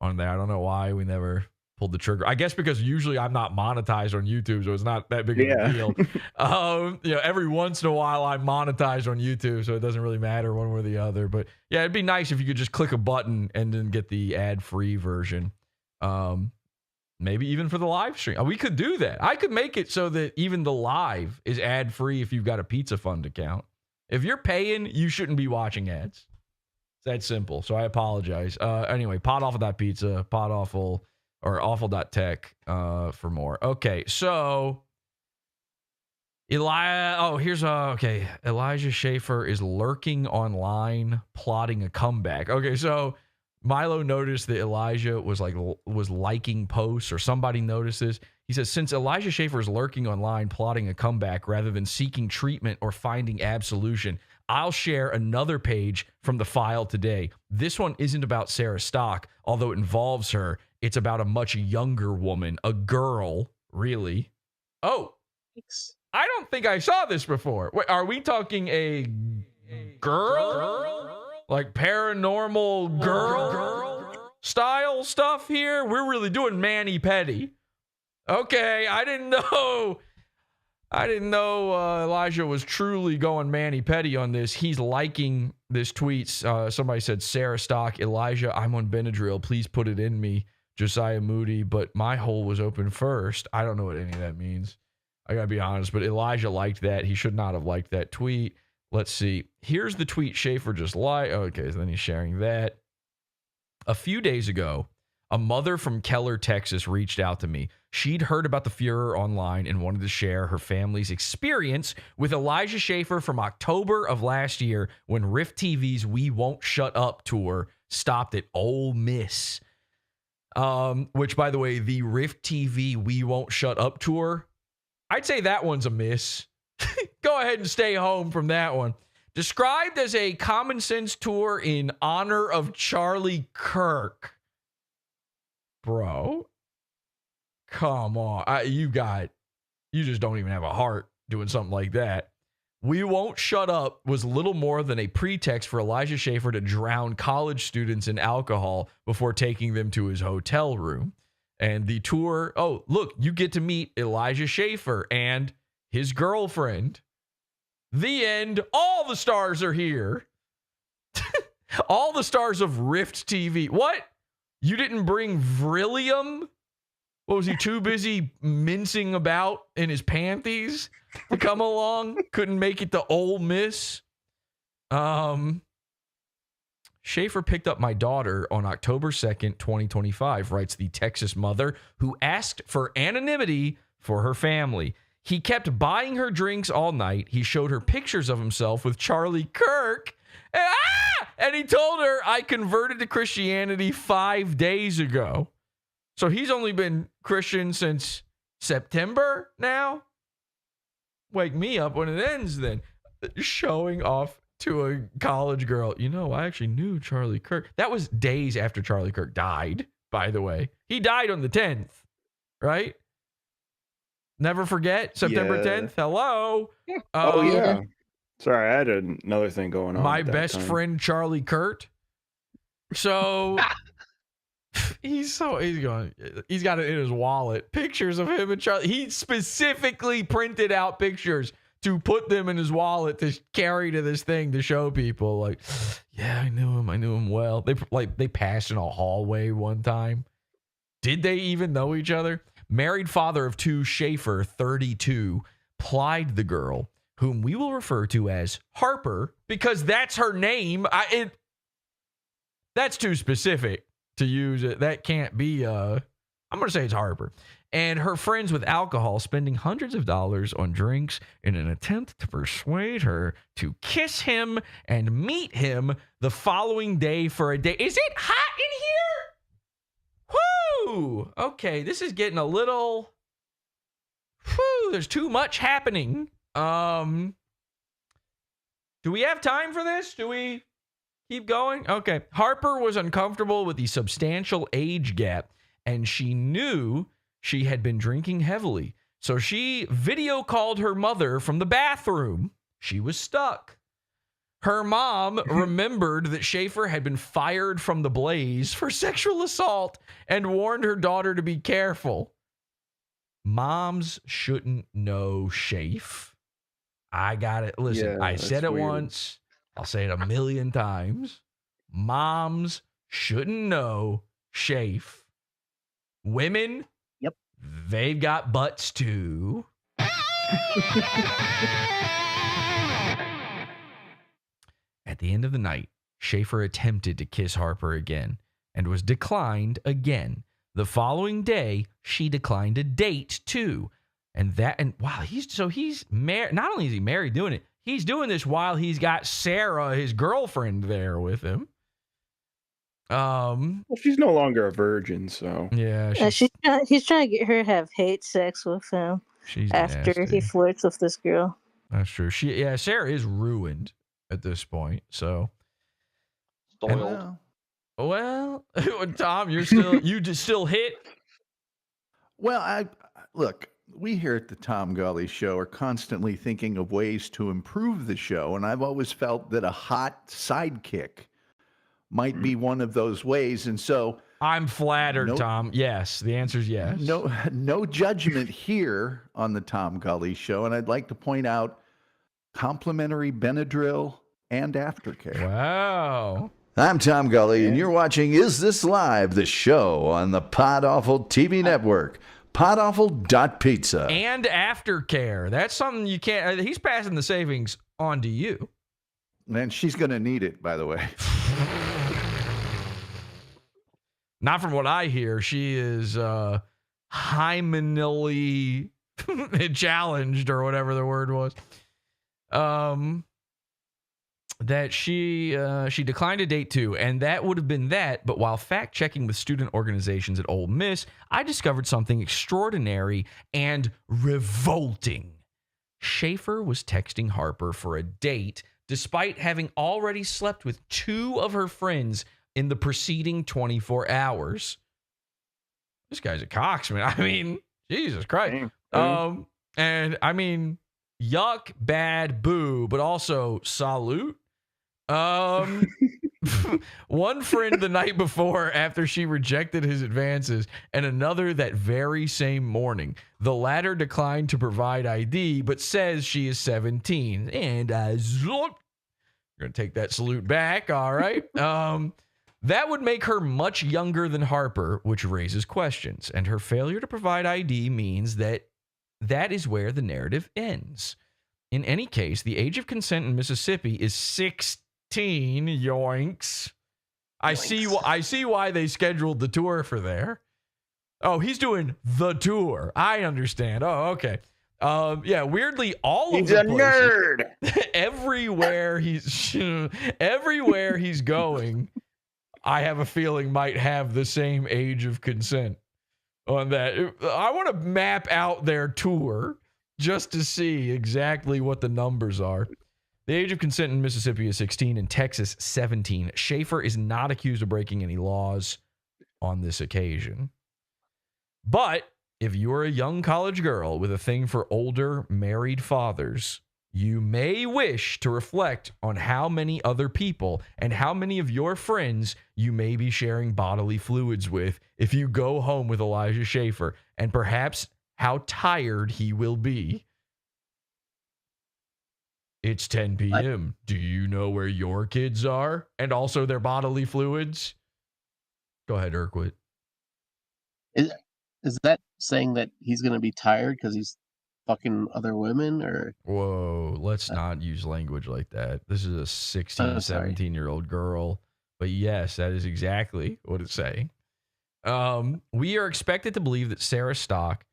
on there. I don't know why we never pulled the trigger. I guess because usually I'm not monetized on YouTube, so it's not that big of a deal. Every once in a while I'm monetized on YouTube, so it doesn't really matter one way or the other. But yeah, it'd be nice if you could just click a button and then get the ad-free version. Maybe even for the live stream. We could do that. I could make it so that even the live is ad-free if you've got a Pizza Fund account. If you're paying, you shouldn't be watching ads. It's that simple. So I apologize. Anyway, podawful.pizza, podawful, or awful.tech for more. Okay, so Elijah Schaffer is lurking online, plotting a comeback. Okay, so Milo noticed that Elijah was liking posts, or somebody noticed this. He says, since Elijah Schaffer is lurking online, plotting a comeback rather than seeking treatment or finding absolution, I'll share another page from the file today. This one isn't about Sarah Stock, although it involves her. It's about a much younger woman, a girl, really. Oh, I don't think I saw this before. Wait, are we talking a girl? Like paranormal girl style stuff here? We're really doing mani-pedi. Okay, I didn't know Elijah was truly going mani-pedi on this. He's liking this tweet. Somebody said, Sarah Stock, Elijah, I'm on Benadryl. Please put it in me. Josiah Moody, but my hole was open first. I don't know what any of that means. I gotta be honest, but Elijah liked that. He should not have liked that tweet. Let's see. Here's the tweet Schaffer just liked. Okay, so then he's sharing that. A few days ago, a mother from Keller, Texas reached out to me. She'd heard about the furor online and wanted to share her family's experience with Elijah Schaffer from October of last year when GRIFT TV's We Won't Shut Up tour stopped at Ole Miss. Which, by the way, the GRIFT TV We Won't Shut Up tour, I'd say that one's a miss. Go ahead and stay home from that one. Described as a common sense tour in honor of Charlie Kirk. Bro, come on. You just don't even have a heart doing something like that. We Won't Shut Up was little more than a pretext for Elijah Schaffer to drown college students in alcohol before taking them to his hotel room. And the tour, oh, look, you get to meet Elijah Schaffer and his girlfriend. The end. All the stars are here. All the stars of GRIFT TV. What? You didn't bring Vrillium? What, was he too busy mincing about in his panties to come along? Couldn't make it to Ole Miss? Schaffer picked up my daughter on October 2nd, 2025, writes the Texas mother, who asked for anonymity for her family. He kept buying her drinks all night. He showed her pictures of himself with Charlie Kirk. And he told her, I converted to Christianity 5 days ago. So he's only been Christian since September now? Wake me up when it ends then. Showing off to a college girl. You know, I actually knew Charlie Kirk. That was days after Charlie Kirk died, by the way. He died on the 10th, right? Never forget, September 10th. Hello. Oh, yeah. Sorry, I had another thing going on. My best friend, Charlie Kurt. So he's got it in his wallet. Pictures of him and Charlie. He specifically printed out pictures to put them in his wallet to carry to this thing to show people. Like, yeah, I knew him well. They passed in a hallway one time. Did they even know each other? Married father of two, Schaffer, 32, plied the girl, whom we will refer to as Harper, because that's her name. That's too specific to use it. That can't be, I'm going to say it's Harper. And her friends with alcohol, spending hundreds of dollars on drinks in an attempt to persuade her to kiss him and meet him the following day for a date. Is it hot in here? Whoo! Okay, this is getting a little... Whew, there's too much happening. Do we have time for this? Do we keep going? Okay. Harper was uncomfortable with the substantial age gap, and she knew she had been drinking heavily. So she video called her mother from the bathroom she was stuck. Her mom remembered that Schaffer had been fired from the Blaze for sexual assault and warned her daughter to be careful. Moms shouldn't know Schaff. I got it. Listen, Yeah, I that's said it weird. once. I'll say it a million times. Moms shouldn't know Schaff. Women, yep, they've got butts too. At the end of the night, Schaffer attempted to kiss Harper again and was declined again. The following day, she declined a date too. And wow, he's married. Not only is he married doing it, he's doing this while he's got Sarah, his girlfriend, there with him. Well, she's no longer a virgin, so yeah, he's trying to get her to have hate sex with him after nasty. he flirts with this girl. That's true. Sarah is ruined at this point. So, well, Tom, you just still hit. Well, look. We here at the Tom Golly Show are constantly thinking of ways to improve the show, and I've always felt that a hot sidekick might be one of those ways. And so I'm flattered, Tom. Yes, the answer is yes. No judgment here on the Tom Golly Show, and I'd like to point out complimentary Benadryl and aftercare. Wow. I'm Tom Gully, and you're watching Is This Live, the show on the PodAwful TV network. PodAwful.pizza. And aftercare. That's something you can't. He's passing the savings on to you. And she's going to need it, by the way. Not from what I hear. She is hymenally challenged, or whatever the word was. That she declined a date too, and that would have been that. But while fact checking with student organizations at Ole Miss, I discovered something extraordinary and revolting. Schaffer was texting Harper for a date, despite having already slept with 2 of her friends in the preceding 24 hours. This guy's a cocksman. I mean, Jesus Christ. And I mean, yuck, bad, boo, but also salute. One friend the night before after she rejected his advances, and another that very same morning. The latter declined to provide ID, but says she is 17. And you're going to take that salute back, all right? That would make her much younger than Harper, which raises questions. And her failure to provide ID means that is where the narrative ends. In any case, the age of consent in Mississippi is 16. Yoinks. I see why they scheduled the tour for there. Oh, he's doing the tour. I understand. Oh, okay. Yeah, weirdly, all of the places, nerd. everywhere he's going, I have a feeling might have the same age of consent on that. I want to map out their tour just to see exactly what the numbers are. The age of consent in Mississippi is 16, in Texas 17. Schaffer is not accused of breaking any laws on this occasion. But if you're a young college girl with a thing for older married fathers, you may wish to reflect on how many other people and how many of your friends you may be sharing bodily fluids with if you go home with Elijah Schaffer, and perhaps how tired he will be. It's 10 p.m. Do you know where your kids are? And also their bodily fluids? Go ahead, Urquit. Is that saying that he's going to be tired because he's fucking other women? Or whoa, let's not use language like that. This is a 16, 17-year-old girl. But yes, that is exactly what it's saying. We are expected to believe that Sarah stopped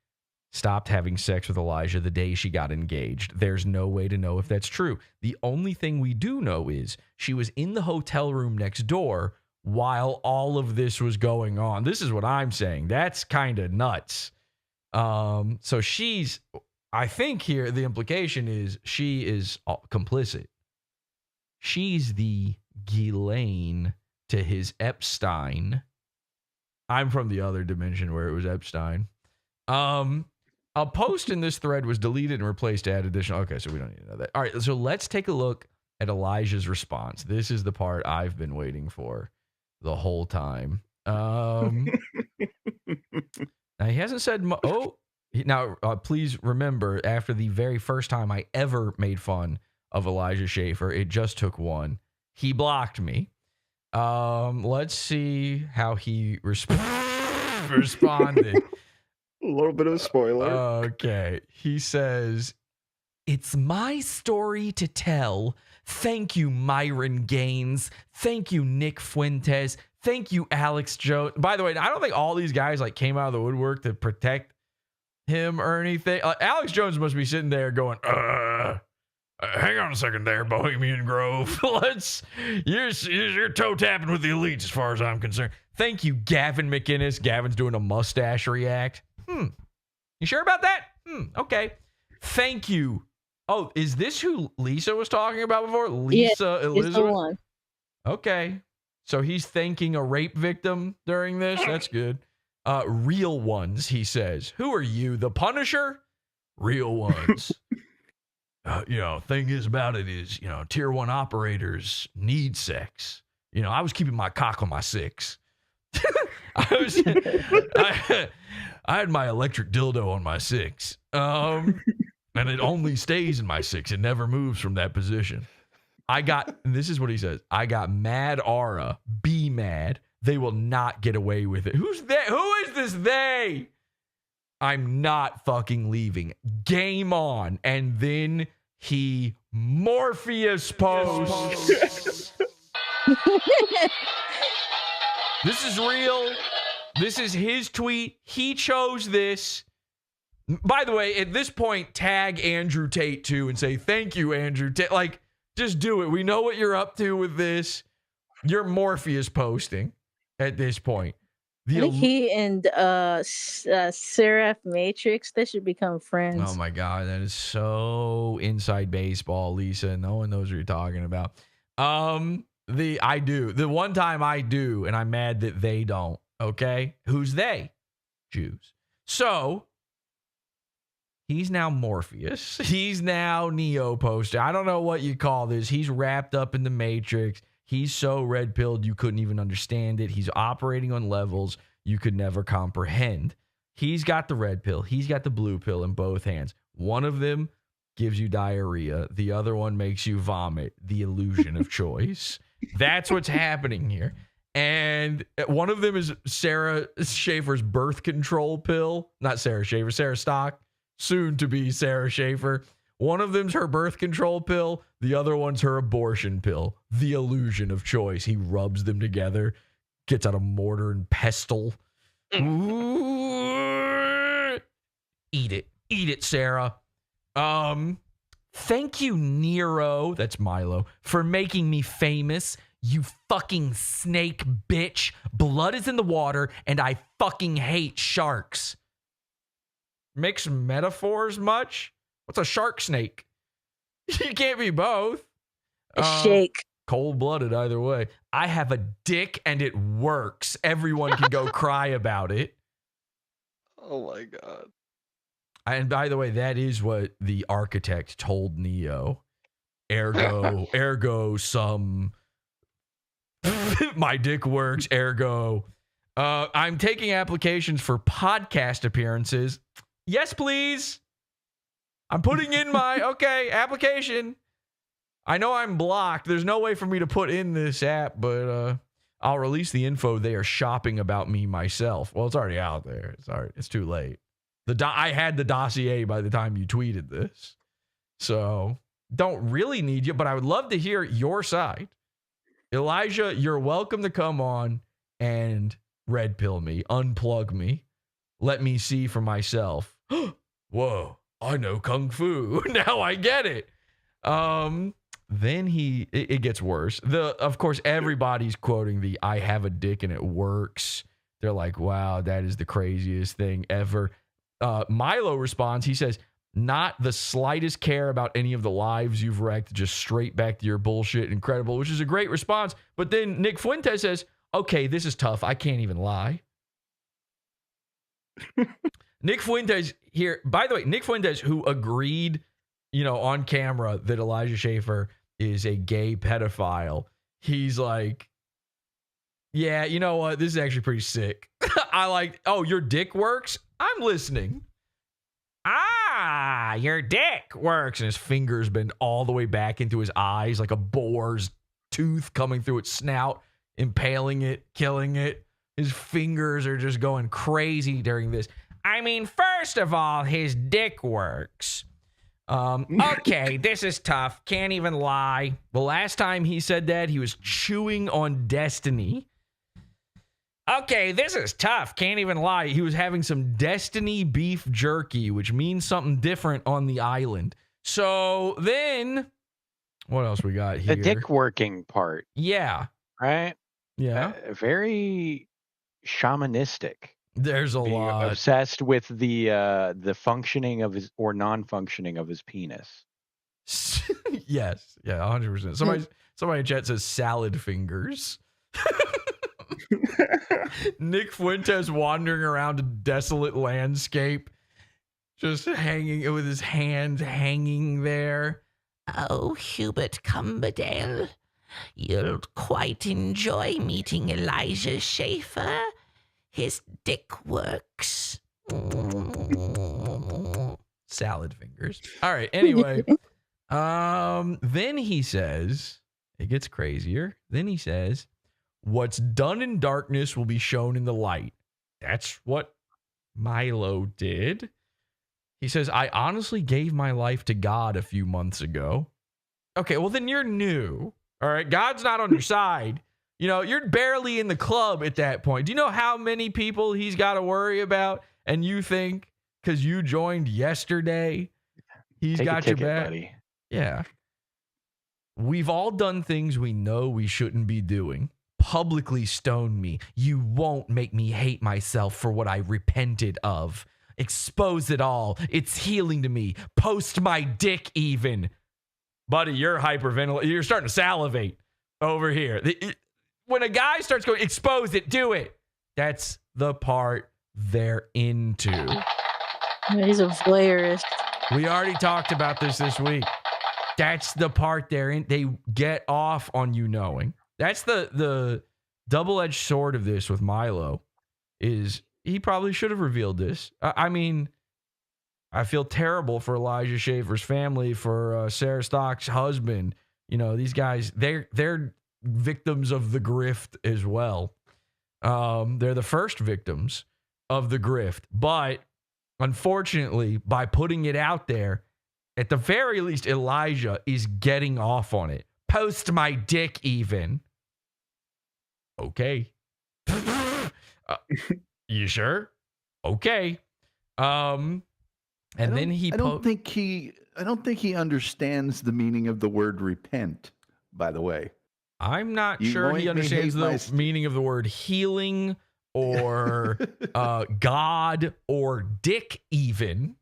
having sex with Elijah the day she got engaged. There's no way to know if that's true. The only thing we do know is she was in the hotel room next door while all of this was going on. This is what I'm saying. That's kind of nuts. So I think here the implication is she is complicit. She's the Ghislaine to his Epstein. I'm from the other dimension where it was Epstein. A post in this thread was deleted and replaced to add additional. Okay, so we don't need to know that. All right, so let's take a look at Elijah's response. This is the part I've been waiting for the whole time. Now he hasn't said. Please remember, after the very first time I ever made fun of Elijah Schaffer, it just took one. He blocked me. Let's see how he responded. A little bit of a spoiler. Okay. He says, "It's my story to tell. Thank you, Myron Gaines. Thank you, Nick Fuentes. Thank you, Alex Jones." By the way, I don't think all these guys like came out of the woodwork to protect him or anything. Alex Jones must be sitting there going, hang on a second there, Bohemian Grove. You're toe tapping with the elites as far as I'm concerned. Thank you, Gavin McInnes. Gavin's doing a mustache react. You sure about that? Okay. Thank you. Oh, is this who Lisa was talking about before? Lisa Elizabeth? The one. Okay. So he's thanking a rape victim during this. That's good. Real ones, he says. Who are you, the Punisher? Real ones. Thing is about it is, tier 1 operators need sex. I was keeping my cock on my 6. I had my electric dildo on my 6. And it only stays in my 6. It never moves from that position. This is what he says. I got mad aura. Be mad. They will not get away with it. Who's they? Who is this they? I'm not fucking leaving. Game on. And then he Morpheus posts. This is real. This is his tweet. He chose this. By the way, at this point, tag Andrew Tate too and say, thank you, Andrew Tate. Like, just do it. We know what you're up to with this. You're Morpheus posting at this point. I think he and Seraph Matrix, they should become friends. Oh my God, that is so inside baseball, Lisa. No one knows what you're talking about. I do. The one time I do, and I'm mad that they don't. Okay? Who's they? Jews. So he's now Morpheus. He's now Neo poster. I don't know what you call this. He's wrapped up in the Matrix. He's so red-pilled you couldn't even understand it. He's operating on levels you could never comprehend. He's got the red pill. He's got the blue pill in both hands. One of them gives you diarrhea. The other one makes you vomit. The illusion of choice. That's what's happening here. And one of them is Sarah Schaefer's birth control pill. Not Sarah Schaefer, Sarah Stock. Soon to be Sarah Schaefer. One of them's her birth control pill. The other one's her abortion pill. The illusion of choice. He rubs them together. Gets out a mortar and pestle. Ooh. Eat it. Eat it, Sarah. Thank you, Nero. That's Milo. For making me famous. You fucking snake bitch. Blood is in the water and I fucking hate sharks. Mixed metaphors much? What's a shark snake? You can't be both. Shake. Cold-blooded either way. I have a dick and it works. Everyone can go cry about it. Oh my God. And by the way, that is what the architect told Neo. Ergo some my dick works, ergo. I'm taking applications for podcast appearances. Yes, please. I'm putting in my, application. I know I'm blocked. There's no way for me to put in this app, but I'll release the info. They are shopping about me myself. Well, it's already out there. It's too late. I had the dossier by the time you tweeted this. So don't really need you, but I would love to hear your side. Elijah, you're welcome to come on and red pill me, unplug me. Let me see for myself. Whoa, I know Kung Fu. Now I get it. Then it gets worse. Of course, everybody's quoting the I have a dick and it works. They're like, wow, that is the craziest thing ever. Milo responds, he says, not the slightest care about any of the lives you've wrecked, just straight back to your bullshit. Incredible, which is a great response. But then Nick Fuentes says, okay, this is tough. I can't even lie. Nick Fuentes here, by the way, Nick Fuentes, who agreed, on camera that Elijah Schaffer is a gay pedophile. He's like, yeah, you know what? This is actually pretty sick. Your dick works? I'm listening. Your dick works. And his fingers bend all the way back into his eyes like a boar's tooth coming through its snout, impaling it, killing it. His fingers are just going crazy during this. I mean, first of all, his dick works. Okay, this is tough. Can't even lie. The last time he said that, he was chewing on Destiny. Okay, this is tough. Can't even lie. He was having some Destiny beef jerky, which means something different on the island. So then, what else we got here? The dick working part. Yeah. Right? Yeah. Very shamanistic. There's a lot. Obsessed with the functioning of his or non-functioning of his penis. Yes. Yeah, 100%. Somebody in chat says salad fingers. Nick Fuentes wandering around a desolate landscape, just hanging with his hands hanging there. Oh, Hubert Cumberdale, you'll quite enjoy meeting Elijah Schaffer. His dick works. Salad fingers. All right. Anyway, then he says, it gets crazier. Then he says, what's done in darkness will be shown in the light. That's what Milo did. He says, I honestly gave my life to God a few months ago. Okay, well, then you're new. All right. God's not on your side. You're barely in the club at that point. Do you know how many people he's got to worry about? And you think because you joined yesterday, he's got your back? Buddy. Yeah. We've all done things we know we shouldn't be doing. Publicly stone me. You won't make me hate myself for what I repented of. Expose it all. It's healing to me. Post my dick even. Buddy, you're hyperventilating. You're starting to salivate over here. When a guy starts going, expose it, do it. That's the part they're into. He's a voyeurist. We already talked about this week. That's the part they're in. They get off on you knowing. That's the double-edged sword of this with Milo, is he probably should have revealed this. I mean, I feel terrible for Elijah Schaffer's family, for Sarah Stock's husband. These guys, they're victims of the grift as well. They're the first victims of the grift. But unfortunately, by putting it out there, at the very least, Elijah is getting off on it. Post my dick even. Okay. You sure? Okay. And then he I don't think he understands the meaning of the word repent, by the way. I'm not sure he understands the meaning of the word healing or God or dick even.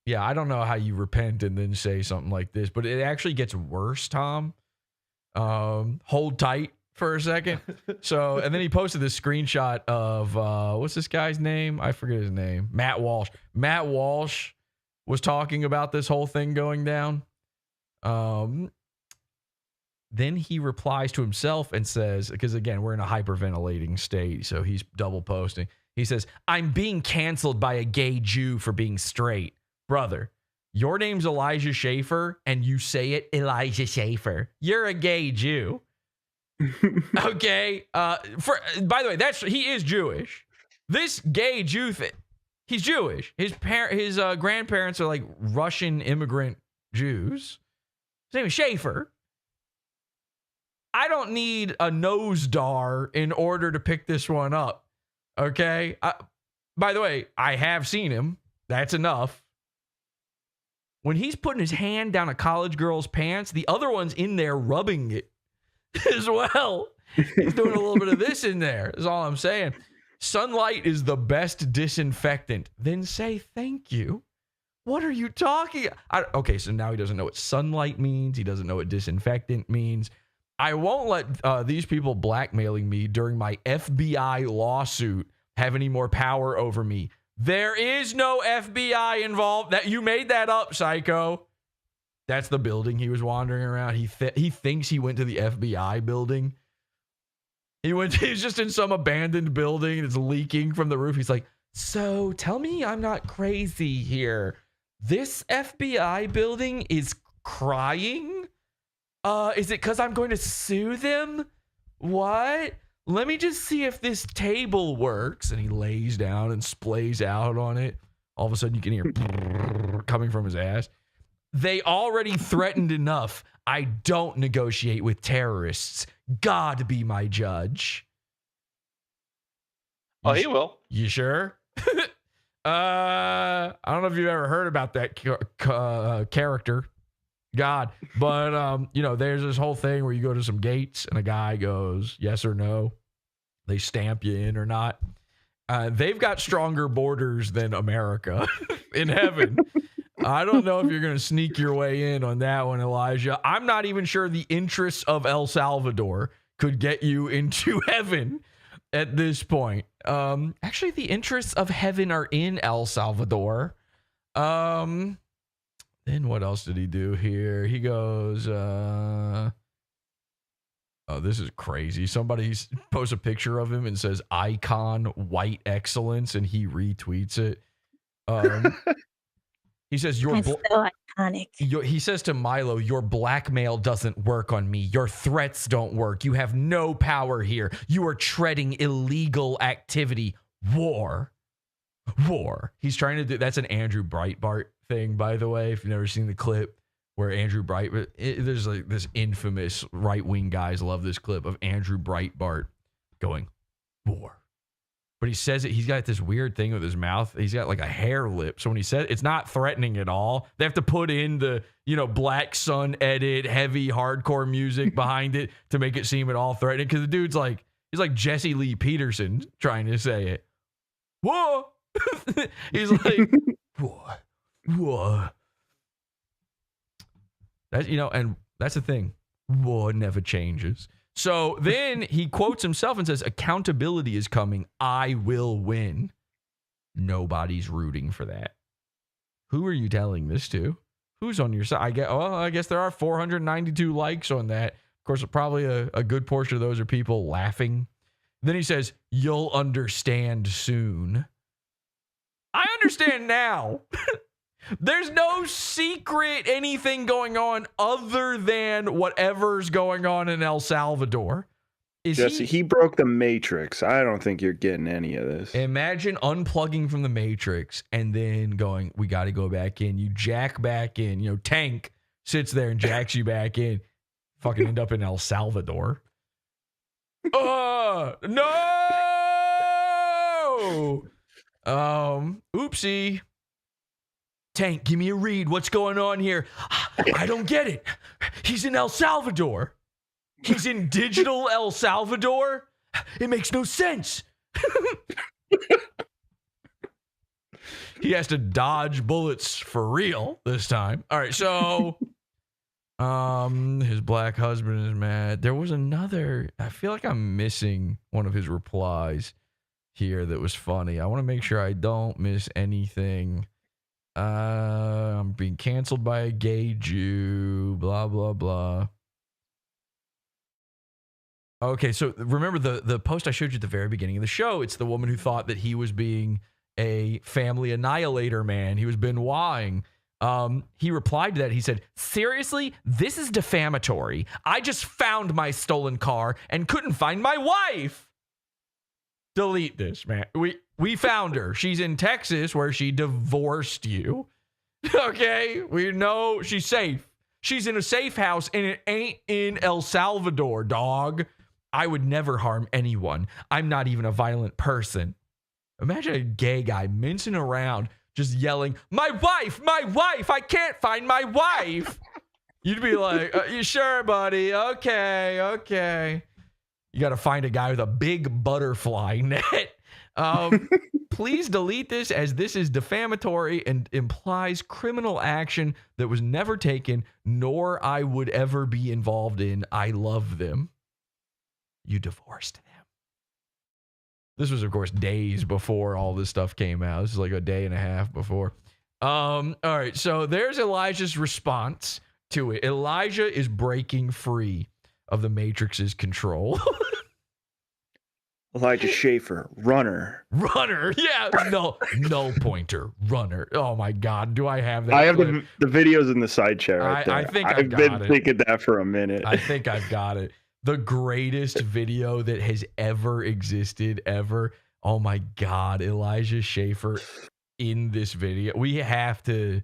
Yeah, I don't know how you repent and then say something like this, but it actually gets worse, Tom. Hold tight for a second. So, and then he posted this screenshot of, what's this guy's name? I forget his name. Matt Walsh. Matt Walsh was talking about this whole thing going down. Then he replies to himself and says, because again, we're in a hyperventilating state, so he's double posting. He says, I'm being canceled by a gay Jew for being straight. Brother, your name's Elijah Schaffer, and you say it Elijah Schaffer. You're a gay Jew. Okay. By the way, he is Jewish. This gay Jew thing, he's Jewish. His grandparents are like Russian immigrant Jews. His name is Schaffer. I don't need a nose dar in order to pick this one up. Okay. By the way, I have seen him. That's enough. When he's putting his hand down a college girl's pants, the other one's in there rubbing it as well. He's doing a little bit of this in there, is all I'm saying. Sunlight is the best disinfectant. Then say thank you. What are you talking? Okay, so now he doesn't know what sunlight means. He doesn't know what disinfectant means. I won't let these people blackmailing me during my FBI lawsuit have any more power over me. There is no FBI involved. That you made that up, psycho. That's the building he was wandering around. He thinks he went to the FBI building. He's just in some abandoned building. It's leaking from the roof. He's like, so tell me I'm not crazy here. This FBI building is crying? Is it because I'm going to sue them? What? Let me just see if this table works. And he lays down and splays out on it. All of a sudden you can hear coming from his ass. They already threatened enough. I don't negotiate with terrorists. God be my judge. Oh, he will. You sure? I don't know if you've ever heard about that character, God, but there's this whole thing where you go to some gates and a guy goes yes or no. They stamp you in or not. They've got stronger borders than America in heaven. I don't know if you're going to sneak your way in on that one, Elijah. I'm not even sure the interests of El Salvador could get you into heaven at this point. Actually, the interests of heaven are in El Salvador. Then what else did he do here? He goes, oh, this is crazy. Somebody posts a picture of him and says icon white excellence, and he retweets it. He says, "You're so iconic." He says to Milo, "Your blackmail doesn't work on me. Your threats don't work. You have no power here. You are treading illegal activity. War." He's trying to do. That's an Andrew Breitbart thing, by the way. If you've never seen the clip where Andrew Breitbart, there's like this infamous right-wing guys love this clip of Andrew Breitbart going war. But he says it, he's got this weird thing with his mouth. He's got like a hair lip. So when he says it's not threatening at all. They have to put in the, Black Sun edit, heavy hardcore music behind it to make it seem at all threatening. Because the dude's like, he's like Jesse Lee Peterson trying to say it. Whoa. He's like, whoa. That's, and that's the thing. War never changes. So then he quotes himself and says, accountability is coming. I will win. Nobody's rooting for that. Who are you telling this to? Who's on your side? I guess there are 492 likes on that. Of course, probably a good portion of those are people laughing. Then he says, you'll understand soon. I understand now. There's no secret anything going on other than whatever's going on in El Salvador. Jesse, he broke the Matrix. I don't think you're getting any of this. Imagine unplugging from the Matrix and then going, we got to go back in. You jack back in. Tank sits there and jacks you back in. Fucking end up in El Salvador. No! Oopsie. Tank, give me a read. What's going on here? I don't get it. He's in El Salvador. He's in digital El Salvador? It makes no sense. He has to dodge bullets for real this time. All right, so his black husband is mad. There was another. I feel like I'm missing one of his replies here that was funny. I want to make sure I don't miss anything. I'm being canceled by a gay Jew, blah, blah, blah. Okay, so remember the post I showed you at the very beginning of the show? It's the woman who thought that he was being a family annihilator man. He was Benoiting. He replied to that. He said, seriously, this is defamatory. I just found my stolen car and couldn't find my wife. Delete this, man. We found her. She's in Texas where she divorced you. Okay, we know she's safe. She's in a safe house and it ain't in El Salvador, dog. I would never harm anyone. I'm not even a violent person. Imagine a gay guy mincing around just yelling, my wife, I can't find my wife. You'd be like, you sure, buddy? Okay. You got to find a guy with a big butterfly net. Please delete this as this is defamatory and implies criminal action that was never taken, nor I would ever be involved in. I love them. You divorced them. This was, of course, days before all this stuff came out. This is like a day and a half before. All right, so there's Elijah's response to it. Elijah is breaking free of the Matrix's control. Elijah Schaffer, runner. Runner, yeah, null pointer, runner. Oh my God, do I have that? I have the videos in the side chair right there. I think I've been thinking that for a minute. I think I've got it. The greatest video that has ever existed, ever. Oh my God, Elijah Schaffer in this video. We have to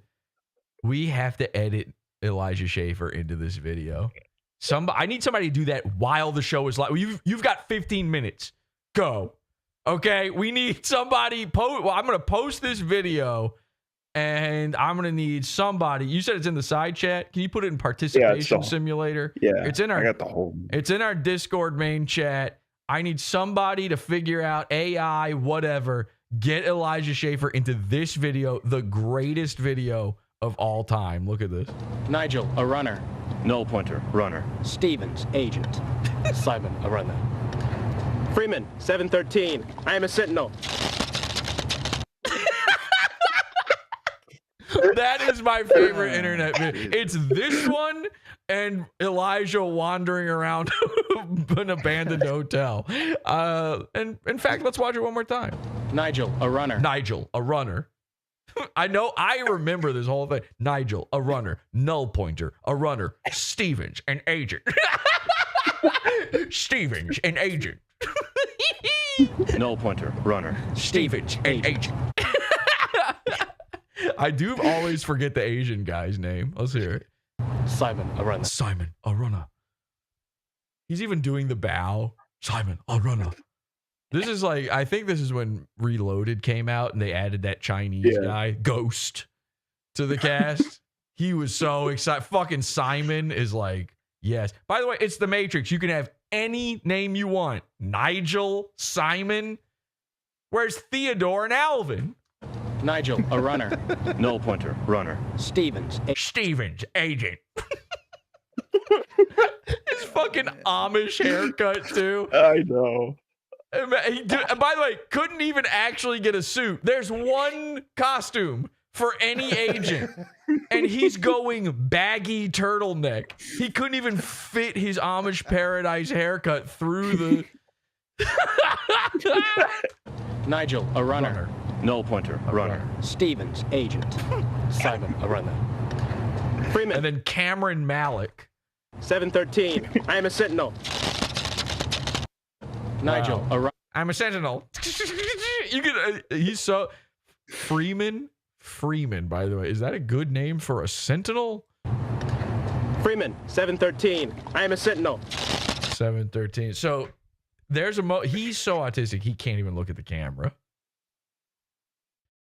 edit Elijah Schaffer into this video. I need somebody to do that while the show is live. You've got 15 minutes. Go. Okay, we need somebody. I'm going to post this video, and I'm going to need somebody. You said it's in the side chat. Can you put it in participation simulator? Yeah, it's in our. I got the whole. It's in our Discord main chat. I need somebody to figure out AI, whatever. Get Elijah Schaffer into this video, the greatest video of all time. Look at this. Nigel, a runner. Null pointer, runner. Stevens, agent. Simon, a runner. Freeman, 713. I am a sentinel. That is my favorite internet video. It's this one and Elijah wandering around an abandoned hotel. And in fact, let's watch it one more time. Nigel, a runner. Nigel, a runner. I remember this whole thing. Nigel, a runner. Null pointer, a runner. Stevens, an agent. Stevens, an agent. Null pointer, runner. Stevens, an agent. I do always forget the Asian guy's name. Let's hear it. Simon, a runner. Simon, a runner. He's even doing the bow. Simon, a runner. This is like, I think this is when Reloaded came out and they added that Chinese guy, Ghost, to the cast. He was so excited. Fucking Simon is like, yes. By the way, it's the Matrix. You can have any name you want. Nigel, Simon. Where's Theodore and Alvin? Nigel, a runner. Null pointer, runner. Stevens, agent. His fucking Amish haircut, too. I know. By the way, couldn't even actually get a suit. There's one costume for any agent, and he's going baggy turtleneck. He couldn't even fit his Amish Paradise haircut through the... Nigel, a runner. Null pointer, runner. Stevens, agent. Simon, a runner. Freeman. And then Cameron Malick. 713. I am a sentinel. Nigel, a runner. I'm a sentinel. You can. He's so... Freeman, by the way. Is that a good name for a sentinel? Freeman, 713. I am a sentinel. 713. So there's he's so autistic, he can't even look at the camera.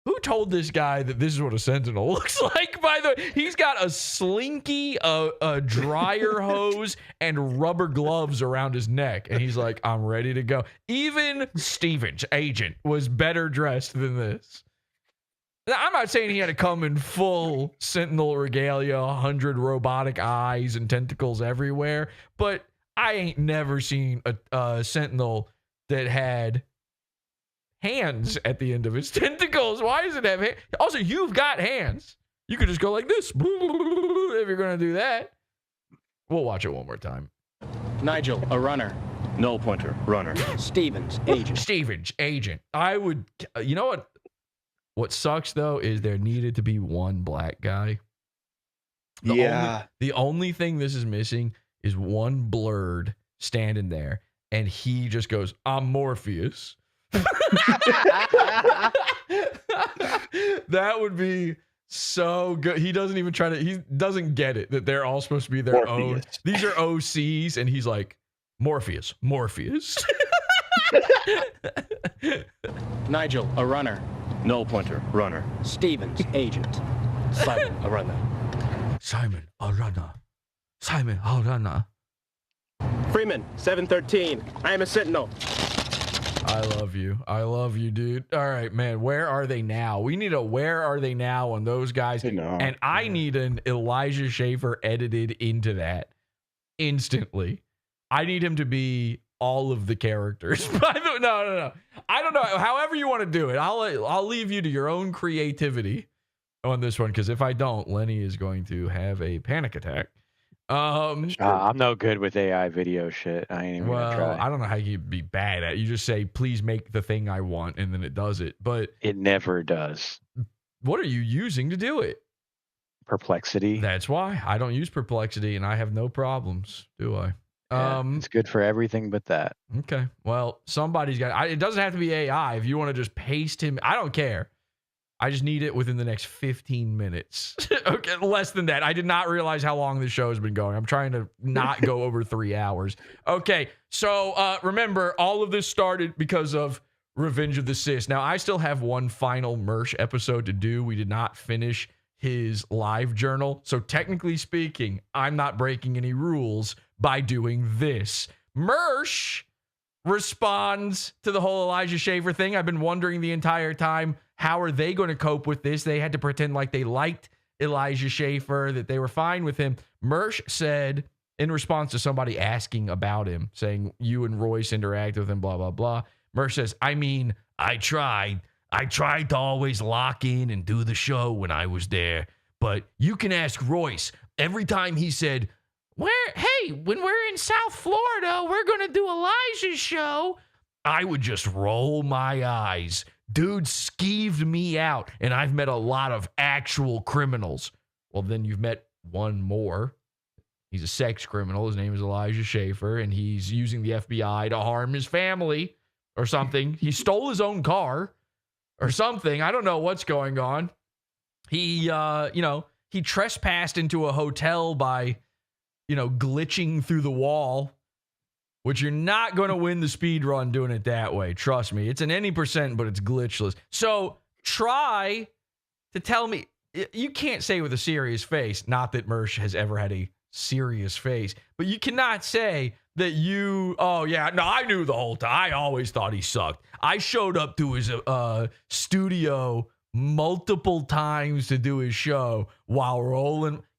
Who told this guy that this is what a sentinel looks like? By the way, he's got a slinky, a dryer hose, and rubber gloves around his neck. And he's like, I'm ready to go. Even Stevens, agent, was better dressed than this. Now, I'm not saying he had to come in full sentinel regalia, 100 robotic eyes and tentacles everywhere, but I ain't never seen a sentinel that had hands at the end of its tentacles. Why does it have hands? Also, you've got hands. You could just go like this if you're going to do that. We'll watch it one more time. Nigel, a runner. Null pointer, runner. Stevens, agent. Stevens, agent. I would, you know what? What sucks, though, is there needed to be one black guy. The only thing this is missing is one blurred standing there, and he just goes, I'm Morpheus. That would be so good. He doesn't even try to, he doesn't get it that they're all supposed to be their own. These are OCs, and he's like, Morpheus. Nigel, a runner. Null pointer, runner. Stevens, agent. Simon, a runner. Simon, a runner. Freeman, 713. I am a sentinel. I love you, dude. All right, man. Where are they now? We need a where are they now on those guys. And I need an Elijah Schaffer edited into that instantly. I need him to be all of the characters. No. I don't know. However you want to do it, I'll leave you to your own creativity on this one, because if I don't, Lenny is going to have a panic attack. I'm no good with AI video shit. I ain't even gonna try. I don't know how you'd be bad at it. You just say, please make the thing I want, and then it does it. But it never does. What are you using to do it? Perplexity. That's why I don't use Perplexity, and I have no problems, do I? Yeah, it's good for everything but that. Okay. Well, somebody's got it. Doesn't have to be AI. If you want to just paste him, I don't care. I just need it within the next 15 minutes. Okay, less than that. I did not realize how long this show has been going. I'm trying to not go over 3 hours. Okay, so remember, all of this started because of Revenge of the Sis. Now, I still have one final Mersh episode to do. We did not finish his live journal. So technically speaking, I'm not breaking any rules by doing this. Mersh responds to the whole Elijah Schaffer thing. I've been wondering the entire time, how are they going to cope with this? They had to pretend like they liked Elijah Schaffer, that they were fine with him. Mersh said, in response to somebody asking about him, saying, you and Royce interacted with him, blah, blah, blah. Mersh says, I mean, I tried to always lock in and do the show when I was there. But you can ask Royce. Every time he said, when we're in South Florida, we're going to do Elijah's show, I would just roll my eyes. Dude skeeved me out, and I've met a lot of actual criminals. Well, then you've met one more. He's a sex criminal. His name is Elijah Schaffer, and he's using the FBI to harm his family or something. He stole his own car or something. I don't know what's going on. He, he trespassed into a hotel by, glitching through the wall, which you're not going to win the speed run doing it that way. Trust me. It's an any percent, but it's glitchless. So try to tell me, you can't say with a serious face, not that Mersh has ever had a serious face, but you cannot say that I knew the whole time. I always thought he sucked. I showed up to his studio multiple times to do his show while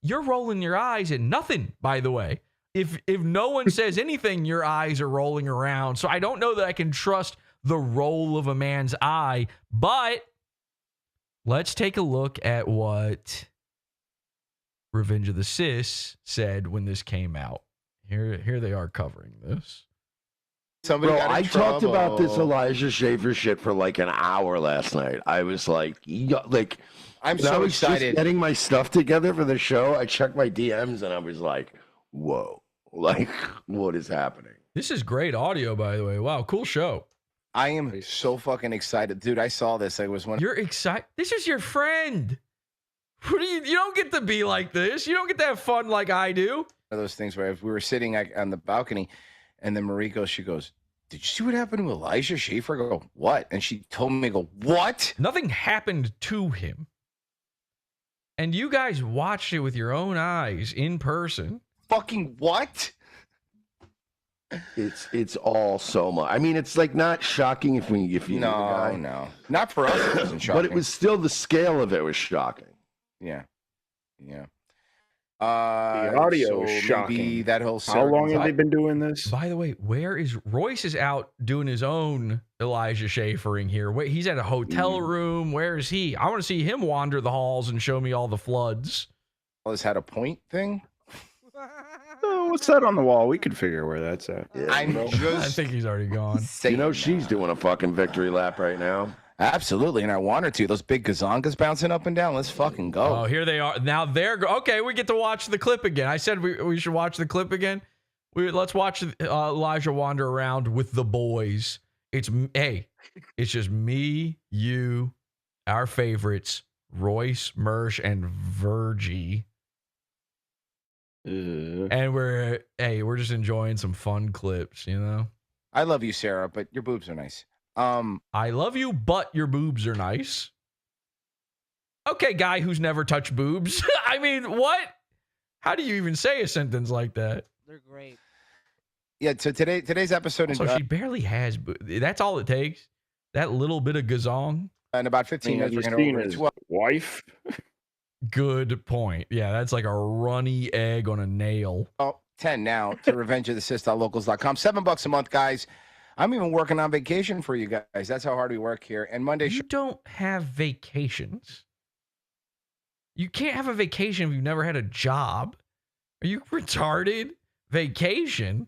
you're rolling your eyes at nothing, by the way. If no one says anything, your eyes are rolling around. So I don't know that I can trust the roll of a man's eye, but let's take a look at what Revenge of the Sis said when this came out. Here they are covering this. I talked about this Elijah Schaffer shit for like an hour last night. I was like, I'm so excited. Just getting my stuff together for the show. I checked my DMs and I was like, whoa, what is happening? This is great audio, by the way. Wow, cool show. I am so fucking excited. Dude, I saw this. You're excited? This is your friend. You don't get to be like this. You don't get to have fun like I do. One of those things where we were sitting on the balcony, and then Mariko, she goes, did you see what happened to Elijah Schaffer? I go, what? And she told me, what? Nothing happened to him. And you guys watched it with your own eyes in person. Fucking what? It's all so much. I mean, it's like not shocking if you knew the guy. No, not for us. It wasn't shocking. But it was still, the scale of it was shocking. Yeah. The audio is shocking. Maybe that whole How long have they been doing this? By the way, Royce is out doing his own Elijah Schaffering here. Wait, he's at a hotel room. Where is he? I want to see him wander the halls and show me all the floods. Well, has had a point thing. What's that on the wall? We could figure where that's at. Yeah, I think he's already gone. She's doing a fucking victory lap right now. Absolutely, and I want her to. Those big gazongas bouncing up and down. Let's fucking go. Oh, here they are. Now okay, we get to watch the clip again. I said we should watch the clip again. Let's watch Elijah wander around with the boys. It's just me, you, our favorites, Royce, Mersh, and Virgie. And we're just enjoying some fun clips, I love you, Sarah, but your boobs are nice. I love you, but your boobs are nice. Okay, guy who's never touched boobs. I mean, what? How do you even say a sentence like that? They're great. Yeah, so today's episode... So she barely has boobs. That's all it takes? That little bit of gazong? In about 15 minutes, we're going to over his wife. Good point. Yeah, that's like a runny egg on a nail. 10 now to revengeofthesis.locals.com. $7 a month, guys. I'm even working on vacation for you guys. That's how hard we work here. And Monday. You don't have vacations. You can't have a vacation if you've never had a job. Are you retarded? Vacation?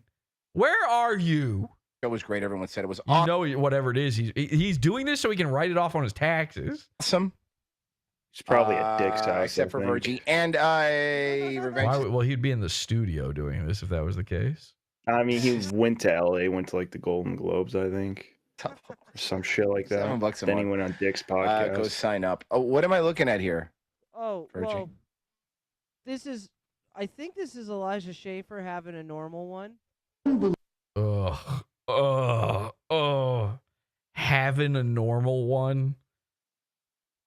Where are you? It was great. Everyone said it was awesome. You know, whatever it is, he's doing this so he can write it off on his taxes. Awesome. It's probably a dick size. Except for Virgie and Revenge. Well, he'd be in the studio doing this if that was the case. I mean, he went to LA, went to like the Golden Globes, I think. Or some shit like that. $7 a then he month. went on Dick's podcast. Go sign up. Oh, what am I looking at here? Oh, Virgie? well, I think this is Elijah Schaffer having a normal one. Having a normal one.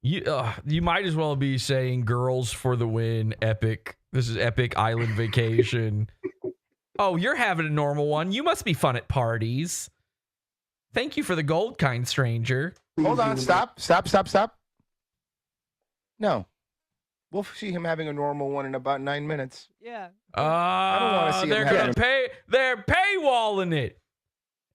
You might as well be saying girls for the win, epic. This is epic island vacation. Oh, you're having a normal one. You must be fun at parties. Thank you for the gold, kind stranger. Hold on. Stop. No. We'll see him having a normal one in about 9 minutes. Yeah. I don't want to see him They're paywalling it.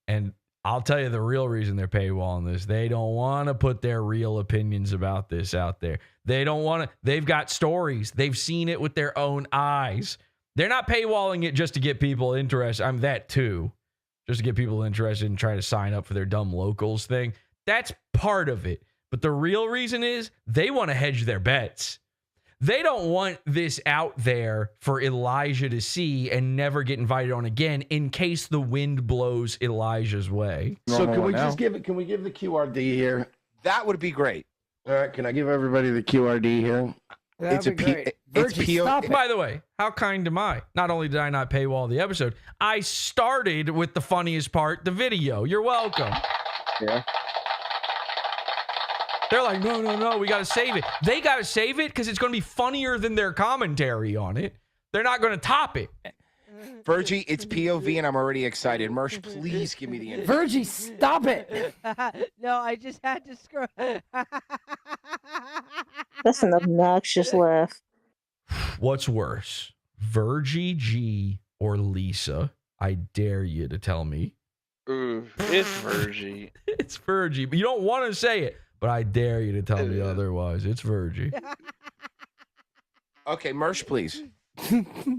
And I'll tell you the real reason they're paywalling this. They don't want to put their real opinions about this out there. They don't want to. They've got stories. They've seen it with their own eyes. They're not paywalling it just to get people interested. I'm that too. Just to get people interested and try to sign up for their dumb locals thing. That's part of it. But the real reason is they want to hedge their bets. They don't want this out there for Elijah to see and never get invited on again in case the wind blows Elijah's way. So can we just give it? Can we give the QRD here? That would be great. All right. Can I give everybody the QRD here? It's a PO. By the way, how kind am I? Not only did I not paywall the episode, I started with the funniest part, the video. You're welcome. Yeah. They're like, no, we got to save it. They got to save it because it's going to be funnier than their commentary on it. They're not going to top it. Virgie, it's POV and I'm already excited. Mersh, please give me the info. Virgie, stop it. No, I just had to scroll. That's an obnoxious laugh. What's worse, Virgie G or Lisa? I dare you to tell me. Ooh, it's Virgie. It's Virgie, but you don't want to say it. But I dare you to tell me otherwise. It's Virgie. Okay, Mersh, please.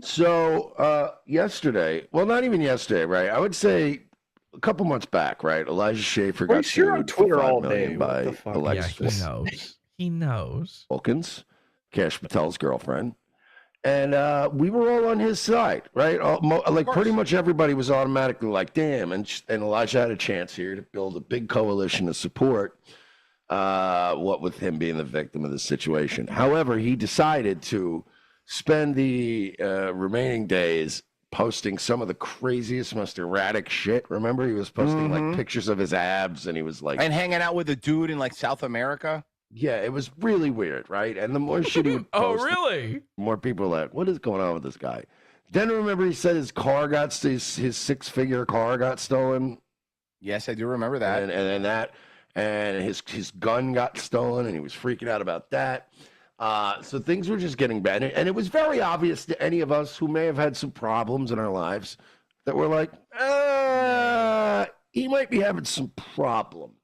So yesterday, well, not even yesterday, right? I would say a couple months back, right? Elijah Schaffer got sued on Twitter for $5 all million day. by Yeah, Alexis. he knows. He knows. Wilkins, Cash Patel's girlfriend. And we were all on his side, right? Pretty much everybody was automatically like, damn. And Elijah had a chance here to build a big coalition of support. What with him being the victim of the situation. However, he decided to spend the remaining days posting some of the craziest, most erratic shit. Remember, he was posting like pictures of his abs, and he was like, and hanging out with a dude in like South America. Yeah, it was really weird, right? And the more shit he would post, oh, really? The more people were like, what is going on with this guy? Then remember, he said his car got his 6-figure car got stolen. Yes, I do remember that. And his gun got stolen, and he was freaking out about that. So things were just getting bad. And it was very obvious to any of us who may have had some problems in our lives that we're like, he might be having some problems.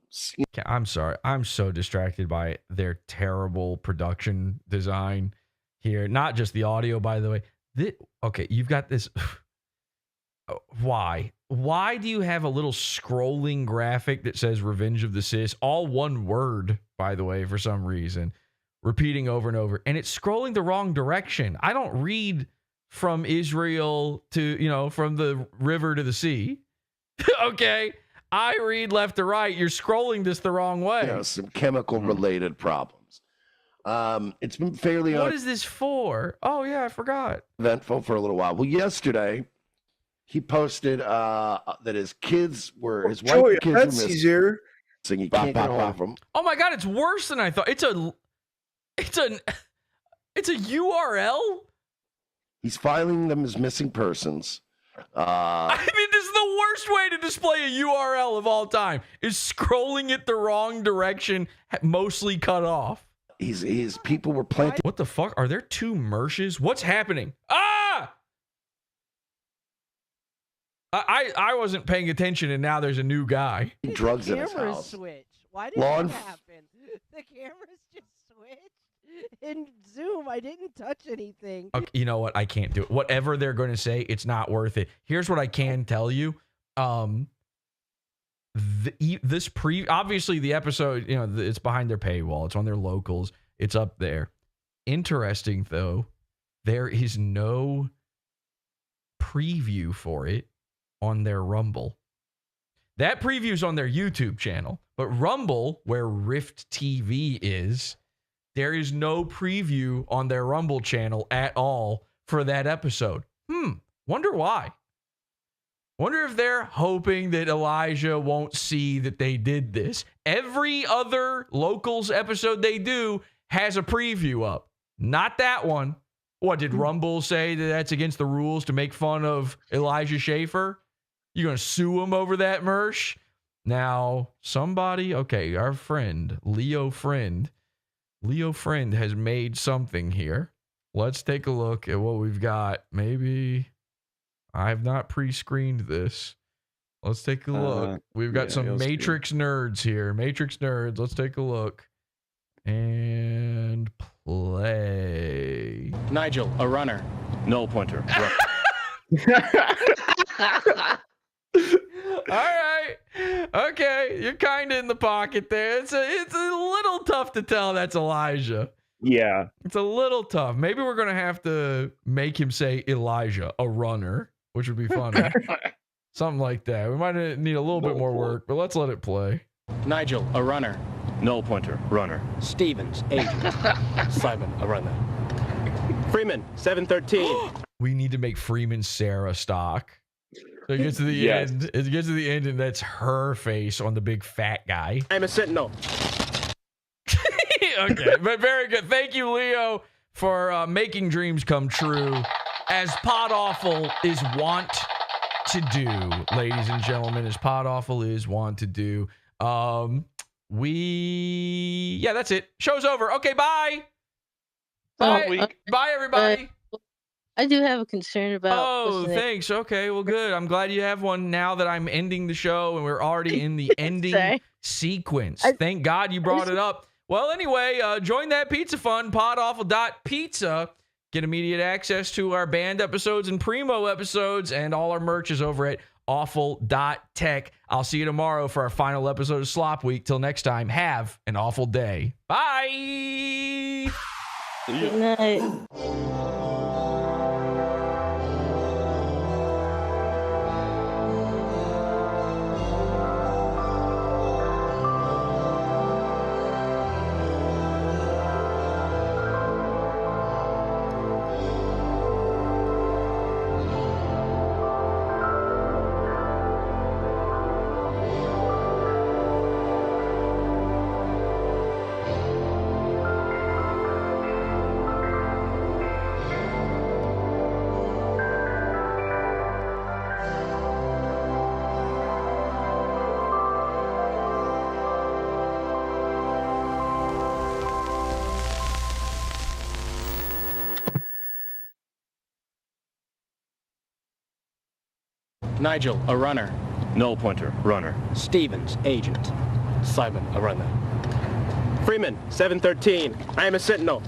Okay, I'm sorry. I'm so distracted by their terrible production design here. Not just the audio, by the way. Okay, you've got this. Why? Why do you have a little scrolling graphic that says Revenge of the Sis? All one word, by the way, for some reason. Repeating over and over. And it's scrolling the wrong direction. I don't read from Israel to, from the river to the sea. Okay? I read left to right. You're scrolling this the wrong way. Some chemical-related problems. It's been fairly... What is this for? Oh, yeah, I forgot. Eventful for a little while. Well, yesterday... He posted that his kids were his wife and kids were missing. Saying he can't get hold of them. Oh my God, it's worse than I thought. It's a URL. He's filing them as missing persons. I mean, this is the worst way to display a URL of all time. Is scrolling it the wrong direction, mostly cut off. His people were planting. What the fuck? Are there two Mershes? What's happening? Ah! I wasn't paying attention, and now there's a new guy. Drugs in his Cameras house. switch. Why did Lawn that happen? The cameras just switched. In Zoom, I didn't touch anything. Okay, you know what? I can't do it. Whatever they're going to say, it's not worth it. Here's what I can tell you. Obviously the episode, it's behind their paywall. It's on their locals. It's up there. Interesting though, there is no preview for it on their Rumble. That preview's on their YouTube channel, but Rumble, where GRIFT TV is, there is no preview on their Rumble channel at all for that episode. Wonder why. Wonder if they're hoping that Elijah won't see that they did this. Every other locals episode they do has a preview up. Not that one. What, did Rumble say that that's against the rules to make fun of Elijah Schaffer? You gonna sue him over that, Mersh? Now, our friend, Leo Friend has made something here. Let's take a look at what we've got. Maybe I have not pre-screened this. Let's take a look. We've got some Matrix nerds here. Matrix nerds. Let's take a look. And play. Nigel, a runner. Null pointer. All right. Okay. You're kind of in the pocket there. It's a little tough to tell that's Elijah. Yeah. It's a little tough. Maybe we're going to have to make him say Elijah, a runner, which would be funny. Something like that. We might need a little bit more work, but let's let it play. Nigel, a runner. Null pointer. Runner. Stevens, agent. Simon, a runner. Freeman, 713. We need to make Freeman Sarah stock. So it gets to the end. It gets to the end, and that's her face on the big fat guy. I'm a sentinel. Okay, but very good. Thank you, Leo, for making dreams come true, as PodAwful is wont to do, ladies and gentlemen, as PodAwful is wont to do. That's it. Show's over. Okay, bye. Bye, everybody. I do have a concern about. Oh, thanks. Okay, well, good. I'm glad you have one now that I'm ending the show and we're already in the ending sequence. Thank God you brought it up. Well, anyway, join that pizza fund, podawful.pizza. Get immediate access to our band episodes and primo episodes, and all our merch is over at awful.tech. I'll see you tomorrow for our final episode of Slop Week. Till next time, have an awful day. Bye. Good night. Nigel, a runner. Null pointer. Runner. Stevens, agent. Simon, a runner. Freeman, 713. I am a sentinel.